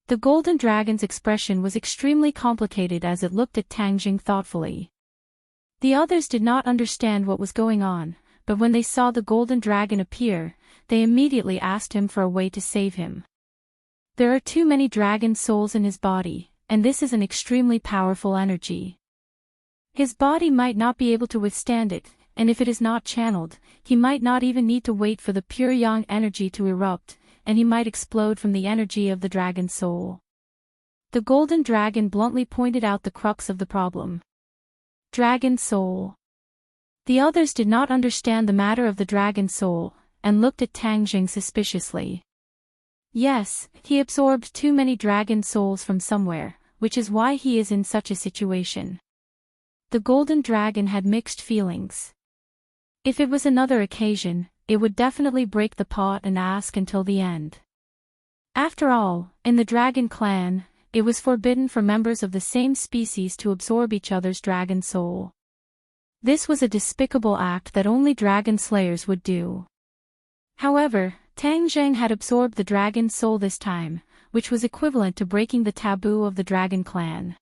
The golden dragon's expression was extremely complicated as it looked at Tang Zhang thoughtfully. The others did not understand what was going on, but when they saw the golden dragon appear, they immediately asked him for a way to save him. There are too many dragon souls in his body, and this is an extremely powerful energy. His body might not be able to withstand it, and if it is not channeled, he might not even need to wait for the pure yang energy to erupt, and he might explode from the energy of the dragon soul. The golden dragon bluntly pointed out the crux of the problem. Dragon soul. The others did not understand the matter of the dragon soul, and looked at Tang Jing suspiciously. Yes, he absorbed too many dragon souls from somewhere, which is why he is in such a situation. The golden dragon had mixed feelings. If it was another occasion, it would definitely break the pot and ask until the end. After all, in the dragon clan, it was forbidden for members of the same species to absorb each other's dragon soul. This was a despicable act that only dragon slayers would do. However, Tang Zhang had absorbed the dragon soul this time, which was equivalent to breaking the taboo of the dragon clan.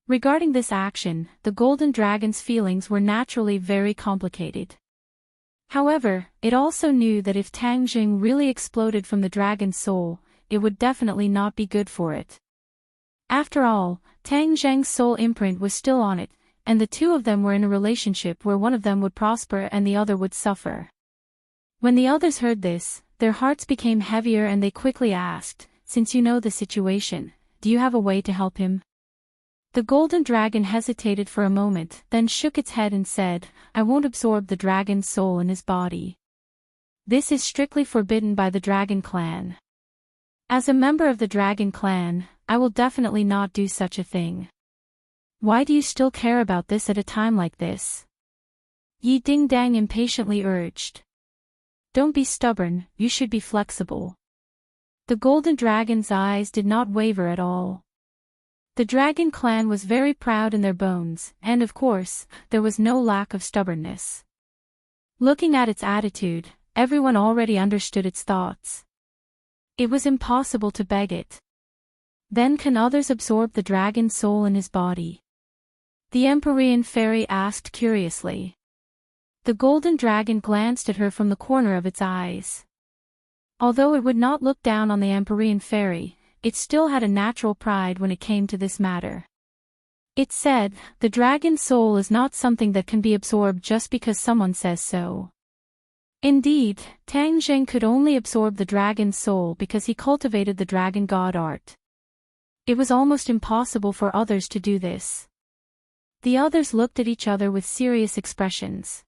Regarding this action, the golden dragon's feelings were naturally very complicated. However, it also knew that if Tang Zhang really exploded from the dragon soul, it would definitely not be good for it. After all, Tang Zhang's soul imprint was still on it, and the two of them were in a relationship where one of them would prosper and the other would suffer. When the others heard this, their hearts became heavier and they quickly asked, "Since you know the situation, do you have a way to help him?" The golden dragon hesitated for a moment, then shook its head and said, "I won't absorb the dragon's soul in his body. This is strictly forbidden by the dragon clan. As a member of the dragon clan, I will definitely not do such a thing." "Why do you still care about this at a time like this?" Yi Ding Dang impatiently urged. "Don't be stubborn, you should be flexible." The golden dragon's eyes did not waver at all. The dragon clan was very proud in their bones, and of course, there was no lack of stubbornness. Looking at its attitude, everyone already understood its thoughts. It was impossible to beg it. Then can others absorb the dragon soul in his body? The Empyrean fairy asked curiously. The golden dragon glanced at her from the corner of its eyes. Although it would not look down on the Empyrean fairy, it still had a natural pride when it came to this matter. It said, "The dragon soul is not something that can be absorbed just because someone says so." Indeed, Tang Zheng could only absorb the dragon soul because he cultivated the dragon god art. It was almost impossible for others to do this. The others looked at each other with serious expressions.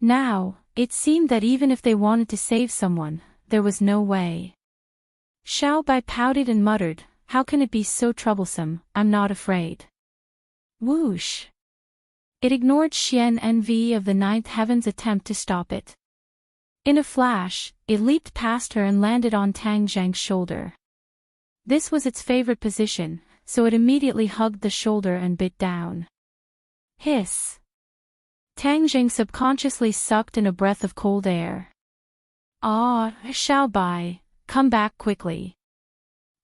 Now, it seemed that even if they wanted to save someone, there was no way. Xiao Bai pouted and muttered, "How can it be so troublesome? I'm not afraid." Whoosh! It ignored Xian Envy of the ninth heaven's attempt to stop it. In a flash, it leaped past her and landed on Tang Zheng's shoulder. This was its favorite position, so it immediately hugged the shoulder and bit down. Hiss! Tang Zheng subconsciously sucked in a breath of cold air. "Ah, Xiao Bai, come back quickly."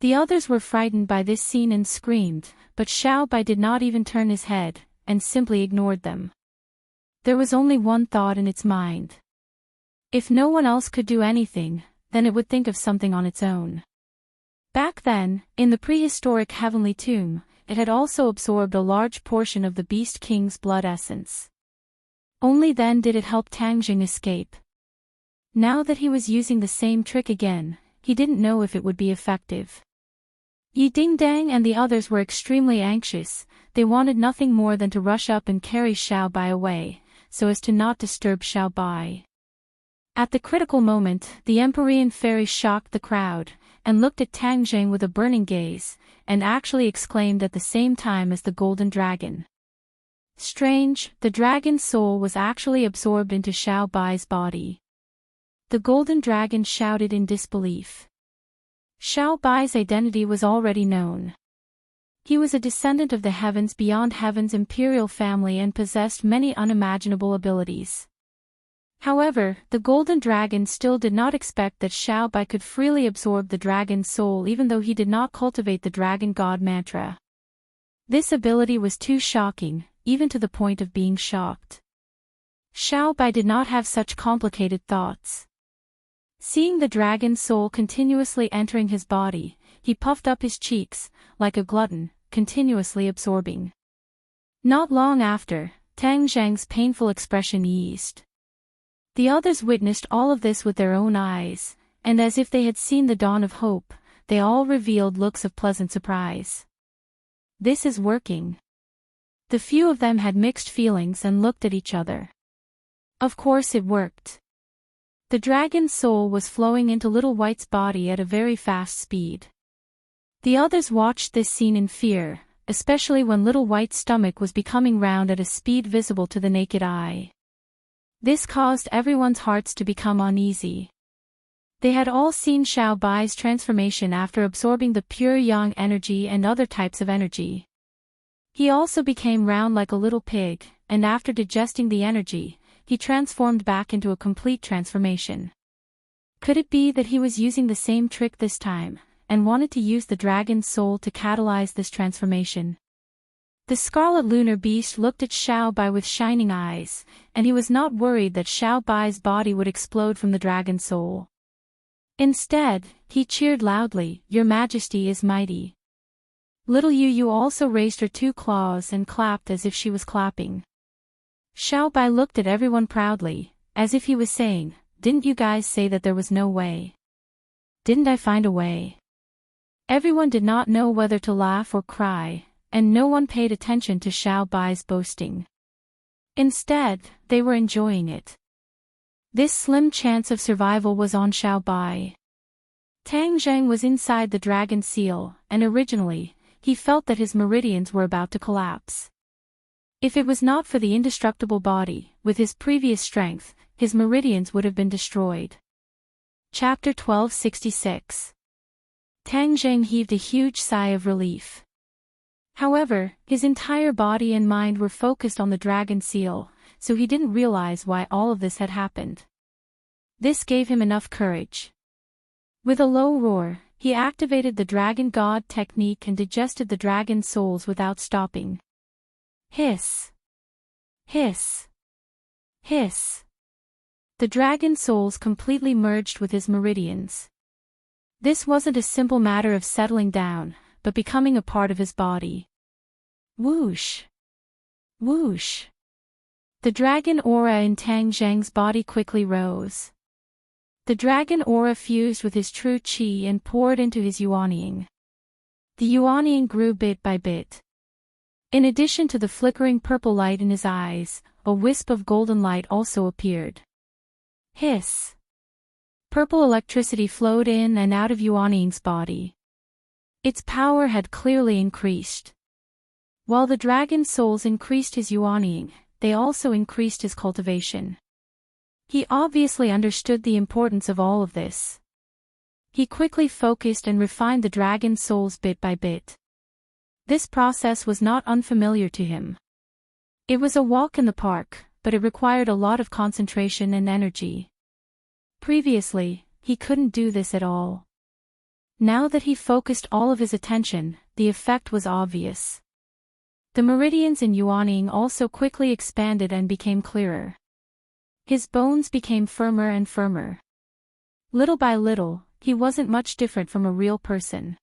The others were frightened by this scene and screamed, but Xiao Bai did not even turn his head, and simply ignored them. There was only one thought in its mind. If no one else could do anything, then it would think of something on its own. Back then, in the prehistoric heavenly tomb, it had also absorbed a large portion of the Beast King's blood essence. Only then did it help Tang Zheng escape. Now that he was using the same trick again, he didn't know if it would be effective. Yi Dingdang and the others were extremely anxious. They wanted nothing more than to rush up and carry Xiao Bai away, so as to not disturb Xiao Bai. At the critical moment, the Empyrean fairy shocked the crowd, and looked at Tang Zheng with a burning gaze, and actually exclaimed at the same time as the golden dragon. Strange, the dragon's soul was actually absorbed into Xiao Bai's body. The golden dragon shouted in disbelief. Xiao Bai's identity was already known. He was a descendant of the heavens beyond heaven's imperial family and possessed many unimaginable abilities. However, the golden dragon still did not expect that Xiao Bai could freely absorb the dragon's soul even though he did not cultivate the dragon god mantra. This ability was too shocking, even to the point of being shocked. Xiao Bai did not have such complicated thoughts. Seeing the dragon's soul continuously entering his body, he puffed up his cheeks, like a glutton, continuously absorbing. Not long after, Tang Zheng's painful expression eased. The others witnessed all of this with their own eyes, and as if they had seen the dawn of hope, they all revealed looks of pleasant surprise. This is working. The few of them had mixed feelings and looked at each other. Of course it worked. The dragon's soul was flowing into Little White's body at a very fast speed. The others watched this scene in fear, especially when Little White's stomach was becoming round at a speed visible to the naked eye. This caused everyone's hearts to become uneasy. They had all seen Xiao Bai's transformation after absorbing the pure yang energy and other types of energy. He also became round like a little pig, and after digesting the energy, he transformed back into a complete transformation. Could it be that he was using the same trick this time, and wanted to use the dragon's soul to catalyze this transformation? The scarlet lunar beast looked at Xiao Bai with shining eyes, and he was not worried that Xiao Bai's body would explode from the dragon soul. Instead, he cheered loudly, "Your Majesty is mighty." Little Yu also raised her 2 claws and clapped as if she was clapping. Xiao Bai looked at everyone proudly, as if he was saying, "Didn't you guys say that there was no way? Didn't I find a way?" Everyone did not know whether to laugh or cry, and no one paid attention to Xiao Bai's boasting. Instead, they were enjoying it. This slim chance of survival was on Xiao Bai. Tang Zheng was inside the dragon seal, and originally, he felt that his meridians were about to collapse. If it was not for the indestructible body, with his previous strength, his meridians would have been destroyed. Chapter 1266. Tang Zheng heaved a huge sigh of relief. However, his entire body and mind were focused on the dragon seal, so he didn't realize why all of this had happened. This gave him enough courage. With a low roar, he activated the dragon god technique and digested the dragon souls without stopping. Hiss! Hiss! Hiss! The dragon souls completely merged with his meridians. This wasn't a simple matter of settling down, but becoming a part of his body. Whoosh! Whoosh! The dragon aura in Tang Zheng's body quickly rose. The dragon aura fused with his true qi and poured into his yuanying. The yuanying grew bit by bit. In addition to the flickering purple light in his eyes, a wisp of golden light also appeared. Hiss! Purple electricity flowed in and out of yuanying's body. Its power had clearly increased. While the dragon souls increased his yuanying, they also increased his cultivation. He obviously understood the importance of all of this. He quickly focused and refined the dragon souls bit by bit. This process was not unfamiliar to him. It was a walk in the park, but it required a lot of concentration and energy. Previously, he couldn't do this at all. Now that he focused all of his attention, the effect was obvious. The meridians in yuanying also quickly expanded and became clearer. His bones became firmer and firmer. Little by little, he wasn't much different from a real person.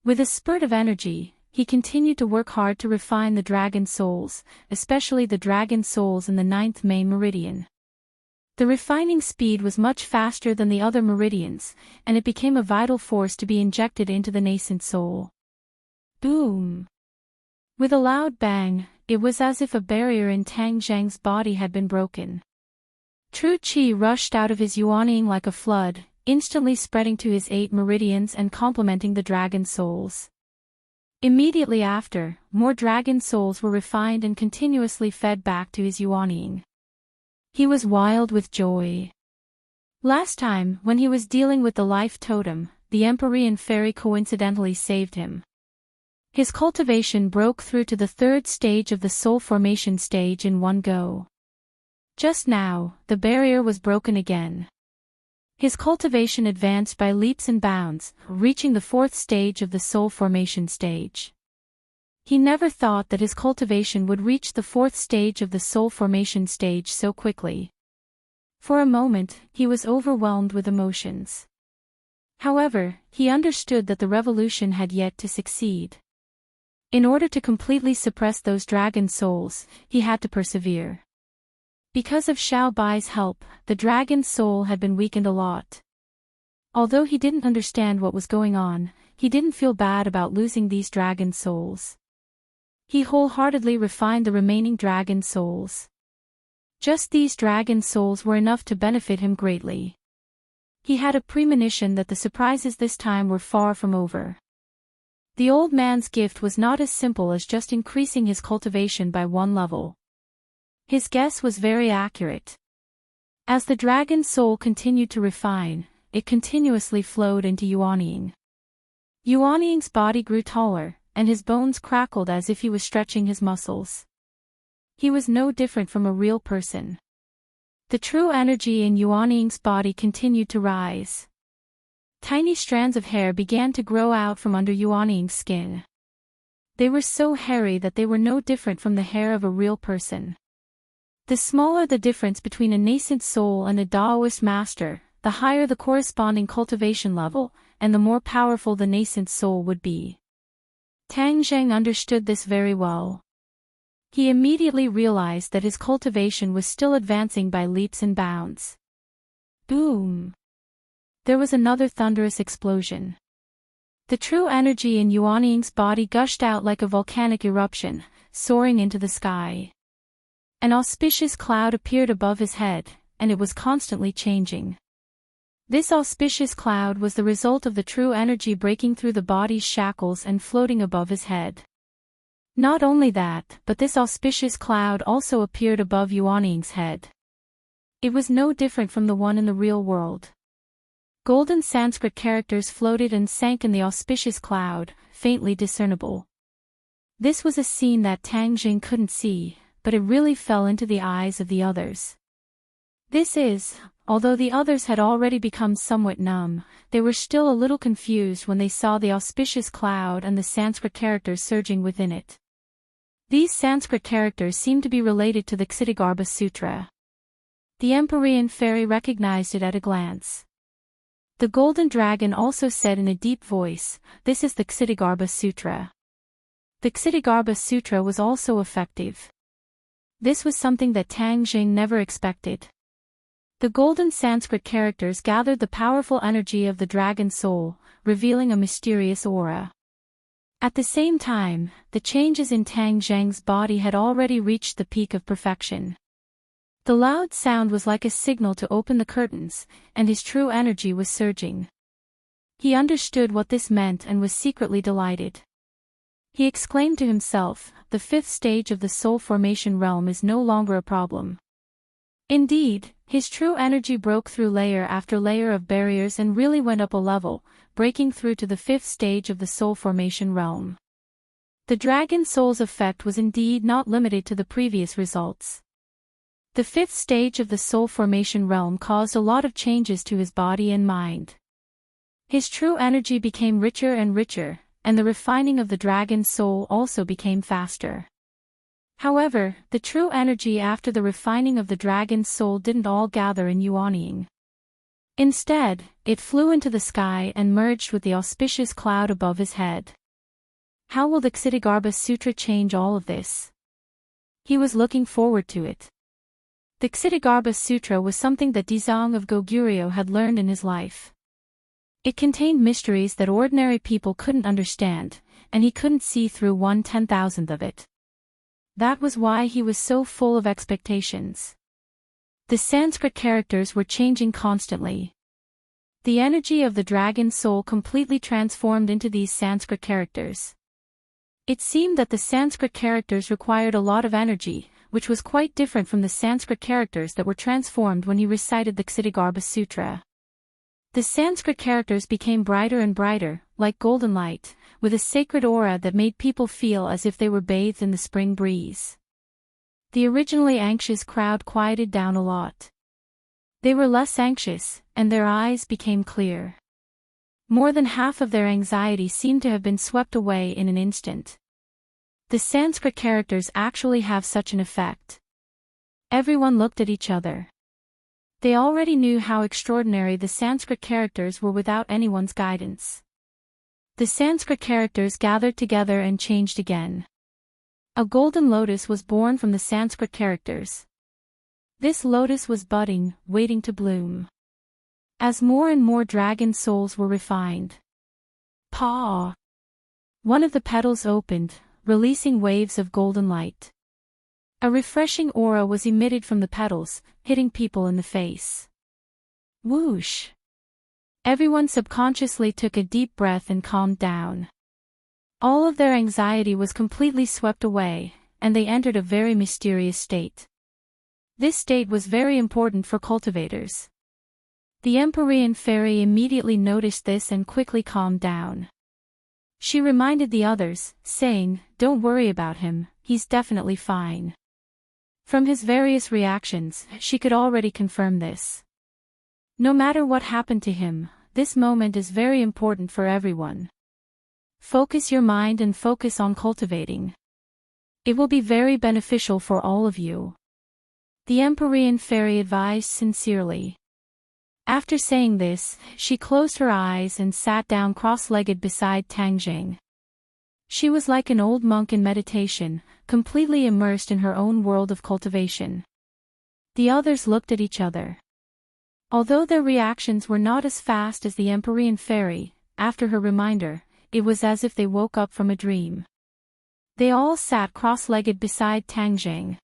With a spurt of energy, he continued to work hard to refine the dragon souls, especially the dragon souls in the 9th main meridian. The refining speed was much faster than the other meridians, and it became a vital force to be injected into the nascent soul. Boom! With a loud bang, it was as if a barrier in Tang Zheng's body had been broken. True qi rushed out of his yuanying like a flood, instantly spreading to his 8 meridians and complementing the dragon souls. Immediately after, more dragon souls were refined and continuously fed back to his yuanying. He was wild with joy. Last time, when he was dealing with the life totem, the Empyrean fairy coincidentally saved him. His cultivation broke through to the 3rd stage of the soul formation stage in one go. Just now, the barrier was broken again. His cultivation advanced by leaps and bounds, reaching the 4th stage of the soul formation stage. He never thought that his cultivation would reach the 4th stage of the soul formation stage so quickly. For a moment, he was overwhelmed with emotions. However, he understood that the revolution had yet to succeed. In order to completely suppress those dragon souls, he had to persevere. Because of Xiao Bai's help, the dragon soul had been weakened a lot. Although he didn't understand what was going on, he didn't feel bad about losing these dragon souls. He wholeheartedly refined the remaining dragon souls. Just these dragon souls were enough to benefit him greatly. He had a premonition that the surprises this time were far from over. The old man's gift was not as simple as just increasing his cultivation by 1 level. His guess was very accurate. As the dragon soul continued to refine, it continuously flowed into yuanying. Yuanying's body grew taller, and his bones crackled as if he was stretching his muscles. He was no different from a real person. The true energy in yuanying's body continued to rise. Tiny strands of hair began to grow out from under yuanying's skin. They were so hairy that they were no different from the hair of a real person. The smaller the difference between a nascent soul and a Taoist master, the higher the corresponding cultivation level, and the more powerful the nascent soul would be. Tang Zheng understood this very well. He immediately realized that his cultivation was still advancing by leaps and bounds. Boom! There was another thunderous explosion. The true energy in yuanying's body gushed out like a volcanic eruption, soaring into the sky. An auspicious cloud appeared above his head, and it was constantly changing. This auspicious cloud was the result of the true energy breaking through the body's shackles and floating above his head. Not only that, but this auspicious cloud also appeared above yuanying's head. It was no different from the one in the real world. Golden Sanskrit characters floated and sank in the auspicious cloud, faintly discernible. This was a scene that Tang Jing couldn't see, but it really fell into the eyes of the others. Although the others had already become somewhat numb, they were still a little confused when they saw the auspicious cloud and the Sanskrit characters surging within it. These Sanskrit characters seemed to be related to the Ksitigarbha Sutra. The Empyrean fairy recognized it at a glance. The golden dragon also said in a deep voice, "This is the Ksitigarbha Sutra." The Ksitigarbha Sutra was also effective. This was something that Tang Jing never expected. The golden Sanskrit characters gathered the powerful energy of the dragon soul, revealing a mysterious aura. At the same time, the changes in Tang Zheng's body had already reached the peak of perfection. The loud sound was like a signal to open the curtains, and his true energy was surging. He understood what this meant and was secretly delighted. He exclaimed to himself, "The fifth stage of the soul formation realm is no longer a problem." Indeed, his true energy broke through layer after layer of barriers and really went up a level, breaking through to the fifth stage of the soul formation realm. The dragon soul's effect was indeed not limited to the previous results. The fifth stage of the soul formation realm caused a lot of changes to his body and mind. His true energy became richer and richer, and the refining of the dragon soul also became faster. However, the true energy after the refining of the dragon's soul didn't all gather in Yuanying. Instead, it flew into the sky and merged with the auspicious cloud above his head. How will the Ksitigarbha Sutra change all of this? He was looking forward to it. The Ksitigarbha Sutra was something that Dizang of Goguryeo had learned in his life. It contained mysteries that ordinary people couldn't understand, and he couldn't see through 1/10,000th of it. That was why he was so full of expectations. The Sanskrit characters were changing constantly. The energy of the dragon soul completely transformed into these Sanskrit characters. It seemed that the Sanskrit characters required a lot of energy, which was quite different from the Sanskrit characters that were transformed when he recited the Ksitigarbha Sutra. The Sanskrit characters became brighter and brighter, like golden light, with a sacred aura that made people feel as if they were bathed in the spring breeze. The originally anxious crowd quieted down a lot. They were less anxious, and their eyes became clear. More than half of their anxiety seemed to have been swept away in an instant. The Sanskrit characters actually have such an effect. Everyone looked at each other. They already knew how extraordinary the Sanskrit characters were without anyone's guidance. The Sanskrit characters gathered together and changed again. A golden lotus was born from the Sanskrit characters. This lotus was budding, waiting to bloom. As more and more dragon souls were refined. Paw! One of the petals opened, releasing waves of golden light. A refreshing aura was emitted from the petals, hitting people in the face. Whoosh! Everyone subconsciously took a deep breath and calmed down. All of their anxiety was completely swept away, and they entered a very mysterious state. This state was very important for cultivators. The Empyrean fairy immediately noticed this and quickly calmed down. She reminded the others, saying, "Don't worry about him, he's definitely fine." From his various reactions, she could already confirm this. No matter what happened to him, this moment is very important for everyone. Focus your mind and focus on cultivating. It will be very beneficial for all of you. The Empyrean fairy advised sincerely. After saying this, she closed her eyes and sat down cross-legged beside Tang Jing. She was like an old monk in meditation, completely immersed in her own world of cultivation. The others looked at each other. Although their reactions were not as fast as the Empyrean fairy, after her reminder, it was as if they woke up from a dream. They all sat cross-legged beside Tang Jing.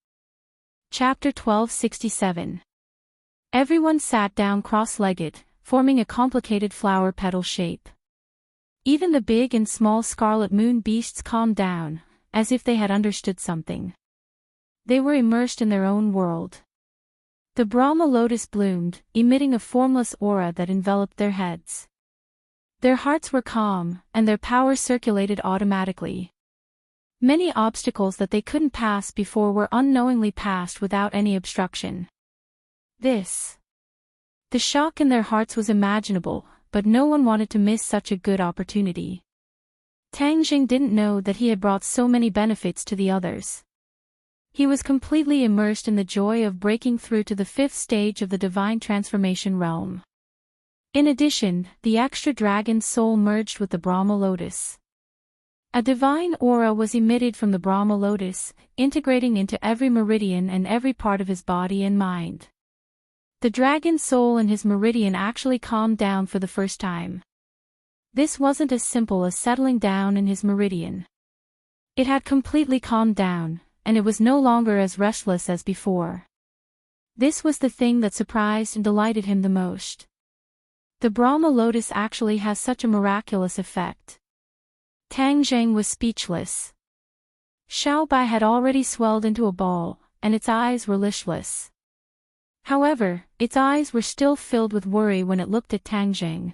Chapter 1267. Everyone sat down cross-legged, forming a complicated flower petal shape. Even the big and small scarlet moon beasts calmed down, as if they had understood something. They were immersed in their own world. The Brahma lotus bloomed, emitting a formless aura that enveloped their heads. Their hearts were calm, and their power circulated automatically. Many obstacles that they couldn't pass before were unknowingly passed without any obstruction. The shock in their hearts was imaginable, but no one wanted to miss such a good opportunity. Tang Jing didn't know that he had brought so many benefits to the others. He was completely immersed in the joy of breaking through to the fifth stage of the divine transformation realm. In addition, the extra dragon soul merged with the Brahma lotus. A divine aura was emitted from the Brahma lotus, integrating into every meridian and every part of his body and mind. The dragon's soul in his meridian actually calmed down for the first time. This wasn't as simple as settling down in his meridian. It had completely calmed down, and it was no longer as restless as before. This was the thing that surprised and delighted him the most. The Brahma lotus actually has such a miraculous effect. Tang Zheng was speechless. Xiao Bai had already swelled into a ball, and its eyes were listless. However, its eyes were still filled with worry when it looked at Tang Zheng.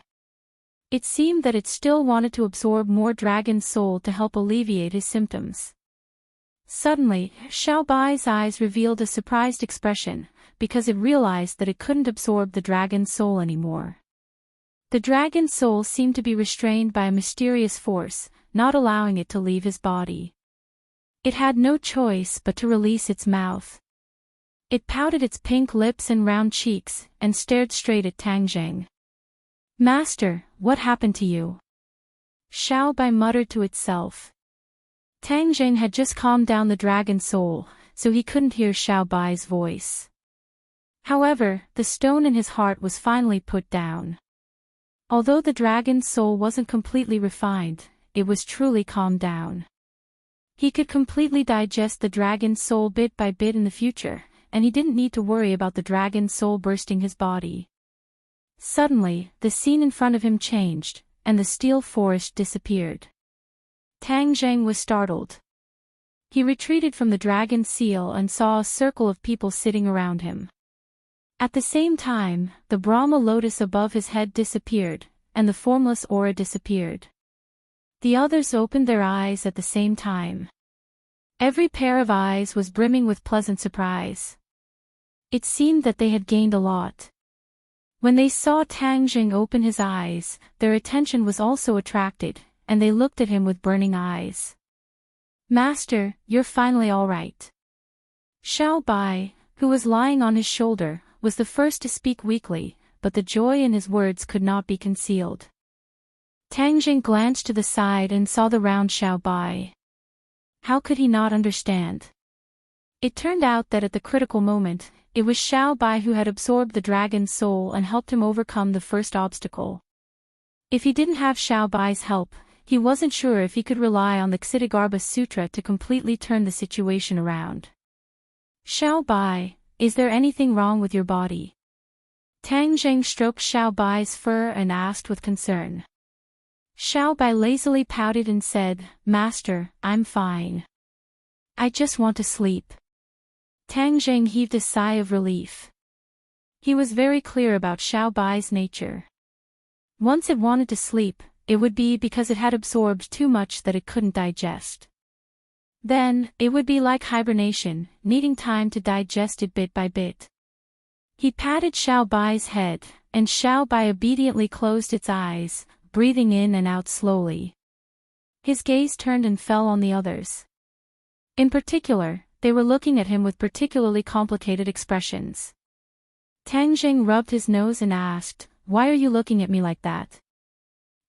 It seemed that it still wanted to absorb more dragon's soul to help alleviate his symptoms. Suddenly, Xiao Bai's eyes revealed a surprised expression, because it realized that it couldn't absorb the dragon's soul anymore. The dragon's soul seemed to be restrained by a mysterious force, not allowing it to leave his body. It had no choice but to release its mouth. It pouted its pink lips and round cheeks, and stared straight at Tang Zheng. "Master, what happened to you?" Xiao Bai muttered to itself. Tang Zheng had just calmed down the dragon's soul, so he couldn't hear Xiao Bai's voice. However, the stone in his heart was finally put down. Although the dragon's soul wasn't completely refined, it was truly calmed down. He could completely digest the dragon's soul bit by bit in the future, and he didn't need to worry about the dragon's soul bursting his body. Suddenly, the scene in front of him changed, and the steel forest disappeared. Tang Zheng was startled. He retreated from the dragon's seal and saw a circle of people sitting around him. At the same time, the Brahma lotus above his head disappeared, and the formless aura disappeared. The others opened their eyes at the same time. Every pair of eyes was brimming with pleasant surprise. It seemed that they had gained a lot. When they saw Tang Zheng open his eyes, their attention was also attracted, and they looked at him with burning eyes. "Master, you're finally all right." Xiao Bai, who was lying on his shoulder, was the first to speak weakly, but the joy in his words could not be concealed. Tang Zheng glanced to the side and saw the round Xiao Bai. How could he not understand? It turned out that at the critical moment, it was Xiao Bai who had absorbed the dragon's soul and helped him overcome the first obstacle. If he didn't have Xiao Bai's help, he wasn't sure if he could rely on the Ksitigarbha Sutra to completely turn the situation around. "Xiao Bai, is there anything wrong with your body?" Tang Zheng stroked Xiao Bai's fur and asked with concern. Xiao Bai lazily pouted and said, "Master, I'm fine. I just want to sleep." Tang Zheng heaved a sigh of relief. He was very clear about Xiao Bai's nature. Once it wanted to sleep, it would be because it had absorbed too much that it couldn't digest. Then, it would be like hibernation, needing time to digest it bit by bit. He patted Xiao Bai's head, and Xiao Bai obediently closed its eyes, breathing in and out slowly. His gaze turned and fell on the others. In particular, they were looking at him with particularly complicated expressions. Tang Zheng rubbed his nose and asked, "Why are you looking at me like that?"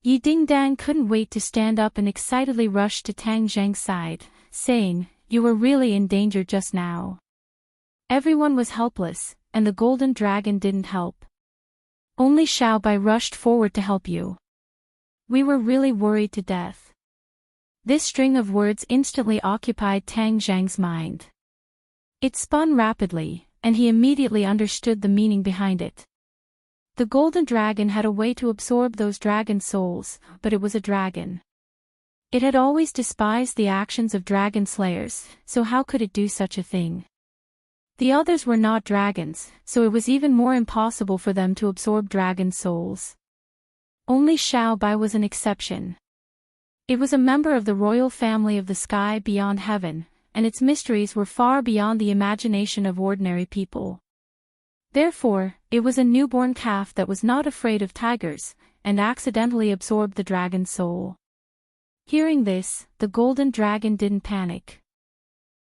Yi Dingdang couldn't wait to stand up and excitedly rushed to Tang Zheng's side, saying, "You were really in danger just now." Everyone was helpless, and the golden dragon didn't help. Only Xiao Bai rushed forward to help you. We were really worried to death. This string of words instantly occupied Tang Zheng's mind. It spun rapidly, and he immediately understood the meaning behind it. The golden dragon had a way to absorb those dragon souls, but it was a dragon. It had always despised the actions of dragon slayers, so how could it do such a thing? The others were not dragons, so it was even more impossible for them to absorb dragon souls. Only Xiao Bai was an exception. It was a member of the royal family of the sky beyond heaven, and its mysteries were far beyond the imagination of ordinary people. Therefore, it was a newborn calf that was not afraid of tigers, and accidentally absorbed the dragon's soul. Hearing this, the golden dragon didn't panic.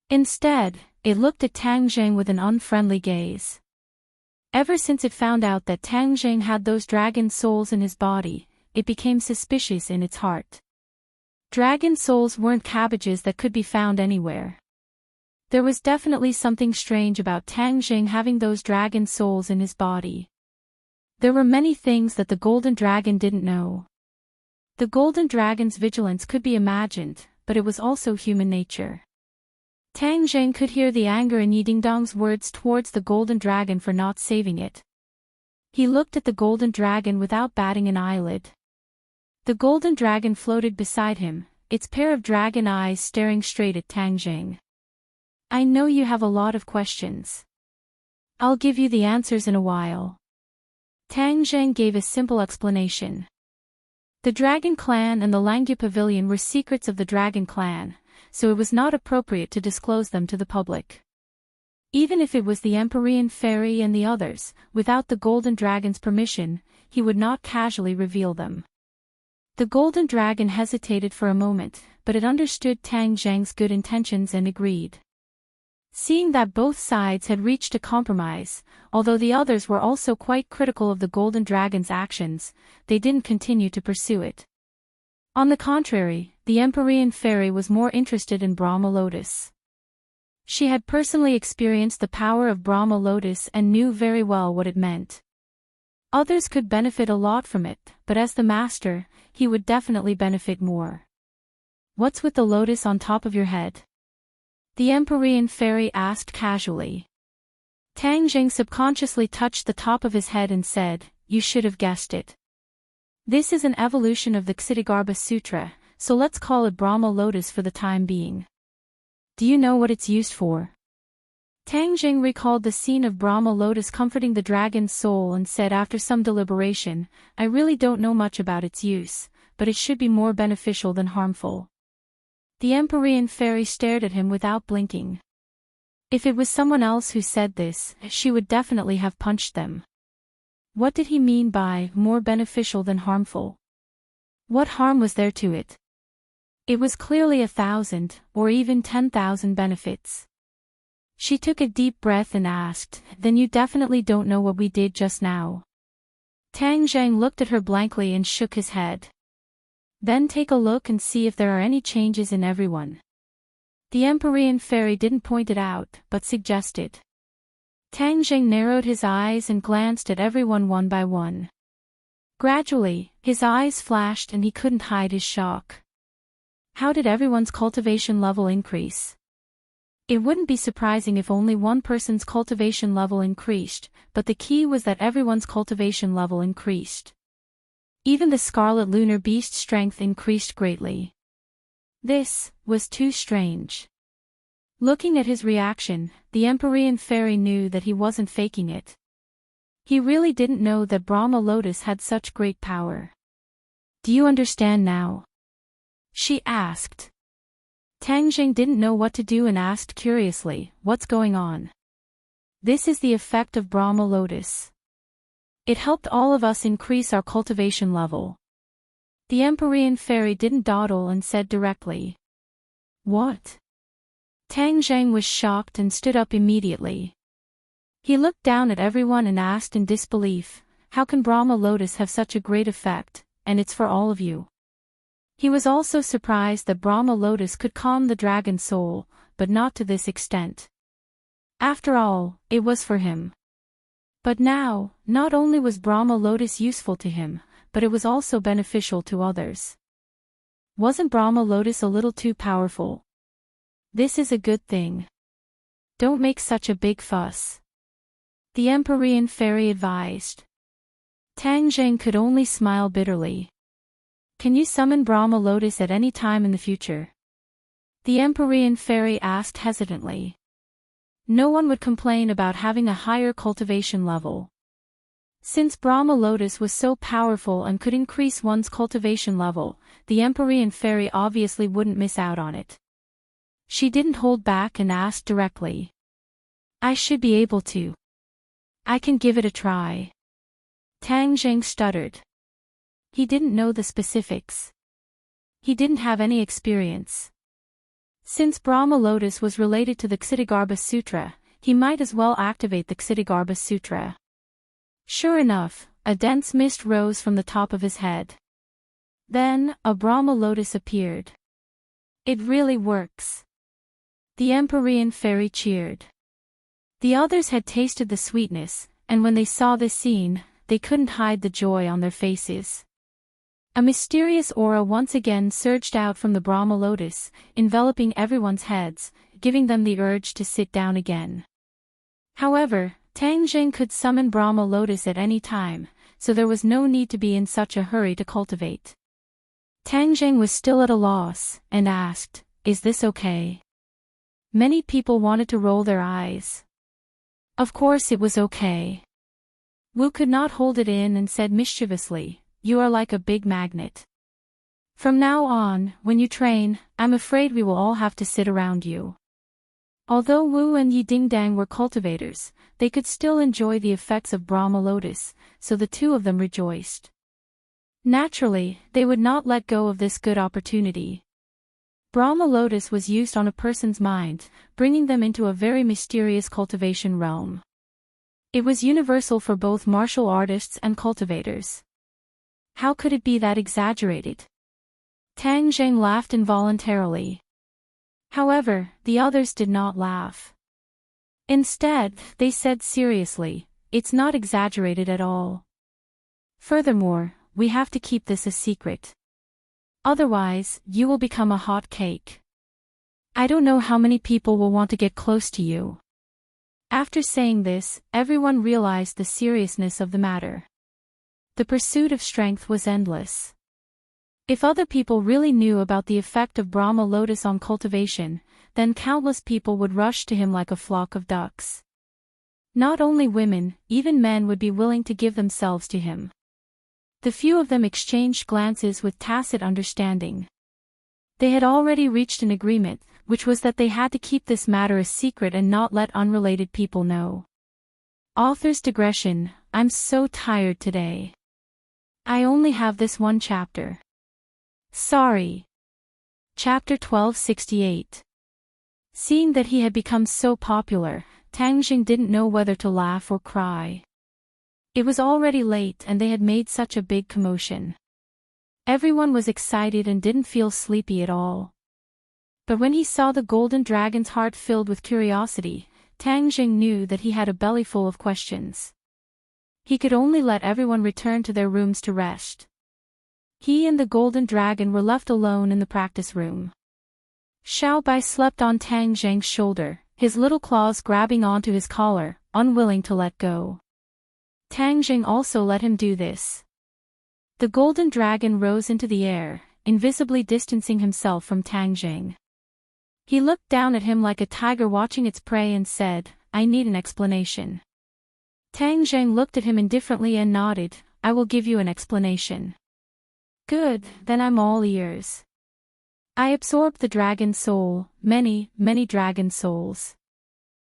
Instead, it looked at Tang Zheng with an unfriendly gaze. Ever since it found out that Tang Zheng had those dragon souls in his body, it became suspicious in its heart. Dragon souls weren't cabbages that could be found anywhere. There was definitely something strange about Tang Jing having those dragon souls in his body. There were many things that the golden dragon didn't know. The golden dragon's vigilance could be imagined, but it was also human nature. Tang Jing could hear the anger in Yi Dingdong's words towards the golden dragon for not saving it. He looked at the golden dragon without batting an eyelid. The golden dragon floated beside him, its pair of dragon eyes staring straight at Tang Jing. I know you have a lot of questions. I'll give you the answers in a while. Tang Jing gave a simple explanation. The Dragon Clan and the Langyu Pavilion were secrets of the Dragon Clan, so it was not appropriate to disclose them to the public. Even if it was the Empyrean Fairy and the others, without the Golden Dragon's permission, he would not casually reveal them. The Golden Dragon hesitated for a moment, but it understood Tang Jing's good intentions and agreed. Seeing that both sides had reached a compromise, although the others were also quite critical of the Golden Dragon's actions, they didn't continue to pursue it. On the contrary, the Empyrean Fairy was more interested in Brahma Lotus. She had personally experienced the power of Brahma Lotus and knew very well what it meant. Others could benefit a lot from it, but as the master, he would definitely benefit more. What's with the lotus on top of your head? The Empyrean Fairy asked casually. Tang Jing subconsciously touched the top of his head and said, "You should have guessed it. This is an evolution of the Ksitigarbha Sutra, so let's call it Brahma Lotus for the time being. Do you know what it's used for?" Tang Jing recalled the scene of Brahma Lotus comforting the dragon's soul and said after some deliberation, "I really don't know much about its use, but it should be more beneficial than harmful." The Empyrean Fairy stared at him without blinking. If it was someone else who said this, she would definitely have punched them. What did he mean by more beneficial than harmful? What harm was there to it? It was clearly 1,000, or even 10,000 benefits. She took a deep breath and asked, "Then you definitely don't know what we did just now?" Tang Jing looked at her blankly and shook his head. "Then take a look and see if there are any changes in everyone." The Empyrean Fairy didn't point it out, but suggested. Tang Jing narrowed his eyes and glanced at everyone one by one. Gradually, his eyes flashed and he couldn't hide his shock. How did everyone's cultivation level increase? It wouldn't be surprising if only one person's cultivation level increased, but the key was that everyone's cultivation level increased. Even the Scarlet Lunar Beast's strength increased greatly. This was too strange. Looking at his reaction, the Empyrean Fairy knew that he wasn't faking it. He really didn't know that Brahma Lotus had such great power. "Do you understand now?" she asked. Tang Jing didn't know what to do and asked curiously, "What's going on?" "This is the effect of Brahma Lotus. It helped all of us increase our cultivation level." The Empyrean Fairy didn't dawdle and said directly. "What?" Tang Jing was shocked and stood up immediately. He looked down at everyone and asked in disbelief, "How can Brahma Lotus have such a great effect, and it's for all of you?" He was also surprised that Brahma Lotus could calm the dragon soul, but not to this extent. After all, it was for him. But now, not only was Brahma Lotus useful to him, but it was also beneficial to others. Wasn't Brahma Lotus a little too powerful? This is a good thing. Don't make such a big fuss. The Empyrean Fairy advised. Tang Jing could only smile bitterly. "Can you summon Brahma Lotus at any time in the future?" The Empyrean Fairy asked hesitantly. No one would complain about having a higher cultivation level. Since Brahma Lotus was so powerful and could increase one's cultivation level, the Empyrean Fairy obviously wouldn't miss out on it. She didn't hold back and asked directly. "I should be able to. I can give it a try." Tang Jing stuttered. He didn't know the specifics. He didn't have any experience. Since Brahma Lotus was related to the Ksitigarbha Sutra, he might as well activate the Ksitigarbha Sutra. Sure enough, a dense mist rose from the top of his head. Then, a Brahma Lotus appeared. It really works. The Empyrean fairy cheered. The others had tasted the sweetness, and when they saw this scene, they couldn't hide the joy on their faces. A mysterious aura once again surged out from the Brahma lotus, enveloping everyone's heads, giving them the urge to sit down again. However, Tang Jing could summon Brahma lotus at any time, so there was no need to be in such a hurry to cultivate. Tang Jing was still at a loss, and asked, "Is this okay?" Many people wanted to roll their eyes. Of course it was okay. Wu could not hold it in and said mischievously, "You are like a big magnet. From now on, when you train, I'm afraid we will all have to sit around you." Although Wu and Yi Dingdang were cultivators, they could still enjoy the effects of Brahma lotus, so the two of them rejoiced. Naturally, they would not let go of this good opportunity. Brahma lotus was used on a person's mind, bringing them into a very mysterious cultivation realm. It was universal for both martial artists and cultivators. How could it be that exaggerated? Tang Jing laughed involuntarily. However, the others did not laugh. Instead, they said seriously, "It's not exaggerated at all. Furthermore, we have to keep this a secret. Otherwise, you will become a hot cake. I don't know how many people will want to get close to you." After saying this, everyone realized the seriousness of the matter. The pursuit of strength was endless. If other people really knew about the effect of Brahma lotus on cultivation, then countless people would rush to him like a flock of ducks. Not only women, even men would be willing to give themselves to him. The few of them exchanged glances with tacit understanding. They had already reached an agreement, which was that they had to keep this matter a secret and not let unrelated people know. Author's digression: I'm so tired today. I only have this one chapter. Sorry. Chapter 1268. Seeing that he had become so popular, Tang Jing didn't know whether to laugh or cry. It was already late and they had made such a big commotion. Everyone was excited and didn't feel sleepy at all. But when he saw the golden dragon's heart filled with curiosity, Tang Jing knew that he had a belly full of questions. He could only let everyone return to their rooms to rest. He and the golden dragon were left alone in the practice room. Xiao Bai slept on Tang Jing's shoulder, his little claws grabbing onto his collar, unwilling to let go. Tang Jing also let him do this. The golden dragon rose into the air, invisibly distancing himself from Tang Jing. He looked down at him like a tiger watching its prey and said, "I need an explanation." Tang Jing looked at him indifferently and nodded, "I will give you an explanation." "Good, then I'm all ears." "I absorbed the dragon soul, many, many dragon souls."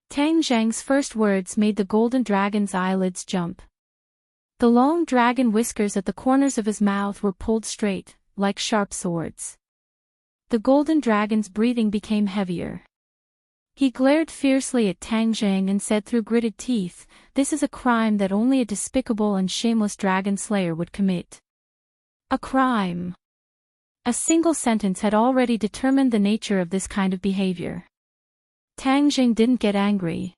Tang Jing's first words made the golden dragon's eyelids jump. The long dragon whiskers at the corners of his mouth were pulled straight, like sharp swords. The golden dragon's breathing became heavier. He glared fiercely at Tang Jing and said through gritted teeth, "This is a crime that only a despicable and shameless dragon slayer would commit." A crime. A single sentence had already determined the nature of this kind of behavior. Tang Jing didn't get angry.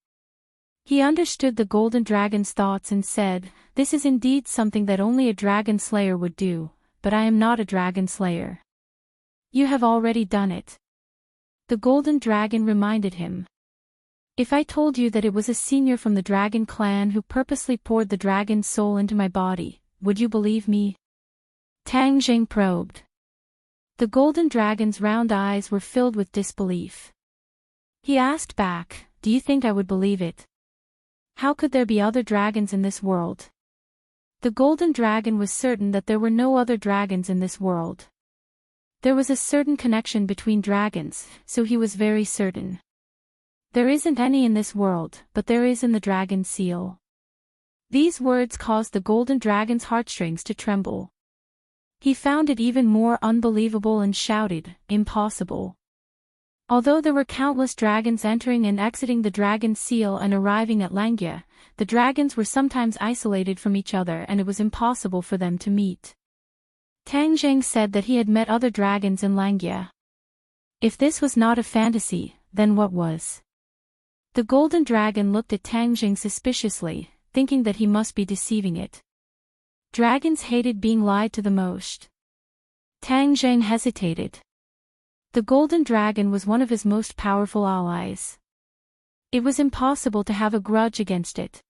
He understood the golden dragon's thoughts and said, "This is indeed something that only a dragon slayer would do, but I am not a dragon slayer." "You have already done it." The golden dragon reminded him. "If I told you that it was a senior from the dragon clan who purposely poured the dragon's soul into my body, would you believe me?" Tang Jing probed. The golden dragon's round eyes were filled with disbelief. He asked back, "Do you think I would believe it? How could there be other dragons in this world?" The golden dragon was certain that there were no other dragons in this world. There was a certain connection between dragons, so he was very certain. "There isn't any in this world, but there is in the dragon seal." These words caused the golden dragon's heartstrings to tremble. He found it even more unbelievable and shouted, "Impossible." Although there were countless dragons entering and exiting the dragon seal and arriving at Langya, the dragons were sometimes isolated from each other and it was impossible for them to meet. Tang Jing said that he had met other dragons in Langya. If this was not a fantasy, then what was? The golden dragon looked at Tang Jing suspiciously, thinking that he must be deceiving it. Dragons hated being lied to the most. Tang Jing hesitated. The golden dragon was one of his most powerful allies. It was impossible to have a grudge against it.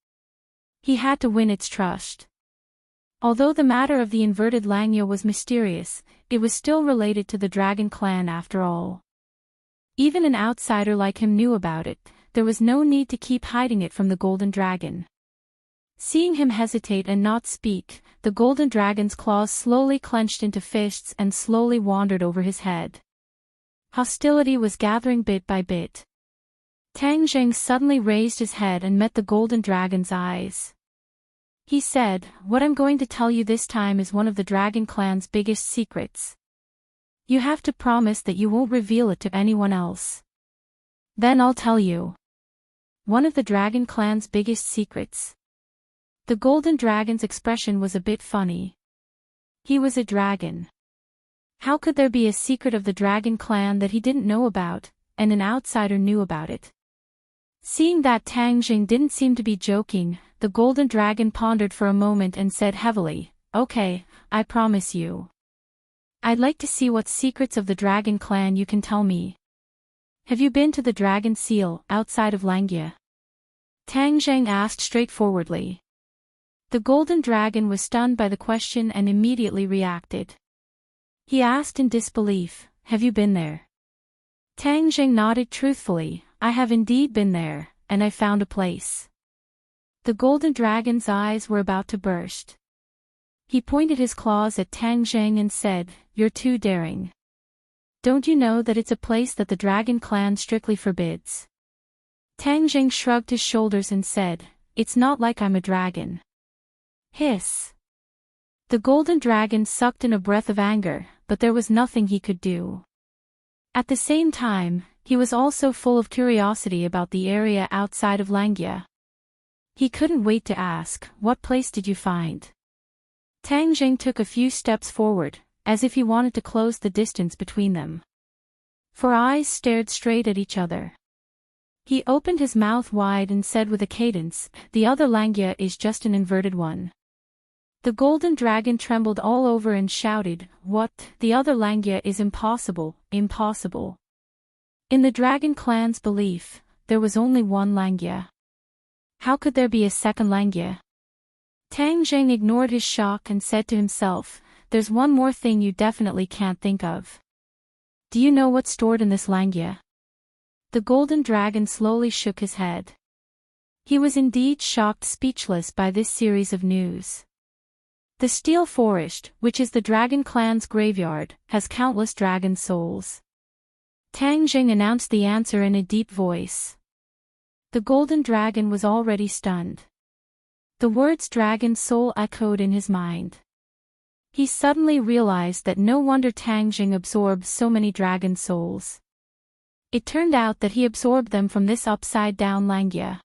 He had to win its trust. Although the matter of the inverted Langya was mysterious, it was still related to the dragon clan after all. Even an outsider like him knew about it. There was no need to keep hiding it from the golden dragon. Seeing him hesitate and not speak, the golden dragon's claws slowly clenched into fists and slowly wandered over his head. Hostility was gathering bit by bit. Tang Jing suddenly raised his head and met the golden dragon's eyes. He said, "What I'm going to tell you this time is one of the dragon clan's biggest secrets. You have to promise that you won't reveal it to anyone else. Then I'll tell you." One of the dragon clan's biggest secrets. The golden dragon's expression was a bit funny. He was a dragon. How could there be a secret of the dragon clan that he didn't know about, and an outsider knew about it? Seeing that Tang Jing didn't seem to be joking, the golden dragon pondered for a moment and said heavily, "Okay, I promise you. I'd like to see what secrets of the dragon clan you can tell me. Have you been to the dragon seal, outside of Langya?" Tang Jing asked straightforwardly. The golden dragon was stunned by the question and immediately reacted. He asked in disbelief, "Have you been there?" Tang Jing nodded truthfully, "I have indeed been there, and I found a place." The golden dragon's eyes were about to burst. He pointed his claws at Tang Jing and said, "You're too daring. Don't you know that it's a place that the dragon clan strictly forbids?" Tang Jing shrugged his shoulders and said, "It's not like I'm a dragon." Hiss. The golden dragon sucked in a breath of anger, but there was nothing he could do. At the same time, he was also full of curiosity about the area outside of Langya. He couldn't wait to ask, "What place did you find?" Tang Jing took a few steps forward, as if he wanted to close the distance between them. Four eyes stared straight at each other. He opened his mouth wide and said with a cadence, "The other Langya is just an inverted one." The golden dragon trembled all over and shouted, "What? The other Langya is impossible, impossible." In the dragon clan's belief, there was only one Langya. How could there be a second Langya? Tang Jing ignored his shock and said to himself, "There's one more thing you definitely can't think of. Do you know what's stored in this Langya?" The golden dragon slowly shook his head. He was indeed shocked speechless by this series of news. The Steel Forest, which is the dragon clan's graveyard, has countless dragon souls. Tang Jing announced the answer in a deep voice. The golden dragon was already stunned. The words dragon soul echoed in his mind. He suddenly realized that no wonder Tang Jing absorbed so many dragon souls. It turned out that he absorbed them from this upside-down Langya.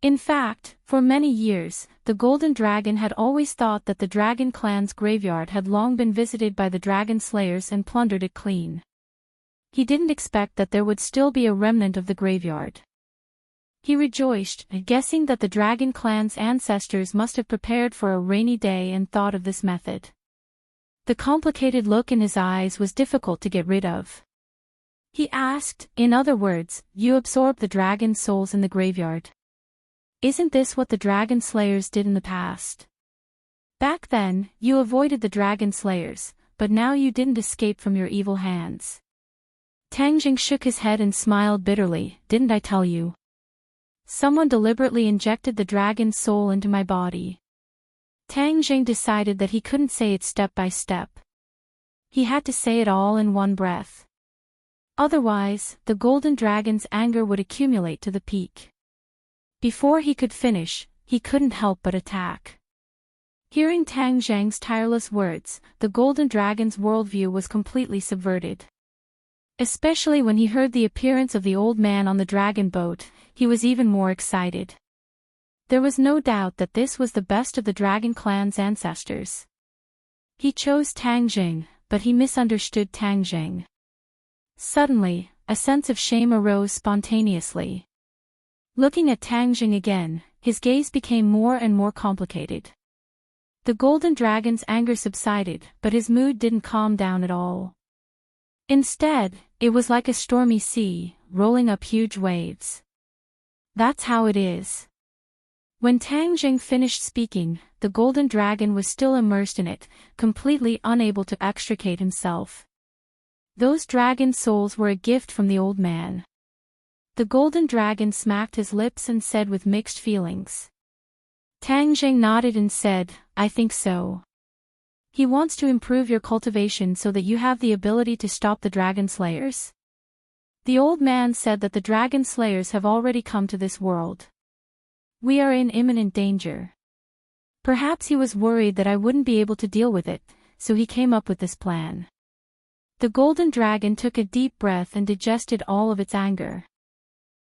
In fact, for many years, the golden dragon had always thought that the dragon clan's graveyard had long been visited by the dragon slayers and plundered it clean. He didn't expect that there would still be a remnant of the graveyard. He rejoiced, guessing that the dragon clan's ancestors must have prepared for a rainy day and thought of this method. The complicated look in his eyes was difficult to get rid of. He asked, "In other words, you absorbed the dragon souls in the graveyard? Isn't this what the dragon slayers did in the past? Back then, you avoided the dragon slayers, but now you didn't escape from your evil hands." Tang Jing shook his head and smiled bitterly, "Didn't I tell you? Someone deliberately injected the dragon's soul into my body." Tang Jing decided that he couldn't say it step by step. He had to say it all in one breath. Otherwise, the golden dragon's anger would accumulate to the peak. Before he could finish, he couldn't help but attack. Hearing Tang Jing's tireless words, the golden dragon's worldview was completely subverted. Especially when he heard the appearance of the old man on the dragon boat, he was even more excited. There was no doubt that this was the best of the dragon clan's ancestors. He chose Tang Jing, but he misunderstood Tang Jing. Suddenly, a sense of shame arose spontaneously. Looking at Tang Jing again, his gaze became more and more complicated. The golden dragon's anger subsided, but his mood didn't calm down at all. Instead, it was like a stormy sea, rolling up huge waves. That's how it is. When Tang Jing finished speaking, the golden dragon was still immersed in it, completely unable to extricate himself. Those dragon souls were a gift from the old man. The golden dragon smacked his lips and said with mixed feelings. Tang Jing nodded and said, I think so. He wants to improve your cultivation so that you have the ability to stop the dragon slayers. The old man said that the dragon slayers have already come to this world. We are in imminent danger. Perhaps he was worried that I wouldn't be able to deal with it, so he came up with this plan. The golden dragon took a deep breath and digested all of its anger.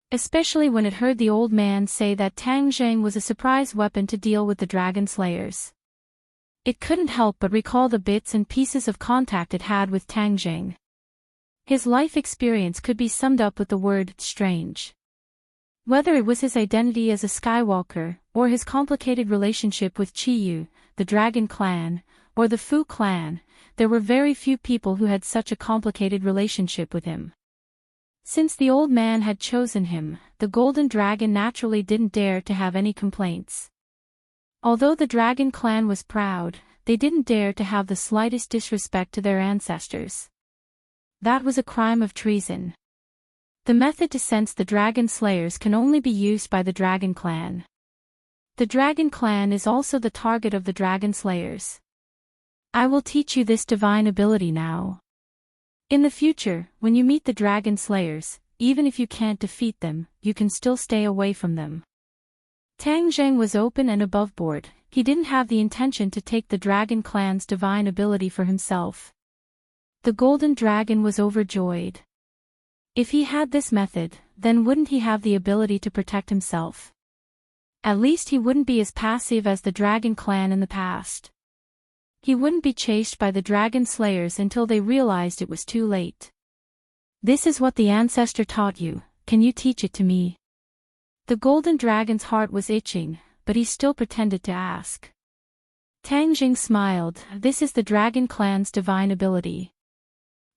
Especially when it heard the old man say that Tang Jing was a surprise weapon to deal with the dragon slayers. It couldn't help but recall the bits and pieces of contact it had with Tang Jing. His life experience could be summed up with the word strange. Whether it was his identity as a Skywalker, or his complicated relationship with Chi-Yu, the Dragon Clan, or the Fu Clan, there were very few people who had such a complicated relationship with him. Since the old man had chosen him, the golden dragon naturally didn't dare to have any complaints. Although the Dragon Clan was proud, they didn't dare to have the slightest disrespect to their ancestors. That was a crime of treason. The method to sense the dragon slayers can only be used by the Dragon Clan. The Dragon Clan is also the target of the dragon slayers. I will teach you this divine ability now. In the future, when you meet the dragon slayers, even if you can't defeat them, you can still stay away from them. Tang Jing was open and aboveboard. He didn't have the intention to take the Dragon Clan's divine ability for himself. The golden dragon was overjoyed. If he had this method, then wouldn't he have the ability to protect himself? At least he wouldn't be as passive as the Dragon Clan in the past. He wouldn't be chased by the dragon slayers until they realized it was too late. This is what the ancestor taught you, can you teach it to me? The golden dragon's heart was itching, but he still pretended to ask. Tang Jing smiled, this is the Dragon Clan's divine ability.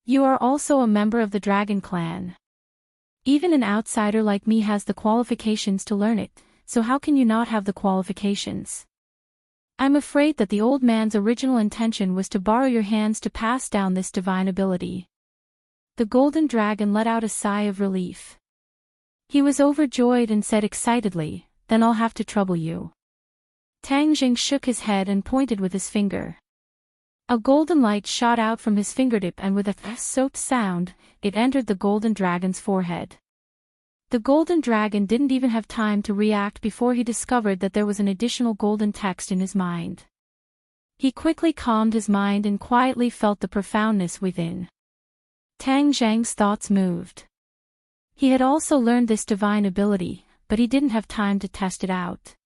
You are also a member of the Dragon Clan. Even an outsider like me has the qualifications to learn it, so how can you not have the qualifications? I'm afraid that the old man's original intention was to borrow your hands to pass down this divine ability. The golden dragon let out a sigh of relief. He was overjoyed and said excitedly, then I'll have to trouble you. Tang Jing shook his head and pointed with his finger. A golden light shot out from his fingertip and with a soaped sound, it entered the golden dragon's forehead. The golden dragon didn't even have time to react before he discovered that there was an additional golden text in his mind. He quickly calmed his mind and quietly felt the profoundness within. Tang Jing's thoughts moved. He had also learned this divine ability, but he didn't have time to test it out.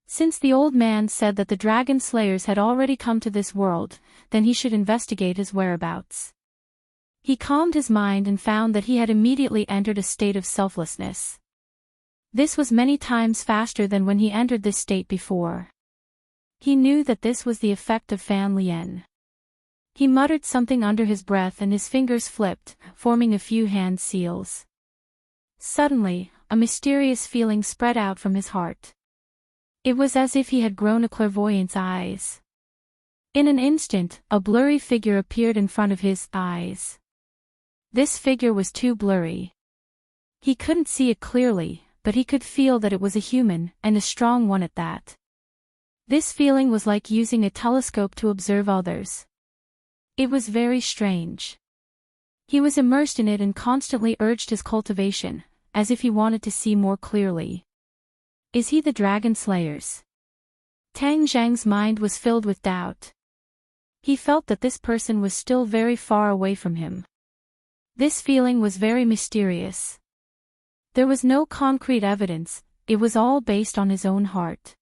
Since the old man said that the dragon slayers had already come to this world, then he should investigate his whereabouts. He calmed his mind and found that he had immediately entered a state of selflessness. This was many times faster than when he entered this state before. He knew that this was the effect of Fan Lian. He muttered something under his breath and his fingers flipped, forming a few hand seals. Suddenly, a mysterious feeling spread out from his heart. It was as if he had grown a clairvoyant's eyes. In an instant, a blurry figure appeared in front of his eyes. This figure was too blurry. He couldn't see it clearly, but he could feel that it was a human, and a strong one at that. This feeling was like using a telescope to observe others. It was very strange. He was immersed in it and constantly urged his cultivation, as if he wanted to see more clearly. Is he the dragon slayers? Tang Jing's mind was filled with doubt. He felt that this person was still very far away from him. This feeling was very mysterious. There was no concrete evidence, it was all based on his own heart.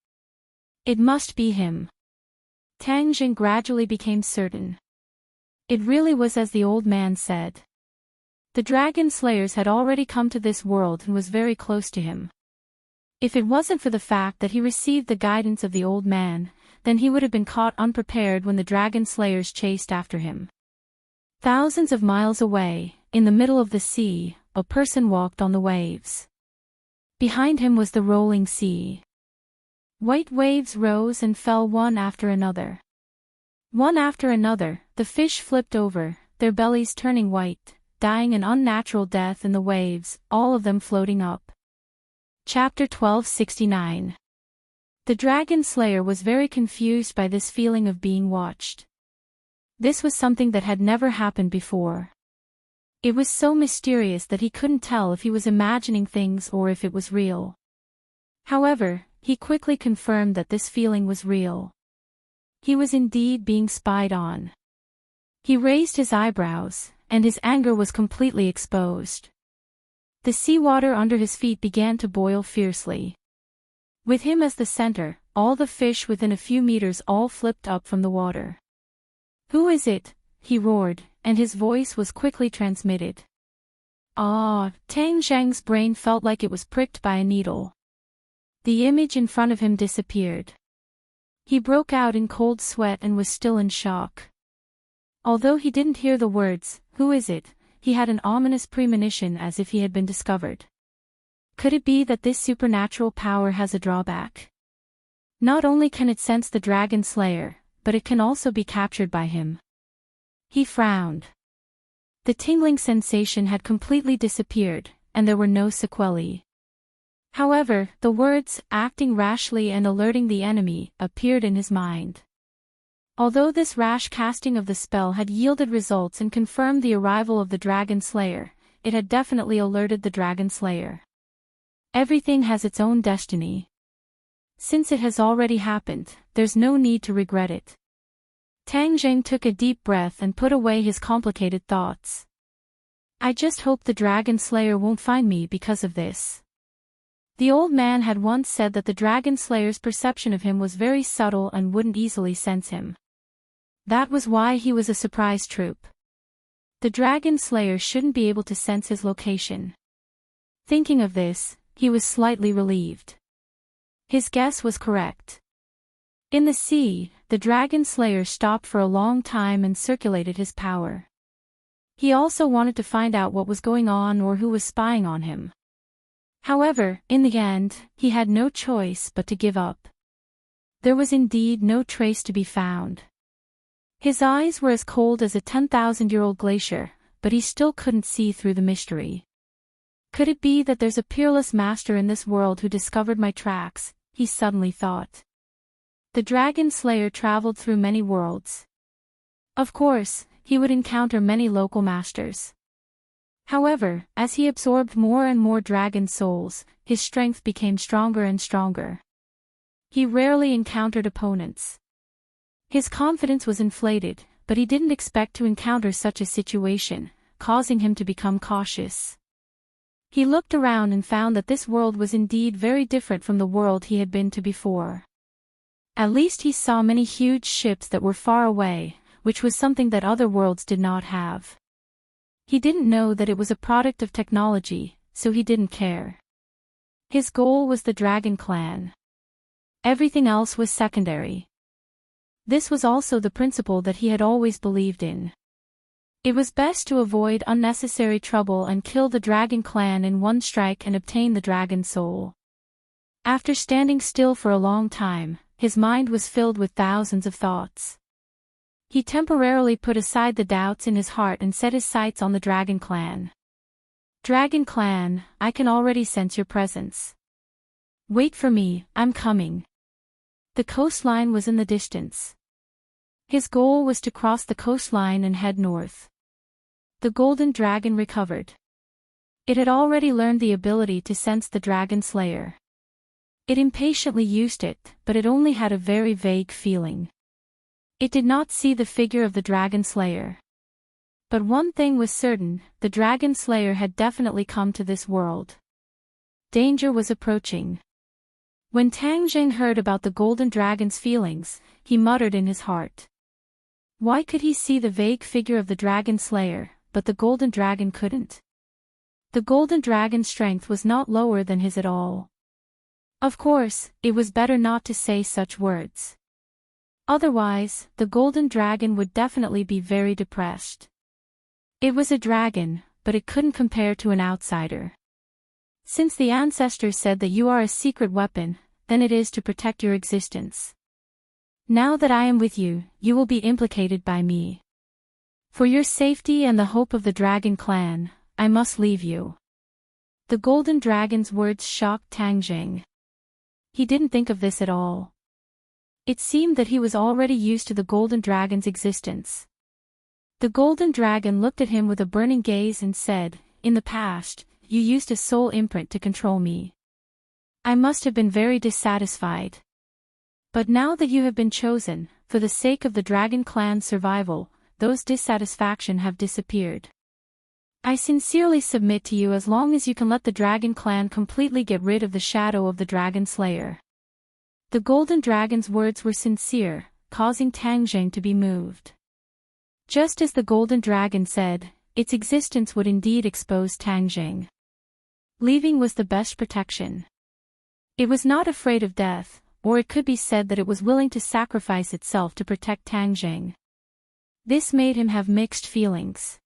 It must be him. Tang Jing gradually became certain. It really was as the old man said. The dragon slayers had already come to this world and was very close to him. If it wasn't for the fact that he received the guidance of the old man, then he would have been caught unprepared when the dragon slayers chased after him. Thousands of miles away, in the middle of the sea, a person walked on the waves. Behind him was the rolling sea. White waves rose and fell one after another. One after another, the fish flipped over, their bellies turning white, dying an unnatural death in the waves, all of them floating up. Chapter 1269. The dragon slayer was very confused by this feeling of being watched. This was something that had never happened before. It was so mysterious that he couldn't tell if he was imagining things or if it was real. However, he quickly confirmed that this feeling was real. He was indeed being spied on. He raised his eyebrows, and his anger was completely exposed. The seawater under his feet began to boil fiercely. With him as the center, all the fish within a few meters all flipped up from the water. "Who is it?" he roared, and his voice was quickly transmitted. Tang Zheng's brain felt like it was pricked by a needle. The image in front of him disappeared. He broke out in cold sweat and was still in shock. Although he didn't hear the words, "Who is it?" he had an ominous premonition as if he had been discovered. Could it be that this supernatural power has a drawback? Not only can it sense the dragon slayer, but it can also be captured by him. He frowned. The tingling sensation had completely disappeared, and there were no sequelae. However, the words, "acting rashly and alerting the enemy," appeared in his mind. Although this rash casting of the spell had yielded results and confirmed the arrival of the dragon slayer, it had definitely alerted the dragon slayer. Everything has its own destiny. Since it has already happened, there's no need to regret it. Tang Zheng took a deep breath and put away his complicated thoughts. "I just hope the dragon slayer won't find me because of this." The old man had once said that the dragon slayer's perception of him was very subtle and wouldn't easily sense him. That was why he was a surprise troop. The dragon slayer shouldn't be able to sense his location. Thinking of this, he was slightly relieved. His guess was correct. In the sea, the dragon slayer stopped for a long time and circulated his power. He also wanted to find out what was going on or who was spying on him. However, in the end, he had no choice but to give up. There was indeed no trace to be found. His eyes were as cold as a 10,000-year-old glacier, but he still couldn't see through the mystery. Could it be that there's a peerless master in this world who discovered my tracks, he suddenly thought. The dragon slayer traveled through many worlds. Of course, he would encounter many local masters. However, as he absorbed more and more dragon souls, his strength became stronger and stronger. He rarely encountered opponents. His confidence was inflated, but he didn't expect to encounter such a situation, causing him to become cautious. He looked around and found that this world was indeed very different from the world he had been to before. At least he saw many huge ships that were far away, which was something that other worlds did not have. He didn't know that it was a product of technology, so he didn't care. His goal was the Dragon Clan. Everything else was secondary. This was also the principle that he had always believed in. It was best to avoid unnecessary trouble and kill the Dragon Clan in one strike and obtain the Dragon Soul. After standing still for a long time, his mind was filled with thousands of thoughts. He temporarily put aside the doubts in his heart and set his sights on the Dragon Clan. Dragon Clan, I can already sense your presence. Wait for me, I'm coming. The coastline was in the distance. His goal was to cross the coastline and head north. The golden dragon recovered. It had already learned the ability to sense the dragon slayer. It impatiently used it, but it only had a very vague feeling. It did not see the figure of the dragon slayer. But one thing was certain, the dragon slayer had definitely come to this world. Danger was approaching. When Tang Zheng heard about the golden dragon's feelings, he muttered in his heart. Why could he see the vague figure of the dragon slayer, but the golden dragon couldn't. The golden dragon's strength was not lower than his at all. Of course, it was better not to say such words. Otherwise, the golden dragon would definitely be very depressed. It was a dragon, but it couldn't compare to an outsider. Since the ancestors said that you are a secret weapon, then it is to protect your existence. Now that I am with you, you will be implicated by me. For your safety and the hope of the dragon clan, I must leave you. The golden dragon's words shocked Tang Jing. He didn't think of this at all. It seemed that he was already used to the golden dragon's existence. The golden dragon looked at him with a burning gaze and said, "In the past, you used a soul imprint to control me. I must have been very dissatisfied. But now that you have been chosen, for the sake of the dragon clan's survival, those dissatisfaction have disappeared. I sincerely submit to you as long as you can let the dragon clan completely get rid of the shadow of the dragon slayer." The golden dragon's words were sincere, causing Tang Jing to be moved. Just as the golden dragon said, its existence would indeed expose Tang Jing. Leaving was the best protection. It was not afraid of death, or it could be said that it was willing to sacrifice itself to protect Tang Jing. This made him have mixed feelings.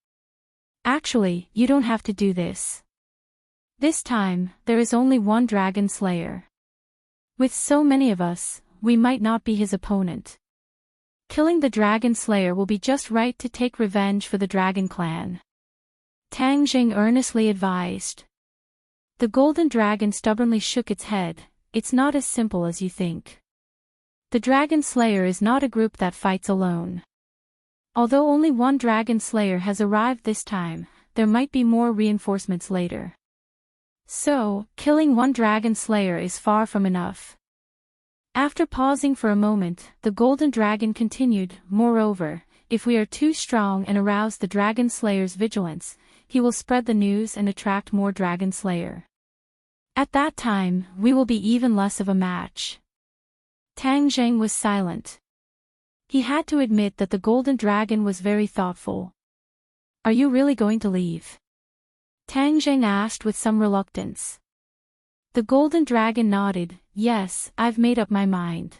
Actually, you don't have to do this. This time, there is only one dragon slayer. With so many of us, we might not be his opponent. Killing the dragon slayer will be just right to take revenge for the dragon clan. Tang Jing earnestly advised. The golden dragon stubbornly shook its head. It's not as simple as you think. The dragon slayer is not a group that fights alone. Although only one dragon slayer has arrived this time, there might be more reinforcements later. So, killing one dragon slayer is far from enough. After pausing for a moment, the golden dragon continued, "Moreover, if we are too strong and arouse the dragon slayer's vigilance, he will spread the news and attract more dragon slayer. At that time, we will be even less of a match." Tang Jing was silent. He had to admit that the golden dragon was very thoughtful. "Are you really going to leave?" Tang Jing asked with some reluctance. The golden dragon nodded, "Yes, I've made up my mind."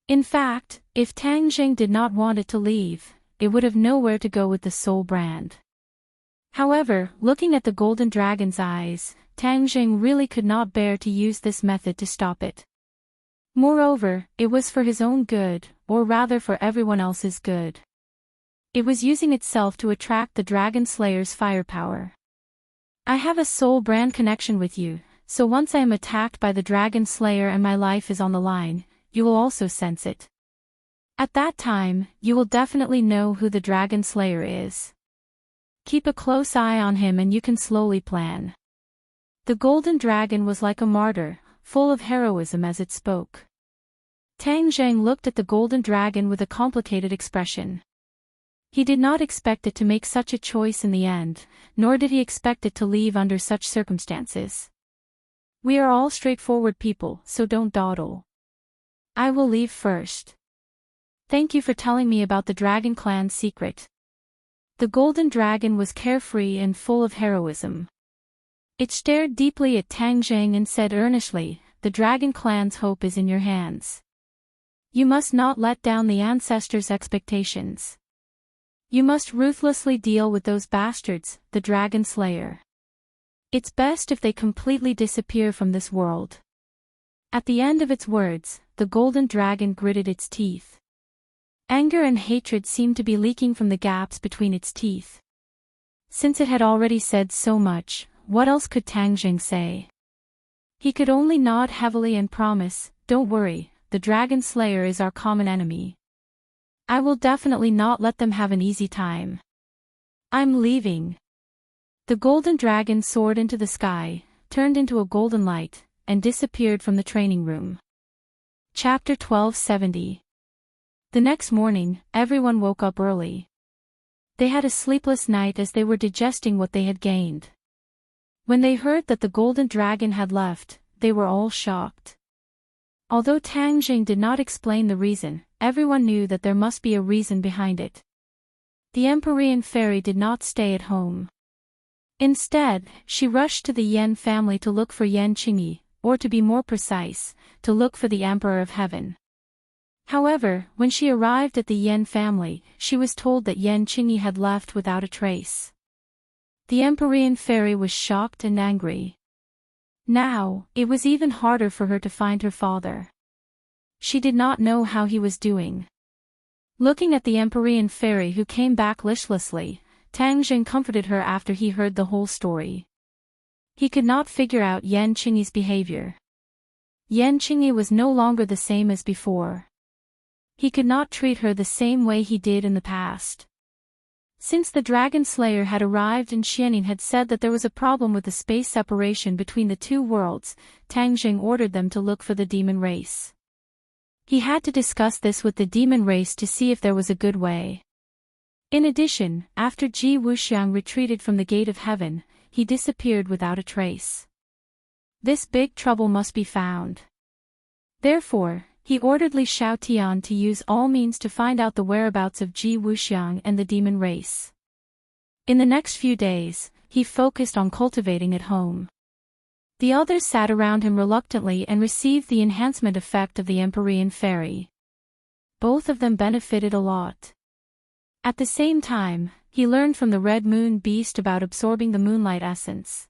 In fact, if Tang Jing did not want it to leave, it would have nowhere to go with the soul brand. However, looking at the golden dragon's eyes, Tang Jing really could not bear to use this method to stop it. Moreover, it was for his own good, or rather for everyone else's good. It was using itself to attract the dragon slayer's firepower. "I have a soul brand connection with you, so once I am attacked by the dragon slayer and my life is on the line, you will also sense it. At that time, you will definitely know who the dragon slayer is. Keep a close eye on him and you can slowly plan." The golden dragon was like a martyr, full of heroism as it spoke. Tang Jing looked at the golden dragon with a complicated expression. He did not expect it to make such a choice in the end, nor did he expect it to leave under such circumstances. "We are all straightforward people, so don't dawdle. I will leave first. Thank you for telling me about the dragon clan's secret." The golden dragon was carefree and full of heroism. It stared deeply at Tang Jing and said earnestly, "The dragon clan's hope is in your hands. You must not let down the ancestors' expectations. You must ruthlessly deal with those bastards, the dragon slayer. It's best if they completely disappear from this world." At the end of its words, the golden dragon gritted its teeth. Anger and hatred seemed to be leaking from the gaps between its teeth. Since it had already said so much, what else could Tang Jing say? He could only nod heavily and promise, "Don't worry, the dragon slayer is our common enemy. I will definitely not let them have an easy time. I'm leaving." The golden dragon soared into the sky, turned into a golden light, and disappeared from the training room. Chapter 1270. The next morning, everyone woke up early. They had a sleepless night as they were digesting what they had gained. When they heard that the golden dragon had left, they were all shocked. Although Tang Jing did not explain the reason, everyone knew that there must be a reason behind it. The Empyrean fairy did not stay at home. Instead, she rushed to the Yen family to look for Yen Qingyi, or to be more precise, to look for the Emperor of Heaven. However, when she arrived at the Yen family, she was told that Yen Qingyi had left without a trace. The Empyrean fairy was shocked and angry. Now, it was even harder for her to find her father. She did not know how he was doing. Looking at the Empyrean fairy who came back listlessly, Tang Jing comforted her after he heard the whole story. He could not figure out Yen Qingyi's behavior. Yen Qingyi was no longer the same as before. He could not treat her the same way he did in the past. Since the Dragon Slayer had arrived and Xianin had said that there was a problem with the space separation between the two worlds, Tang Jing ordered them to look for the demon race. He had to discuss this with the demon race to see if there was a good way. In addition, after Ji Wuxiang retreated from the Gate of Heaven, he disappeared without a trace. This big trouble must be found. Therefore, he ordered Li Xiaotian to use all means to find out the whereabouts of Ji Wuxiang and the demon race. In the next few days, he focused on cultivating at home. The others sat around him reluctantly and received the enhancement effect of the Empyrean fairy. Both of them benefited a lot. At the same time, he learned from the Red Moon Beast about absorbing the moonlight essence.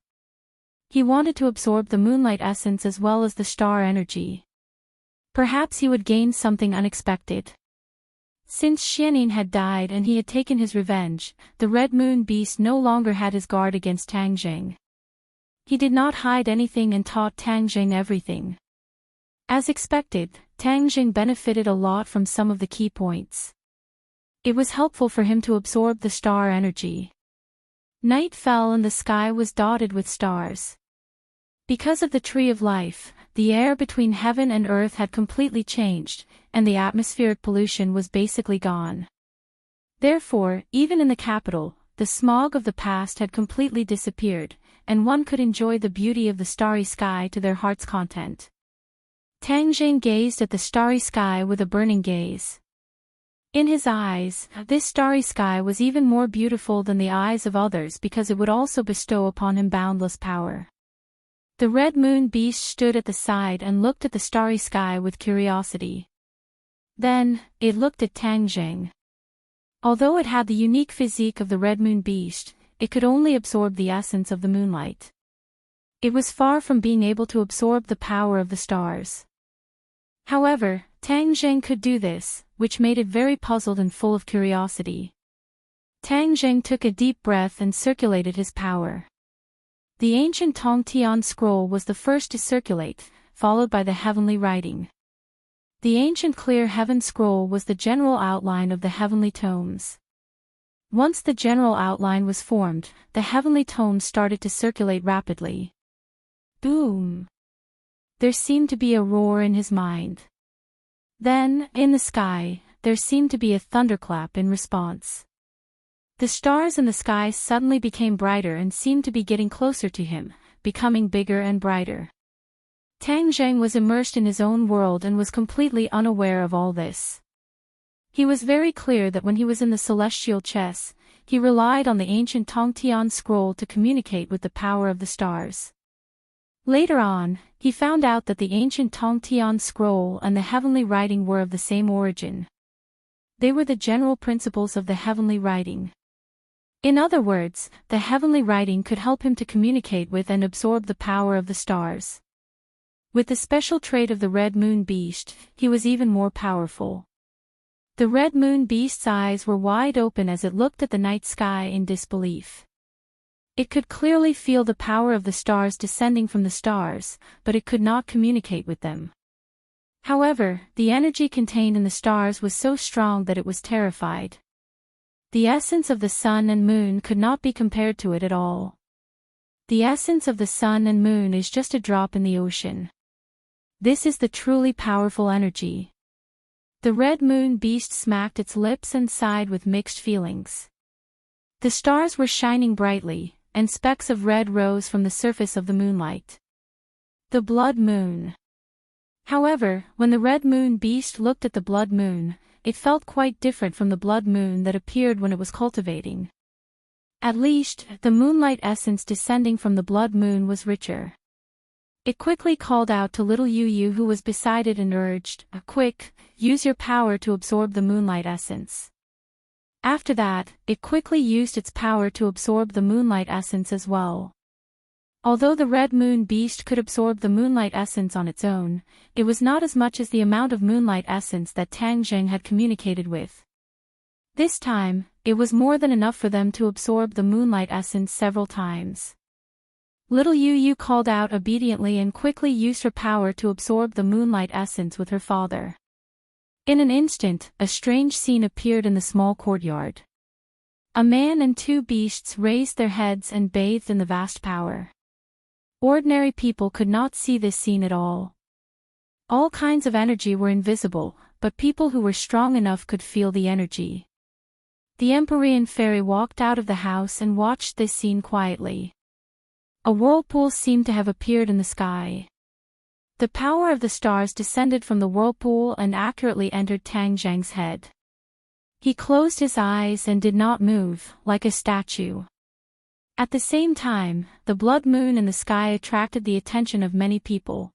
He wanted to absorb the moonlight essence as well as the star energy. Perhaps he would gain something unexpected. Since Xianin had died and he had taken his revenge, the Red Moon Beast no longer had his guard against Tang Jing. He did not hide anything and taught Tang Jing everything. As expected, Tang Jing benefited a lot from some of the key points. It was helpful for him to absorb the star energy. Night fell and the sky was dotted with stars. Because of the Tree of Life, the air between heaven and earth had completely changed, and the atmospheric pollution was basically gone. Therefore, even in the capital, the smog of the past had completely disappeared, and one could enjoy the beauty of the starry sky to their heart's content. Tang Jing gazed at the starry sky with a burning gaze. In his eyes, this starry sky was even more beautiful than the eyes of others because it would also bestow upon him boundless power. The Red Moon Beast stood at the side and looked at the starry sky with curiosity. Then, it looked at Tang Jing. Although it had the unique physique of the Red Moon Beast, it could only absorb the essence of the moonlight. It was far from being able to absorb the power of the stars. However, Tang Jing could do this, which made it very puzzled and full of curiosity. Tang Jing took a deep breath and circulated his power. The ancient Tong Tian scroll was the first to circulate, followed by the heavenly writing. The ancient clear heaven scroll was the general outline of the heavenly tomes. Once the general outline was formed, the heavenly tomes started to circulate rapidly. Boom! There seemed to be a roar in his mind. Then, in the sky, there seemed to be a thunderclap in response. The stars in the sky suddenly became brighter and seemed to be getting closer to him, becoming bigger and brighter. Tang Jing was immersed in his own world and was completely unaware of all this. He was very clear that when he was in the celestial chess, he relied on the ancient Tongtian scroll to communicate with the power of the stars. Later on, he found out that the ancient Tongtian scroll and the heavenly writing were of the same origin. They were the general principles of the heavenly writing. In other words, the heavenly writing could help him to communicate with and absorb the power of the stars. With the special trait of the Red Moon Beast, he was even more powerful. The Red Moon Beast's eyes were wide open as it looked at the night sky in disbelief. It could clearly feel the power of the stars descending from the stars, but it could not communicate with them. However, the energy contained in the stars was so strong that it was terrified. The essence of the sun and moon could not be compared to it at all. The essence of the sun and moon is just a drop in the ocean. This is the truly powerful energy. The Red Moon Beast smacked its lips and sighed with mixed feelings. The stars were shining brightly, and specks of red rose from the surface of the moonlight. The blood moon. However, when the Red Moon Beast looked at the blood moon, it felt quite different from the blood moon that appeared when it was cultivating. At least, the moonlight essence descending from the blood moon was richer. It quickly called out to little Yu, who was beside it, and urged, "Quick, use your power to absorb the moonlight essence." After that, it quickly used its power to absorb the moonlight essence as well. Although the red moon beast could absorb the moonlight essence on its own, it was not as much as the amount of moonlight essence that Tang Zheng had communicated with. This time, it was more than enough for them to absorb the moonlight essence several times. Little Yu called out obediently and quickly used her power to absorb the moonlight essence with her father. In an instant, a strange scene appeared in the small courtyard. A man and two beasts raised their heads and bathed in the vast power. Ordinary people could not see this scene at all. All kinds of energy were invisible, but people who were strong enough could feel the energy. The Empyrean fairy walked out of the house and watched this scene quietly. A whirlpool seemed to have appeared in the sky. The power of the stars descended from the whirlpool and accurately entered Tang Zheng's head. He closed his eyes and did not move, like a statue. At the same time, the blood moon in the sky attracted the attention of many people.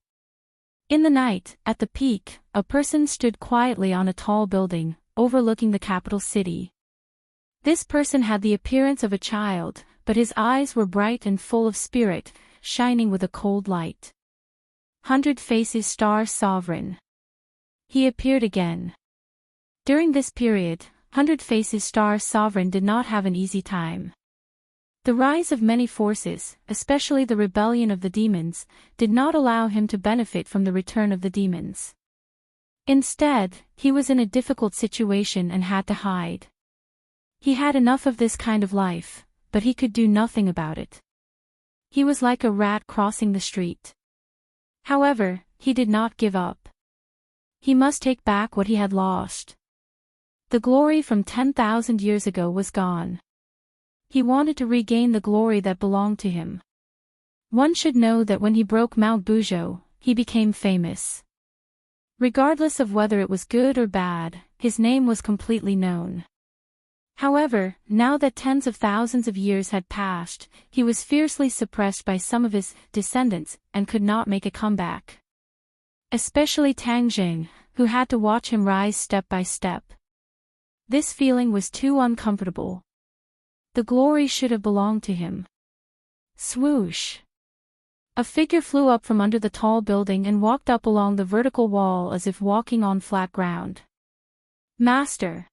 In the night, at the peak, a person stood quietly on a tall building, overlooking the capital city. This person had the appearance of a child, but his eyes were bright and full of spirit, shining with a cold light. 100 Faces Star Sovereign. He appeared again. During this period, 100 Faces Star Sovereign did not have an easy time. The rise of many forces, especially the rebellion of the demons, did not allow him to benefit from the return of the demons. Instead, he was in a difficult situation and had to hide. He had enough of this kind of life, but he could do nothing about it. He was like a rat crossing the street. However, he did not give up. He must take back what he had lost. The glory from 10,000 years ago was gone. He wanted to regain the glory that belonged to him. One should know that when he broke Mount Buzhou, he became famous. Regardless of whether it was good or bad, his name was completely known. However, now that tens of thousands of years had passed, he was fiercely suppressed by some of his descendants and could not make a comeback. Especially Tang Zheng, who had to watch him rise step by step. This feeling was too uncomfortable. The glory should have belonged to him. Swoosh! A figure flew up from under the tall building and walked up along the vertical wall as if walking on flat ground. Master!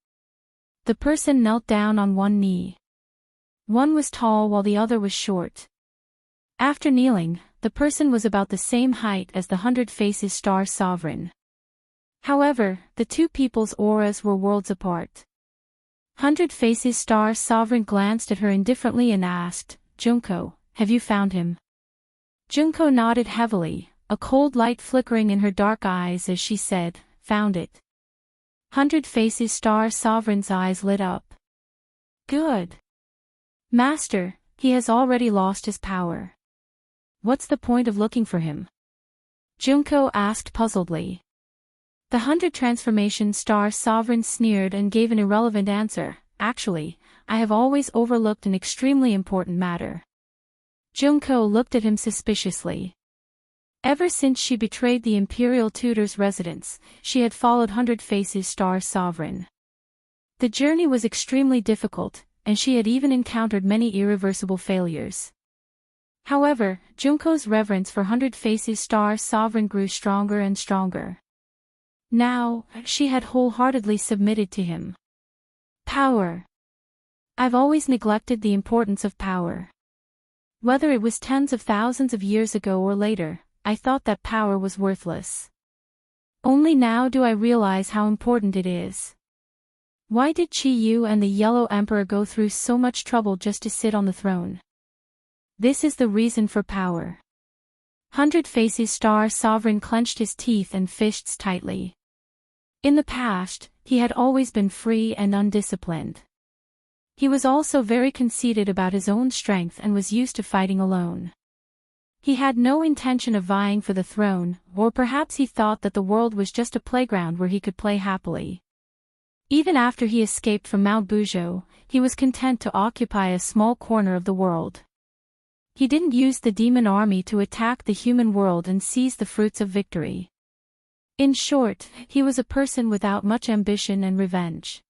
The person knelt down on one knee. One was tall while the other was short. After kneeling, the person was about the same height as the 100 Faces Star Sovereign. However, the two people's auras were worlds apart. 100 Faces Star Sovereign glanced at her indifferently and asked, "Junko, have you found him?" Junko nodded heavily, a cold light flickering in her dark eyes as she said, "Found it." 100 Faces Star Sovereign's eyes lit up. "Good. Master, he has already lost his power. What's the point of looking for him?" Junko asked puzzledly. The 100 Transformation Star Sovereign sneered and gave an irrelevant answer, "Actually, I have always overlooked an extremely important matter." Junko looked at him suspiciously. Ever since she betrayed the Imperial Tutor's residence, she had followed 100 Faces Star Sovereign. The journey was extremely difficult, and she had even encountered many irreversible failures. However, Junko's reverence for 100 Faces Star Sovereign grew stronger and stronger. Now, she had wholeheartedly submitted to him. Power. I've always neglected the importance of power. Whether it was tens of thousands of years ago or later, I thought that power was worthless. Only now do I realize how important it is. Why did Qi Yu and the Yellow Emperor go through so much trouble just to sit on the throne? This is the reason for power. 100 Faces Star Sovereign clenched his teeth and fists tightly. In the past, he had always been free and undisciplined. He was also very conceited about his own strength and was used to fighting alone. He had no intention of vying for the throne, or perhaps he thought that the world was just a playground where he could play happily. Even after he escaped from Mount Bujo, he was content to occupy a small corner of the world. He didn't use the demon army to attack the human world and seize the fruits of victory. In short, he was a person without much ambition and revenge.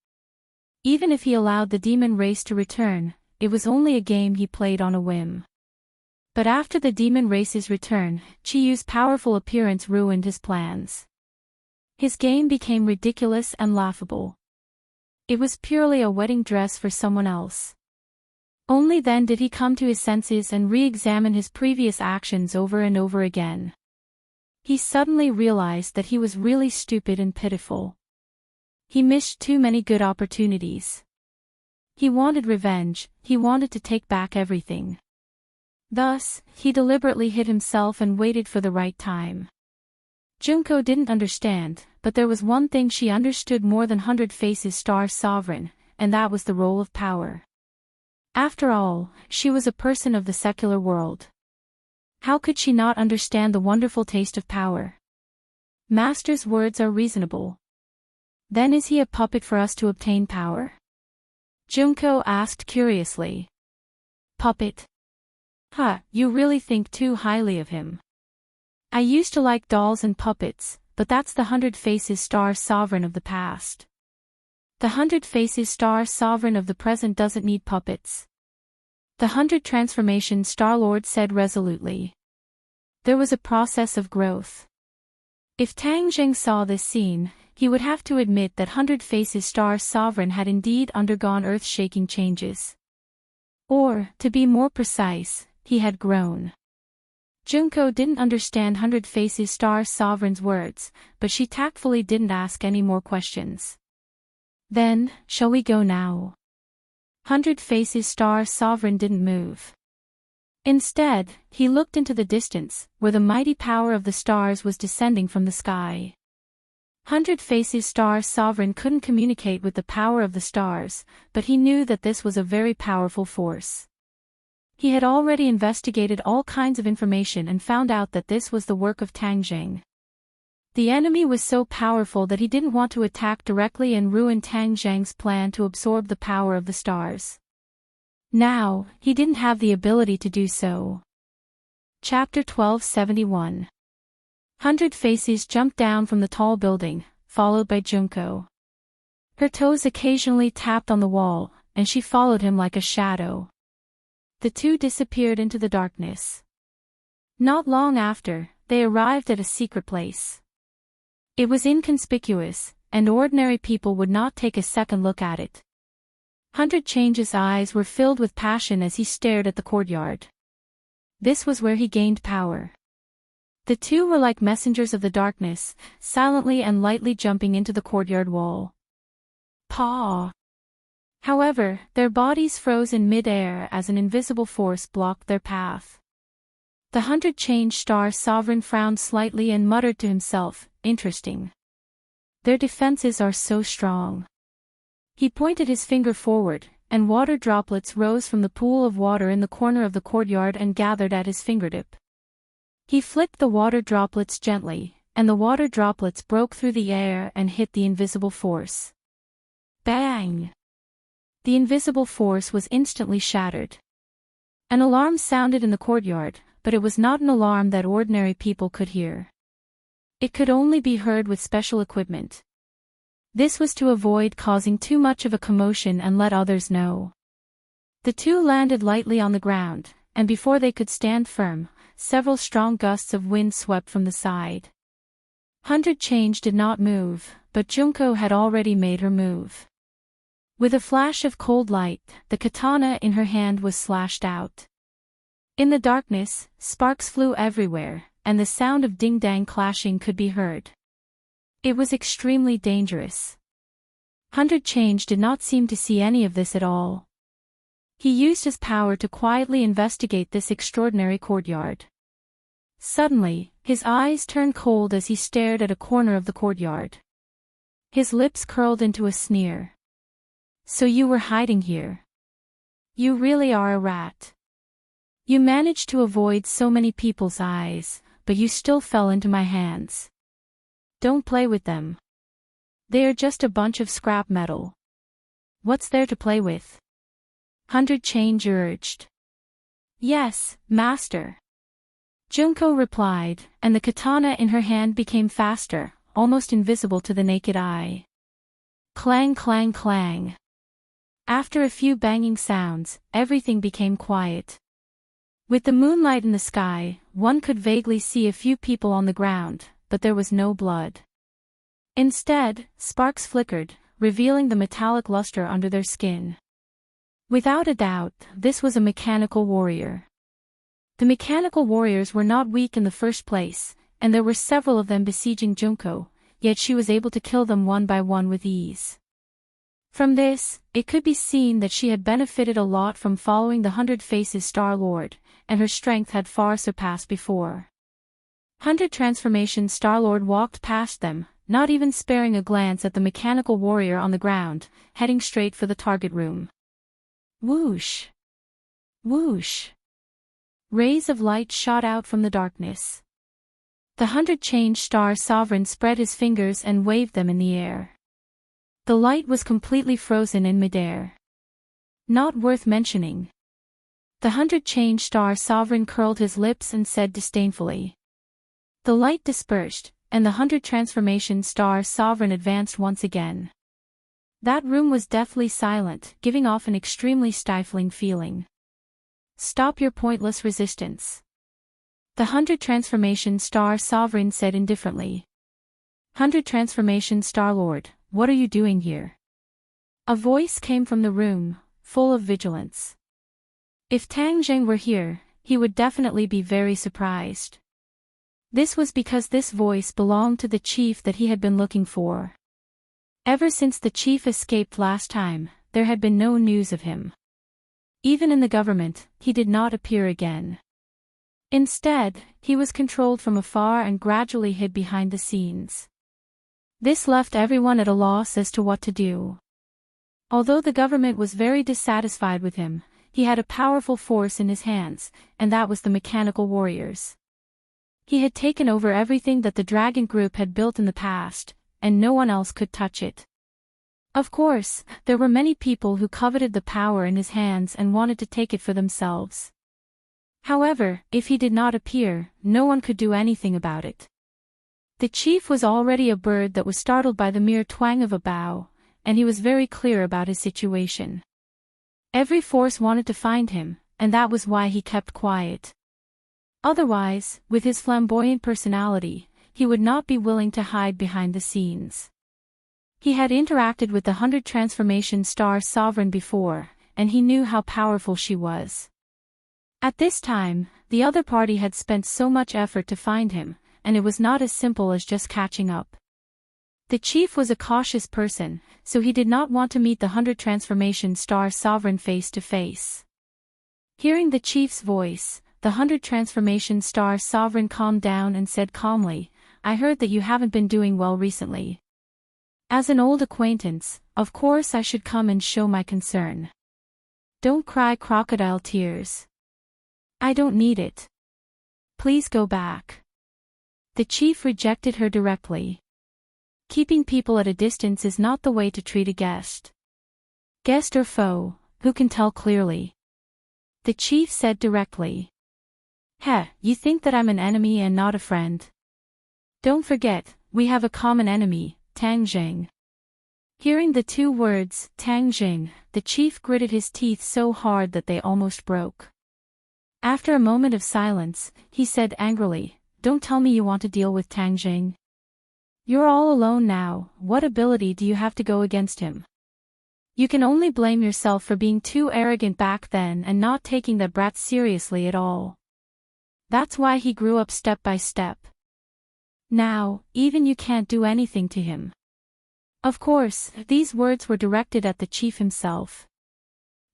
Even if he allowed the demon race to return, it was only a game he played on a whim. But after the demon race's return, Chiyu's powerful appearance ruined his plans. His game became ridiculous and laughable. It was purely a wedding dress for someone else. Only then did he come to his senses and re-examine his previous actions over and over again. He suddenly realized that he was really stupid and pitiful. He missed too many good opportunities. He wanted revenge, he wanted to take back everything. Thus, he deliberately hid himself and waited for the right time. Junko didn't understand, but there was one thing she understood more than 100 Faces Star Sovereign, and that was the role of power. After all, she was a person of the secular world. How could she not understand the wonderful taste of power? Master's words are reasonable. Then is he a puppet for us to obtain power? Junko asked curiously. Puppet? Huh, you really think too highly of him. I used to like dolls and puppets, but that's the 100 Faces Star Sovereign of the past. The 100 Faces Star Sovereign of the present doesn't need puppets. The 100 Transformation Star Lord said resolutely. There was a process of growth. If Tang Zheng saw this scene, he would have to admit that 100 Faces Star Sovereign had indeed undergone earth-shaking changes. Or, to be more precise, he had grown. Junko didn't understand 100 Faces Star Sovereign's words, but she tactfully didn't ask any more questions. Then, shall we go now? 100 Faces Star Sovereign didn't move. Instead, he looked into the distance, where the mighty power of the stars was descending from the sky. 100 Faces Star Sovereign couldn't communicate with the power of the stars, but he knew that this was a very powerful force. He had already investigated all kinds of information and found out that this was the work of Tang Zheng. The enemy was so powerful that he didn't want to attack directly and ruin Tang Zheng's plan to absorb the power of the stars. Now, he didn't have the ability to do so. Chapter 1271. 100 Faces jumped down from the tall building, followed by Junko. Her toes occasionally tapped on the wall, and she followed him like a shadow. The two disappeared into the darkness. Not long after, they arrived at a secret place. It was inconspicuous, and ordinary people would not take a second look at it. 100 Change's eyes were filled with passion as he stared at the courtyard. This was where he gained power. The two were like messengers of the darkness, silently and lightly jumping into the courtyard wall. Paw! However, their bodies froze in mid-air as an invisible force blocked their path. The 100 Change Star Sovereign frowned slightly and muttered to himself, interesting. Their defenses are so strong. He pointed his finger forward, and water droplets rose from the pool of water in the corner of the courtyard and gathered at his fingertip. He flicked the water droplets gently, and the water droplets broke through the air and hit the invisible force. Bang! The invisible force was instantly shattered. An alarm sounded in the courtyard, but it was not an alarm that ordinary people could hear. It could only be heard with special equipment. This was to avoid causing too much of a commotion and let others know. The two landed lightly on the ground, and before they could stand firm, several strong gusts of wind swept from the side. 100 Change did not move, but Junko had already made her move. With a flash of cold light, the katana in her hand was slashed out. In the darkness, sparks flew everywhere, and the sound of ding-dang clashing could be heard. It was extremely dangerous. 100 Change did not seem to see any of this at all. He used his power to quietly investigate this extraordinary courtyard. Suddenly, his eyes turned cold as he stared at a corner of the courtyard. His lips curled into a sneer. So you were hiding here. You really are a rat. You managed to avoid so many people's eyes, but you still fell into my hands. Don't play with them. They are just a bunch of scrap metal. What's there to play with? 100 Change urged. Yes, master. Junko replied, and the katana in her hand became faster, almost invisible to the naked eye. Clang clang clang. After a few banging sounds, everything became quiet. With the moonlight in the sky, one could vaguely see a few people on the ground, but there was no blood. Instead, sparks flickered, revealing the metallic luster under their skin. Without a doubt, this was a mechanical warrior. The mechanical warriors were not weak in the first place, and there were several of them besieging Junko, yet she was able to kill them one by one with ease. From this, it could be seen that she had benefited a lot from following the 100 Faces Star-Lord, and her strength had far surpassed before. 100 Transformation Star-Lord walked past them, not even sparing a glance at the mechanical warrior on the ground, heading straight for the target room. Whoosh! Whoosh! Rays of light shot out from the darkness. The 100 Change Star Sovereign spread his fingers and waved them in the air. The light was completely frozen in midair. Not worth mentioning. The 100 Change Star Sovereign curled his lips and said disdainfully. The light dispersed, and the 100 Transformation Star Sovereign advanced once again. That room was deathly silent, giving off an extremely stifling feeling. Stop your pointless resistance. The 100 Transformation Star Sovereign said indifferently. 100 Transformation Star-Lord, what are you doing here? A voice came from the room, full of vigilance. If Tang Zheng were here, he would definitely be very surprised. This was because this voice belonged to the chief that he had been looking for. Ever since the chief escaped last time, there had been no news of him. Even in the government, he did not appear again. Instead, he was controlled from afar and gradually hid behind the scenes. This left everyone at a loss as to what to do. Although the government was very dissatisfied with him, he had a powerful force in his hands, and that was the mechanical warriors. He had taken over everything that the dragon group had built in the past, and no one else could touch it. Of course, there were many people who coveted the power in his hands and wanted to take it for themselves. However, if he did not appear, no one could do anything about it. The chief was already a bird that was startled by the mere twang of a bow, and he was very clear about his situation. Every force wanted to find him, and that was why he kept quiet. Otherwise, with his flamboyant personality, he would not be willing to hide behind the scenes. He had interacted with the 100 Transformation Star Sovereign before, and he knew how powerful she was. At this time, the other party had spent so much effort to find him, and it was not as simple as just catching up. The chief was a cautious person, so he did not want to meet the 100 Transformation Star Sovereign face to face. Hearing the chief's voice, the 100 Transformation Star Sovereign calmed down and said calmly, I heard that you haven't been doing well recently. As an old acquaintance, of course I should come and show my concern. Don't cry crocodile tears. I don't need it. Please go back. The chief rejected her directly. Keeping people at a distance is not the way to treat a guest. Guest or foe, who can tell clearly? The chief said directly. Heh, you think that I'm an enemy and not a friend? Don't forget, we have a common enemy, Tang Zheng. Hearing the two words, Tang Zheng, the chief gritted his teeth so hard that they almost broke. After a moment of silence, he said angrily, Don't tell me you want to deal with Tang Zheng. You're all alone now, what ability do you have to go against him? You can only blame yourself for being too arrogant back then and not taking that brat seriously at all. That's why he grew up step by step. Now, even you can't do anything to him. Of course, these words were directed at the chief himself.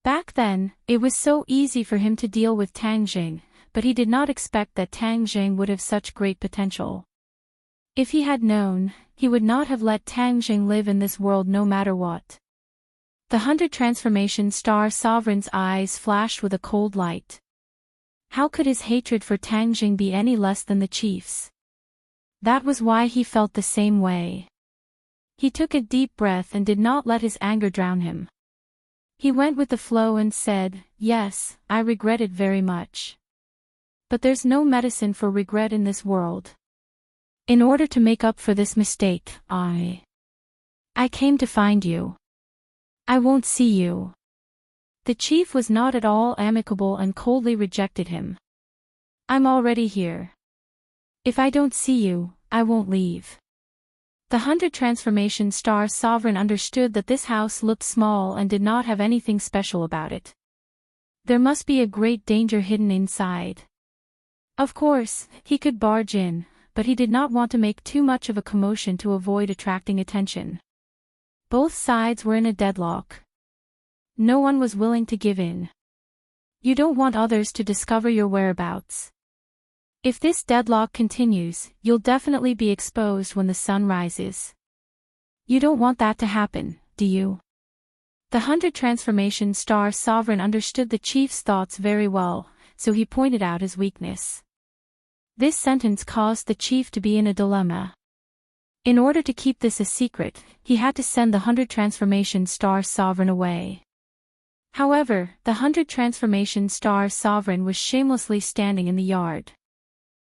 Back then, it was so easy for him to deal with Tang Zheng, but he did not expect that Tang Zheng would have such great potential. If he had known, he would not have let Tang Zheng live in this world no matter what. The 100 Transformation Star Sovereign's eyes flashed with a cold light. How could his hatred for Tang Zheng be any less than the chief's? That was why he felt the same way. He took a deep breath and did not let his anger drown him. He went with the flow and said, "Yes, I regret it very much. But there's no medicine for regret in this world. In order to make up for this mistake, I came to find you. I won't see you." The chief was not at all amicable and coldly rejected him. "I'm already here. If I don't see you, I won't leave." The 100 Transformation Star Sovereign understood that this house looked small and did not have anything special about it. There must be a great danger hidden inside. Of course, he could barge in, but he did not want to make too much of a commotion to avoid attracting attention. Both sides were in a deadlock. No one was willing to give in. You don't want others to discover your whereabouts. If this deadlock continues, you'll definitely be exposed when the sun rises. You don't want that to happen, do you? The 100 Transformation Star Sovereign understood the chief's thoughts very well, so he pointed out his weakness. This sentence caused the chief to be in a dilemma. In order to keep this a secret, he had to send the 100 Transformation Star Sovereign away. However, the 100 Transformation Star Sovereign was shamelessly standing in the yard.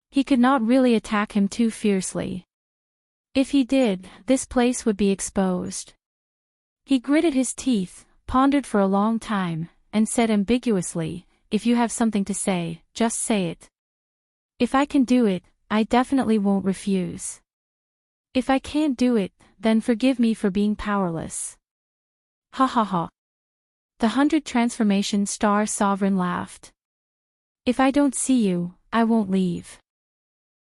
He could not really attack him too fiercely. If he did, this place would be exposed. He gritted his teeth, pondered for a long time, and said ambiguously, "If you have something to say, just say it. If I can do it, I definitely won't refuse. If I can't do it, then forgive me for being powerless." Ha ha ha. The 100 Transformation Star Sovereign laughed. "If I don't see you, I won't leave.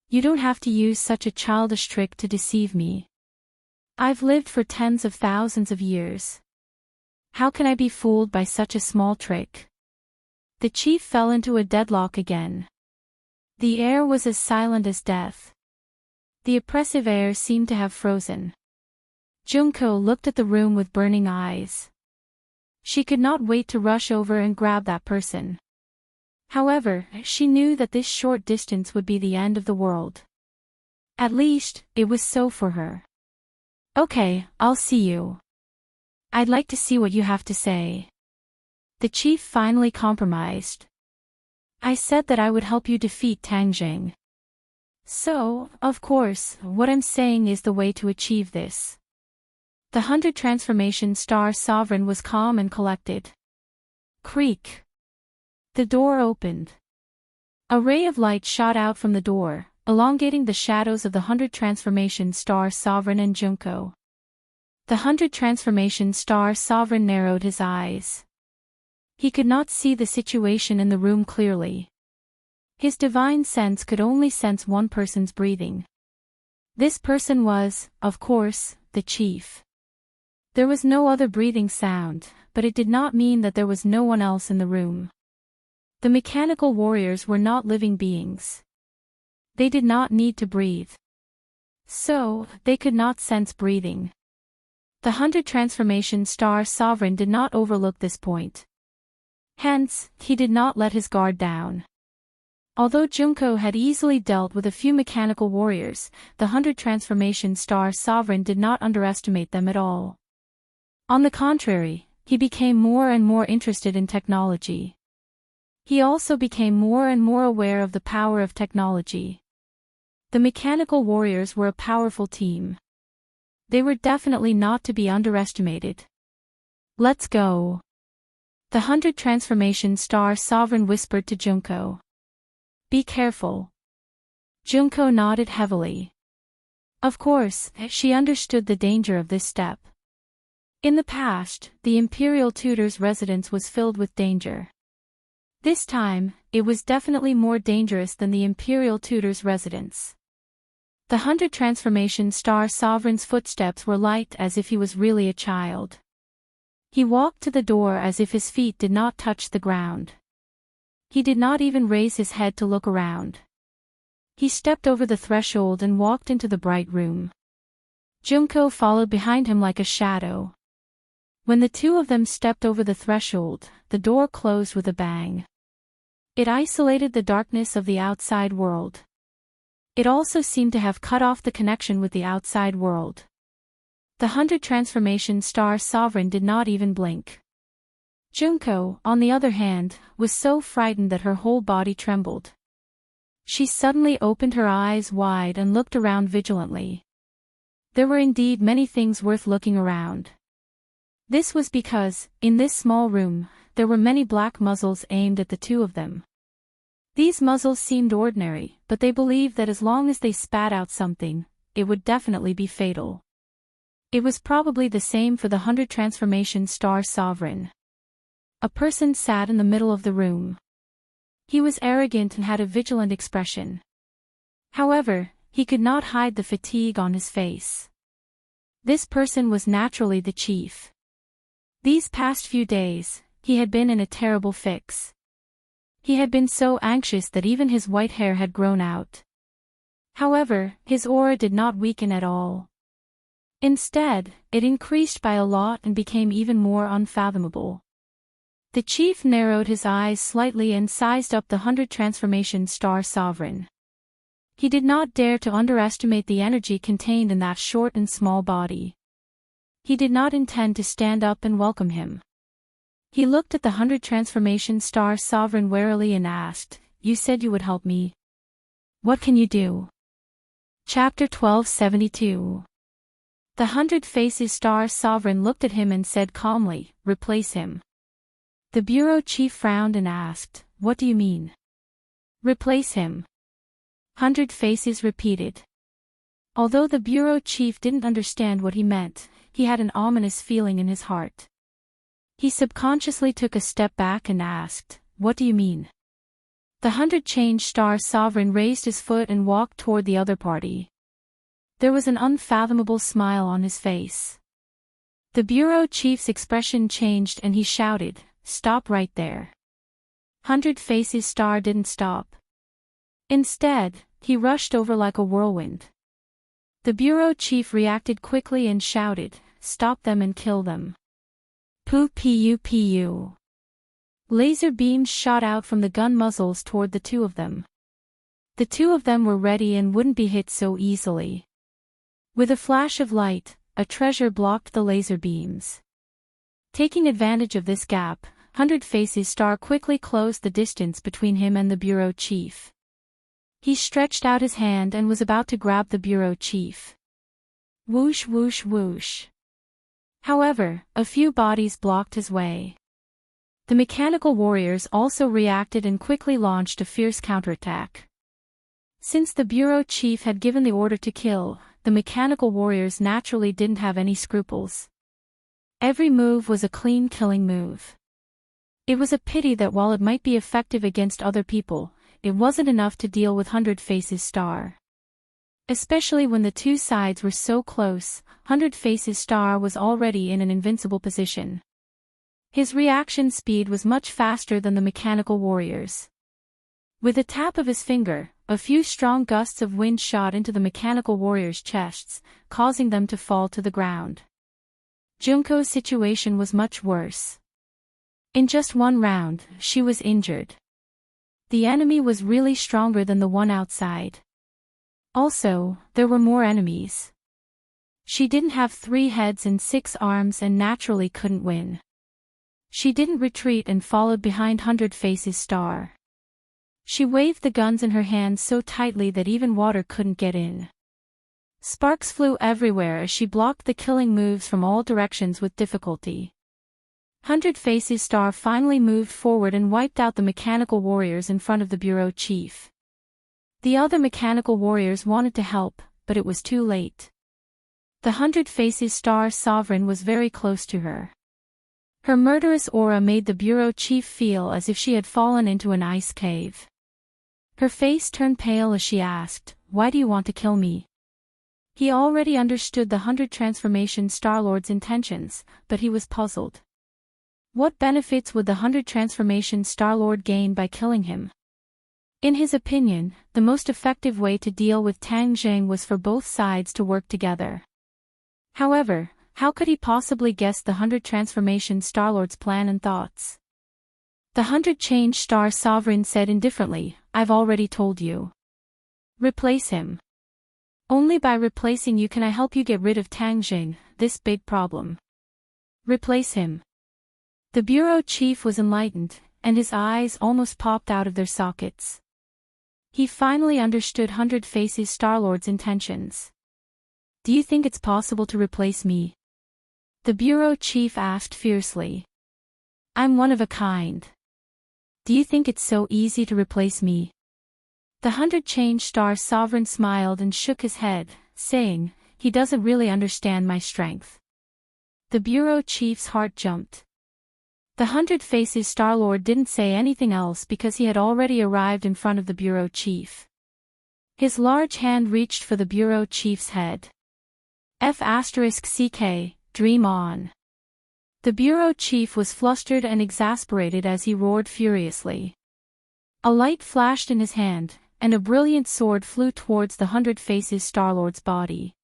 You don't have to use such a childish trick to deceive me. I've lived for tens of thousands of years. How can I be fooled by such a small trick?" The chief fell into a deadlock again. The air was as silent as death. The oppressive air seemed to have frozen. Junko looked at the room with burning eyes. She could not wait to rush over and grab that person. However, she knew that this short distance would be the end of the world. At least, it was so for her. "Okay, I'll see you. I'd like to see what you have to say." The chief finally compromised. "I said that I would help you defeat Tangjing. So, of course, what I'm saying is the way to achieve this." The 100 Transformation Star Sovereign was calm and collected. Creak. The door opened. A ray of light shot out from the door, elongating the shadows of the 100 Transformation Star Sovereign and Junko. The 100 Transformation Star Sovereign narrowed his eyes. He could not see the situation in the room clearly. His divine sense could only sense one person's breathing. This person was, of course, the chief. There was no other breathing sound, but it did not mean that there was no one else in the room. The mechanical warriors were not living beings. They did not need to breathe. So, they could not sense breathing. The 100 Transformation Star Sovereign did not overlook this point. Hence, he did not let his guard down. Although Junko had easily dealt with a few mechanical warriors, the 100 Transformation Star Sovereign did not underestimate them at all. On the contrary, he became more and more interested in technology. He also became more and more aware of the power of technology. The mechanical warriors were a powerful team. They were definitely not to be underestimated. "Let's go." The 100 Transformation Star Sovereign whispered to Junko. "Be careful." Junko nodded heavily. Of course, she understood the danger of this step. In the past, the Imperial Tutor's residence was filled with danger. This time, it was definitely more dangerous than the Imperial Tutor's residence. The 100 Transformation Star Sovereign's footsteps were light as if he was really a child. He walked to the door as if his feet did not touch the ground. He did not even raise his head to look around. He stepped over the threshold and walked into the bright room. Junko followed behind him like a shadow. When the two of them stepped over the threshold, the door closed with a bang. It isolated the darkness of the outside world. It also seemed to have cut off the connection with the outside world. The 100 Transformation Star Sovereign did not even blink. Junko, on the other hand, was so frightened that her whole body trembled. She suddenly opened her eyes wide and looked around vigilantly. There were indeed many things worth looking around. This was because, in this small room, there were many black muzzles aimed at the two of them. These muzzles seemed ordinary, but they believed that as long as they spat out something, it would definitely be fatal. It was probably the same for the 100 Transformation Star Sovereign. A person sat in the middle of the room. He was arrogant and had a vigilant expression. However, he could not hide the fatigue on his face. This person was naturally the chief. These past few days, he had been in a terrible fix. He had been so anxious that even his white hair had grown out. However, his aura did not weaken at all. Instead, it increased by a lot and became even more unfathomable. The chief narrowed his eyes slightly and sized up the 100 Transformation Star Sovereign. He did not dare to underestimate the energy contained in that short and small body. He did not intend to stand up and welcome him. He looked at the 100 Transformation Star Sovereign warily and asked, "You said you would help me. What can you do?" Chapter 1272. The 100 Faces Star Sovereign looked at him and said calmly, "Replace him." The bureau chief frowned and asked, "What do you mean?" "Replace him." 100 Faces repeated. Although the bureau chief didn't understand what he meant, he had an ominous feeling in his heart. He subconsciously took a step back and asked, "What do you mean?" The 100 Change Star Sovereign raised his foot and walked toward the other party. There was an unfathomable smile on his face. The bureau chief's expression changed and he shouted, "Stop right there." 100 Faces Star didn't stop. Instead, he rushed over like a whirlwind. The bureau chief reacted quickly and shouted, "Stop them and kill them." Pu. Laser beams shot out from the gun muzzles toward the two of them. The two of them were ready and wouldn't be hit so easily. With a flash of light, a treasure blocked the laser beams. Taking advantage of this gap, 100 Faces Star quickly closed the distance between him and the bureau chief. He stretched out his hand and was about to grab the bureau chief. Whoosh whoosh whoosh. However, a few bodies blocked his way. The mechanical warriors also reacted and quickly launched a fierce counterattack. Since the bureau chief had given the order to kill, the mechanical warriors naturally didn't have any scruples. Every move was a clean killing move. It was a pity that while it might be effective against other people, it wasn't enough to deal with 100 Faces Star. Especially when the two sides were so close, 100 Faces Star was already in an invincible position. His reaction speed was much faster than the mechanical warriors. With a tap of his finger, a few strong gusts of wind shot into the mechanical warriors' chests, causing them to fall to the ground. Junko's situation was much worse. In just one round, she was injured. The enemy was really stronger than the one outside. Also, there were more enemies. She didn't have 3 heads and 6 arms and naturally couldn't win. She didn't retreat and followed behind 100 Faces Star. She waved the guns in her hands so tightly that even water couldn't get in. Sparks flew everywhere as she blocked the killing moves from all directions with difficulty. 100 Faces Star finally moved forward and wiped out the mechanical warriors in front of the bureau chief. The other mechanical warriors wanted to help, but it was too late. The 100 Faces Star Sovereign was very close to her. Her murderous aura made the bureau chief feel as if she had fallen into an ice cave. Her face turned pale as she asked, "Why do you want to kill me?" He already understood the 100 Transformation Starlord's intentions, but he was puzzled. What benefits would the 100 Transformation Starlord gain by killing him? In his opinion, the most effective way to deal with Tang Zheng was for both sides to work together. However, how could he possibly guess the 100 Transformation Starlord's plan and thoughts? The 100 Change Star Sovereign said indifferently, "I've already told you. Replace him. Only by replacing you can I help you get rid of Tang Zheng," this big problem. Replace him. The bureau chief was enlightened, and his eyes almost popped out of their sockets. He finally understood Hundred Faces Star-Lord's intentions. Do you think it's possible to replace me? The bureau chief asked fiercely. I'm one of a kind. Do you think it's so easy to replace me? The 100-change-star sovereign smiled and shook his head, saying, he doesn't really understand my strength. The bureau chief's heart jumped. The 100 Faces Star-Lord didn't say anything else because he had already arrived in front of the bureau chief. His large hand reached for the bureau chief's head. F***CK, dream on. The bureau chief was flustered and exasperated as he roared furiously. A light flashed in his hand, and a brilliant sword flew towards the 100 Faces Star-Lord's body.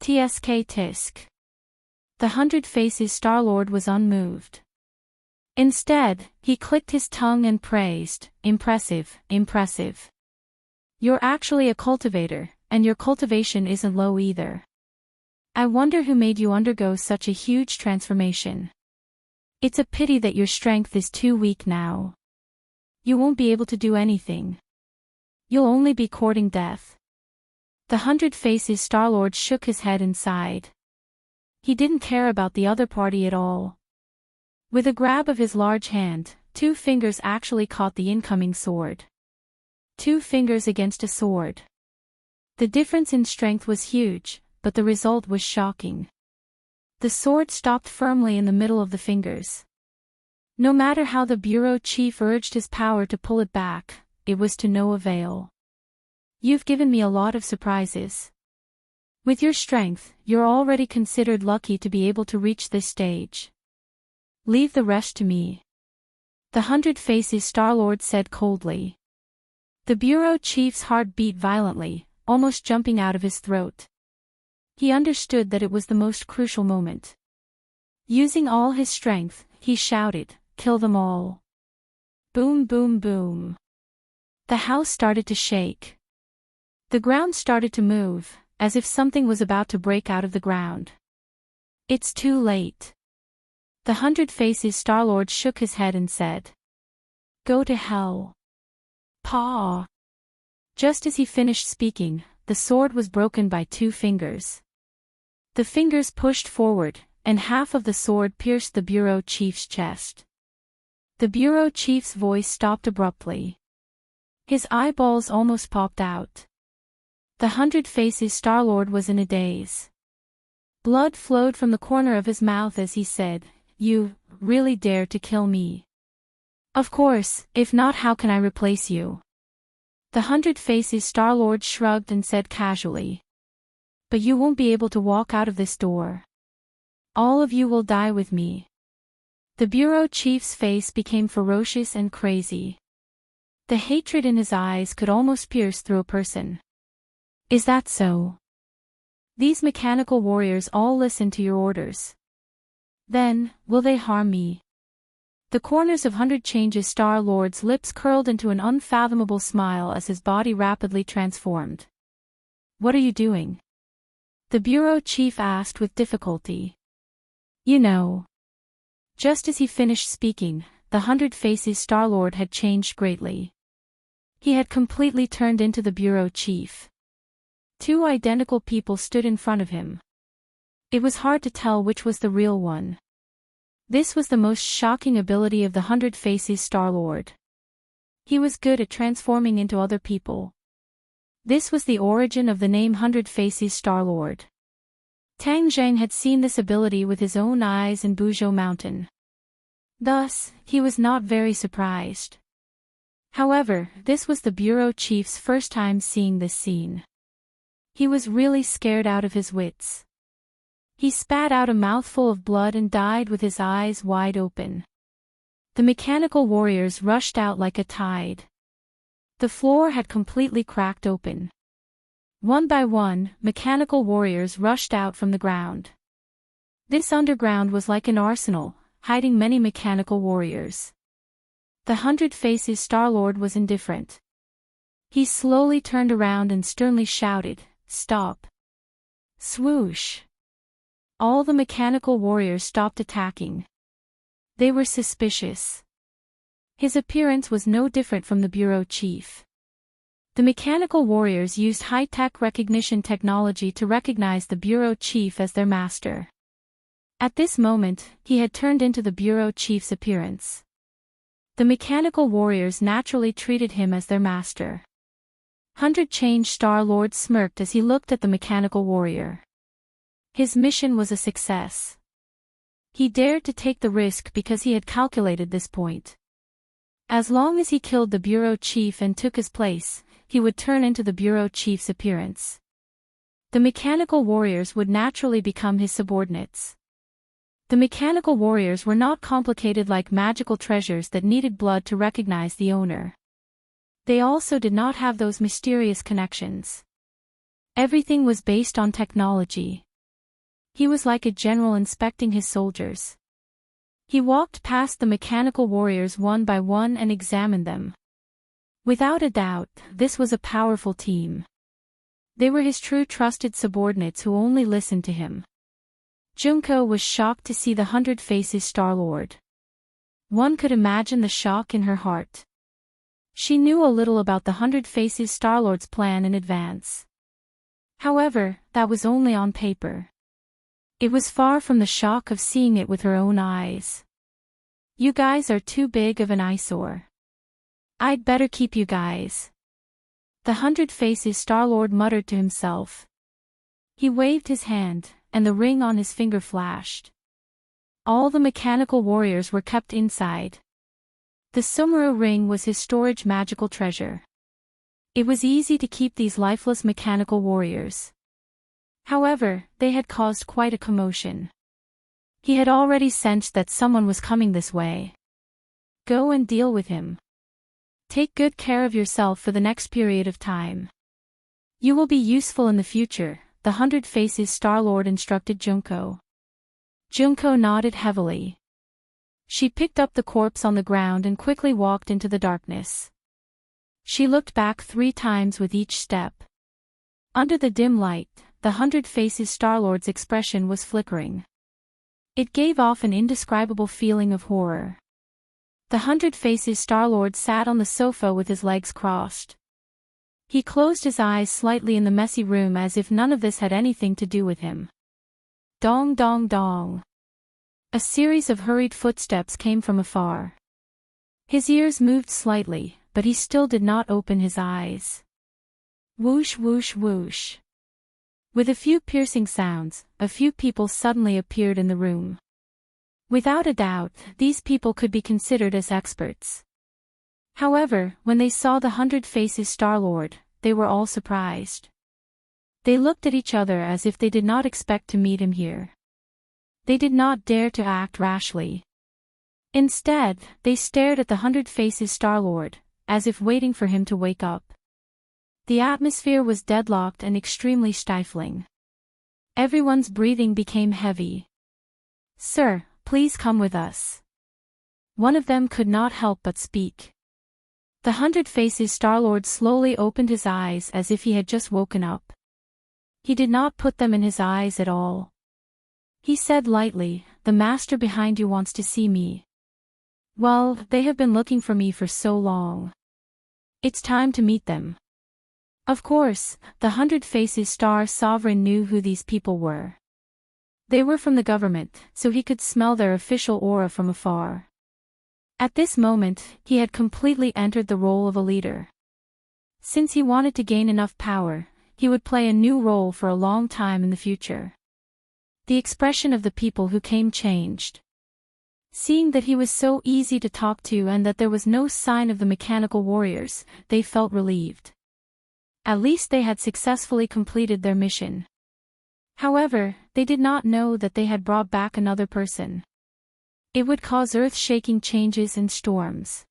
Tsk tisk. The 100 Faces Star-Lord was unmoved. Instead, he clicked his tongue and praised, impressive, impressive. You're actually a cultivator, and your cultivation isn't low either. I wonder who made you undergo such a huge transformation. It's a pity that your strength is too weak now. You won't be able to do anything. You'll only be courting death. The 100 Faces Star-Lord shook his head and sighed. He didn't care about the other party at all. With a grab of his large hand, 2 fingers actually caught the incoming sword. 2 fingers against a sword. The difference in strength was huge, but the result was shocking. The sword stopped firmly in the middle of the fingers. No matter how the bureau chief urged his power to pull it back, it was to no avail. You've given me a lot of surprises. With your strength, you're already considered lucky to be able to reach this stage. Leave the rest to me. The 100 Faces Star-Lord said coldly. The bureau chief's heart beat violently, almost jumping out of his throat. He understood that it was the most crucial moment. Using all his strength, he shouted, "Kill them all." Boom, boom, boom. The house started to shake. The ground started to move, as if something was about to break out of the ground. It's too late. The 100 Faces Star-Lord shook his head and said, "Go to hell." Paw. Just as he finished speaking, the sword was broken by 2 fingers. The fingers pushed forward, and half of the sword pierced the bureau chief's chest. The bureau chief's voice stopped abruptly. His eyeballs almost popped out. The 100 Faces Star-Lord was in a daze. Blood flowed from the corner of his mouth as he said, "You really dare to kill me?" "Of course, if not, how can I replace you?" The 100 Faces Star-Lord shrugged and said casually. "But you won't be able to walk out of this door. All of you will die with me." The bureau chief's face became ferocious and crazy. The hatred in his eyes could almost pierce through a person. "Is that so? These mechanical warriors all listen to your orders. Then, will they harm me?" The corners of 100 Changes Star-Lord's lips curled into an unfathomable smile as his body rapidly transformed. "What are you doing?" the bureau chief asked with difficulty. "You know." Just as he finished speaking, the 100 Faces Star-Lord had changed greatly. He had completely turned into the bureau chief. 2 identical people stood in front of him. It was hard to tell which was the real one. This was the most shocking ability of the 100 Faces Star-Lord. He was good at transforming into other people. This was the origin of the name 100 Faces Star-Lord. Tang Zhang had seen this ability with his own eyes in Buzhou Mountain. Thus, he was not very surprised. However, this was the bureau chief's first time seeing this scene. He was really scared out of his wits. He spat out a mouthful of blood and died with his eyes wide open. The mechanical warriors rushed out like a tide. The floor had completely cracked open. One by one, mechanical warriors rushed out from the ground. This underground was like an arsenal, hiding many mechanical warriors. The 100 Faces Star-Lord was indifferent. He slowly turned around and sternly shouted, "Stop!" Swoosh! all the mechanical warriors stopped attacking. They were suspicious. His appearance was no different from the bureau chief. The mechanical warriors used high-tech recognition technology to recognize the bureau chief as their master. At this moment, he had turned into the bureau chief's appearance. The mechanical warriors naturally treated him as their master. 100 Change Star-Lord smirked as he looked at the mechanical warrior. His mission was a success. He dared to take the risk because he had calculated this point. As long as he killed the bureau chief and took his place, he would turn into the bureau chief's appearance. The mechanical warriors would naturally become his subordinates. The mechanical warriors were not complicated like magical treasures that needed blood to recognize the owner. They also did not have those mysterious connections. Everything was based on technology. He was like a general inspecting his soldiers. He walked past the mechanical warriors one by one and examined them. Without a doubt, this was a powerful team. They were his true trusted subordinates who only listened to him. Junko was shocked to see the 100 Faces Star-Lord. One could imagine the shock in her heart. She knew a little about the 100 Faces Star-Lord's plan in advance. However, that was only on paper. It was far from the shock of seeing it with her own eyes. You guys are too big of an eyesore. I'd better keep you guys. The 100 Faces Star-Lord muttered to himself. He waved his hand, and the ring on his finger flashed. All the mechanical warriors were kept inside. The Sumeru ring was his storage magical treasure. It was easy to keep these lifeless mechanical warriors. However, they had caused quite a commotion. He had already sensed that someone was coming this way. Go and deal with him. Take good care of yourself for the next period of time. You will be useful in the future, the 100 Faces Star-Lord instructed Junko. Junko nodded heavily. She picked up the corpse on the ground and quickly walked into the darkness. She looked back 3 times with each step. Under the dim light, the 100 Faces Star-Lord's expression was flickering. It gave off an indescribable feeling of horror. The 100 Faces Star-Lord sat on the sofa with his legs crossed. He closed his eyes slightly in the messy room as if none of this had anything to do with him. Dong dong dong. A series of hurried footsteps came from afar. His ears moved slightly, but he still did not open his eyes. Whoosh whoosh whoosh. With a few piercing sounds, a few people suddenly appeared in the room. Without a doubt, these people could be considered as experts. However, when they saw the 100 Faces Star-Lord, they were all surprised. They looked at each other as if they did not expect to meet him here. They did not dare to act rashly. Instead, they stared at the 100 Faces Star-Lord, as if waiting for him to wake up. The atmosphere was deadlocked and extremely stifling. Everyone's breathing became heavy. Sir, please come with us. One of them could not help but speak. The 100 Faces Star-Lord slowly opened his eyes as if he had just woken up. He did not put them in his eyes at all. He said lightly, "The master behind you wants to see me." Well, they have been looking for me for so long. It's time to meet them. Of course, the 100 Faces Star Sovereign knew who these people were. They were from the government, so he could smell their official aura from afar. At this moment, he had completely entered the role of a leader. Since he wanted to gain enough power, he would play a new role for a long time in the future. The expression of the people who came changed. Seeing that he was so easy to talk to and that there was no sign of the mechanical warriors, they felt relieved. At least they had successfully completed their mission. However, they did not know that they had brought back another person. It would cause earth-shaking changes and storms.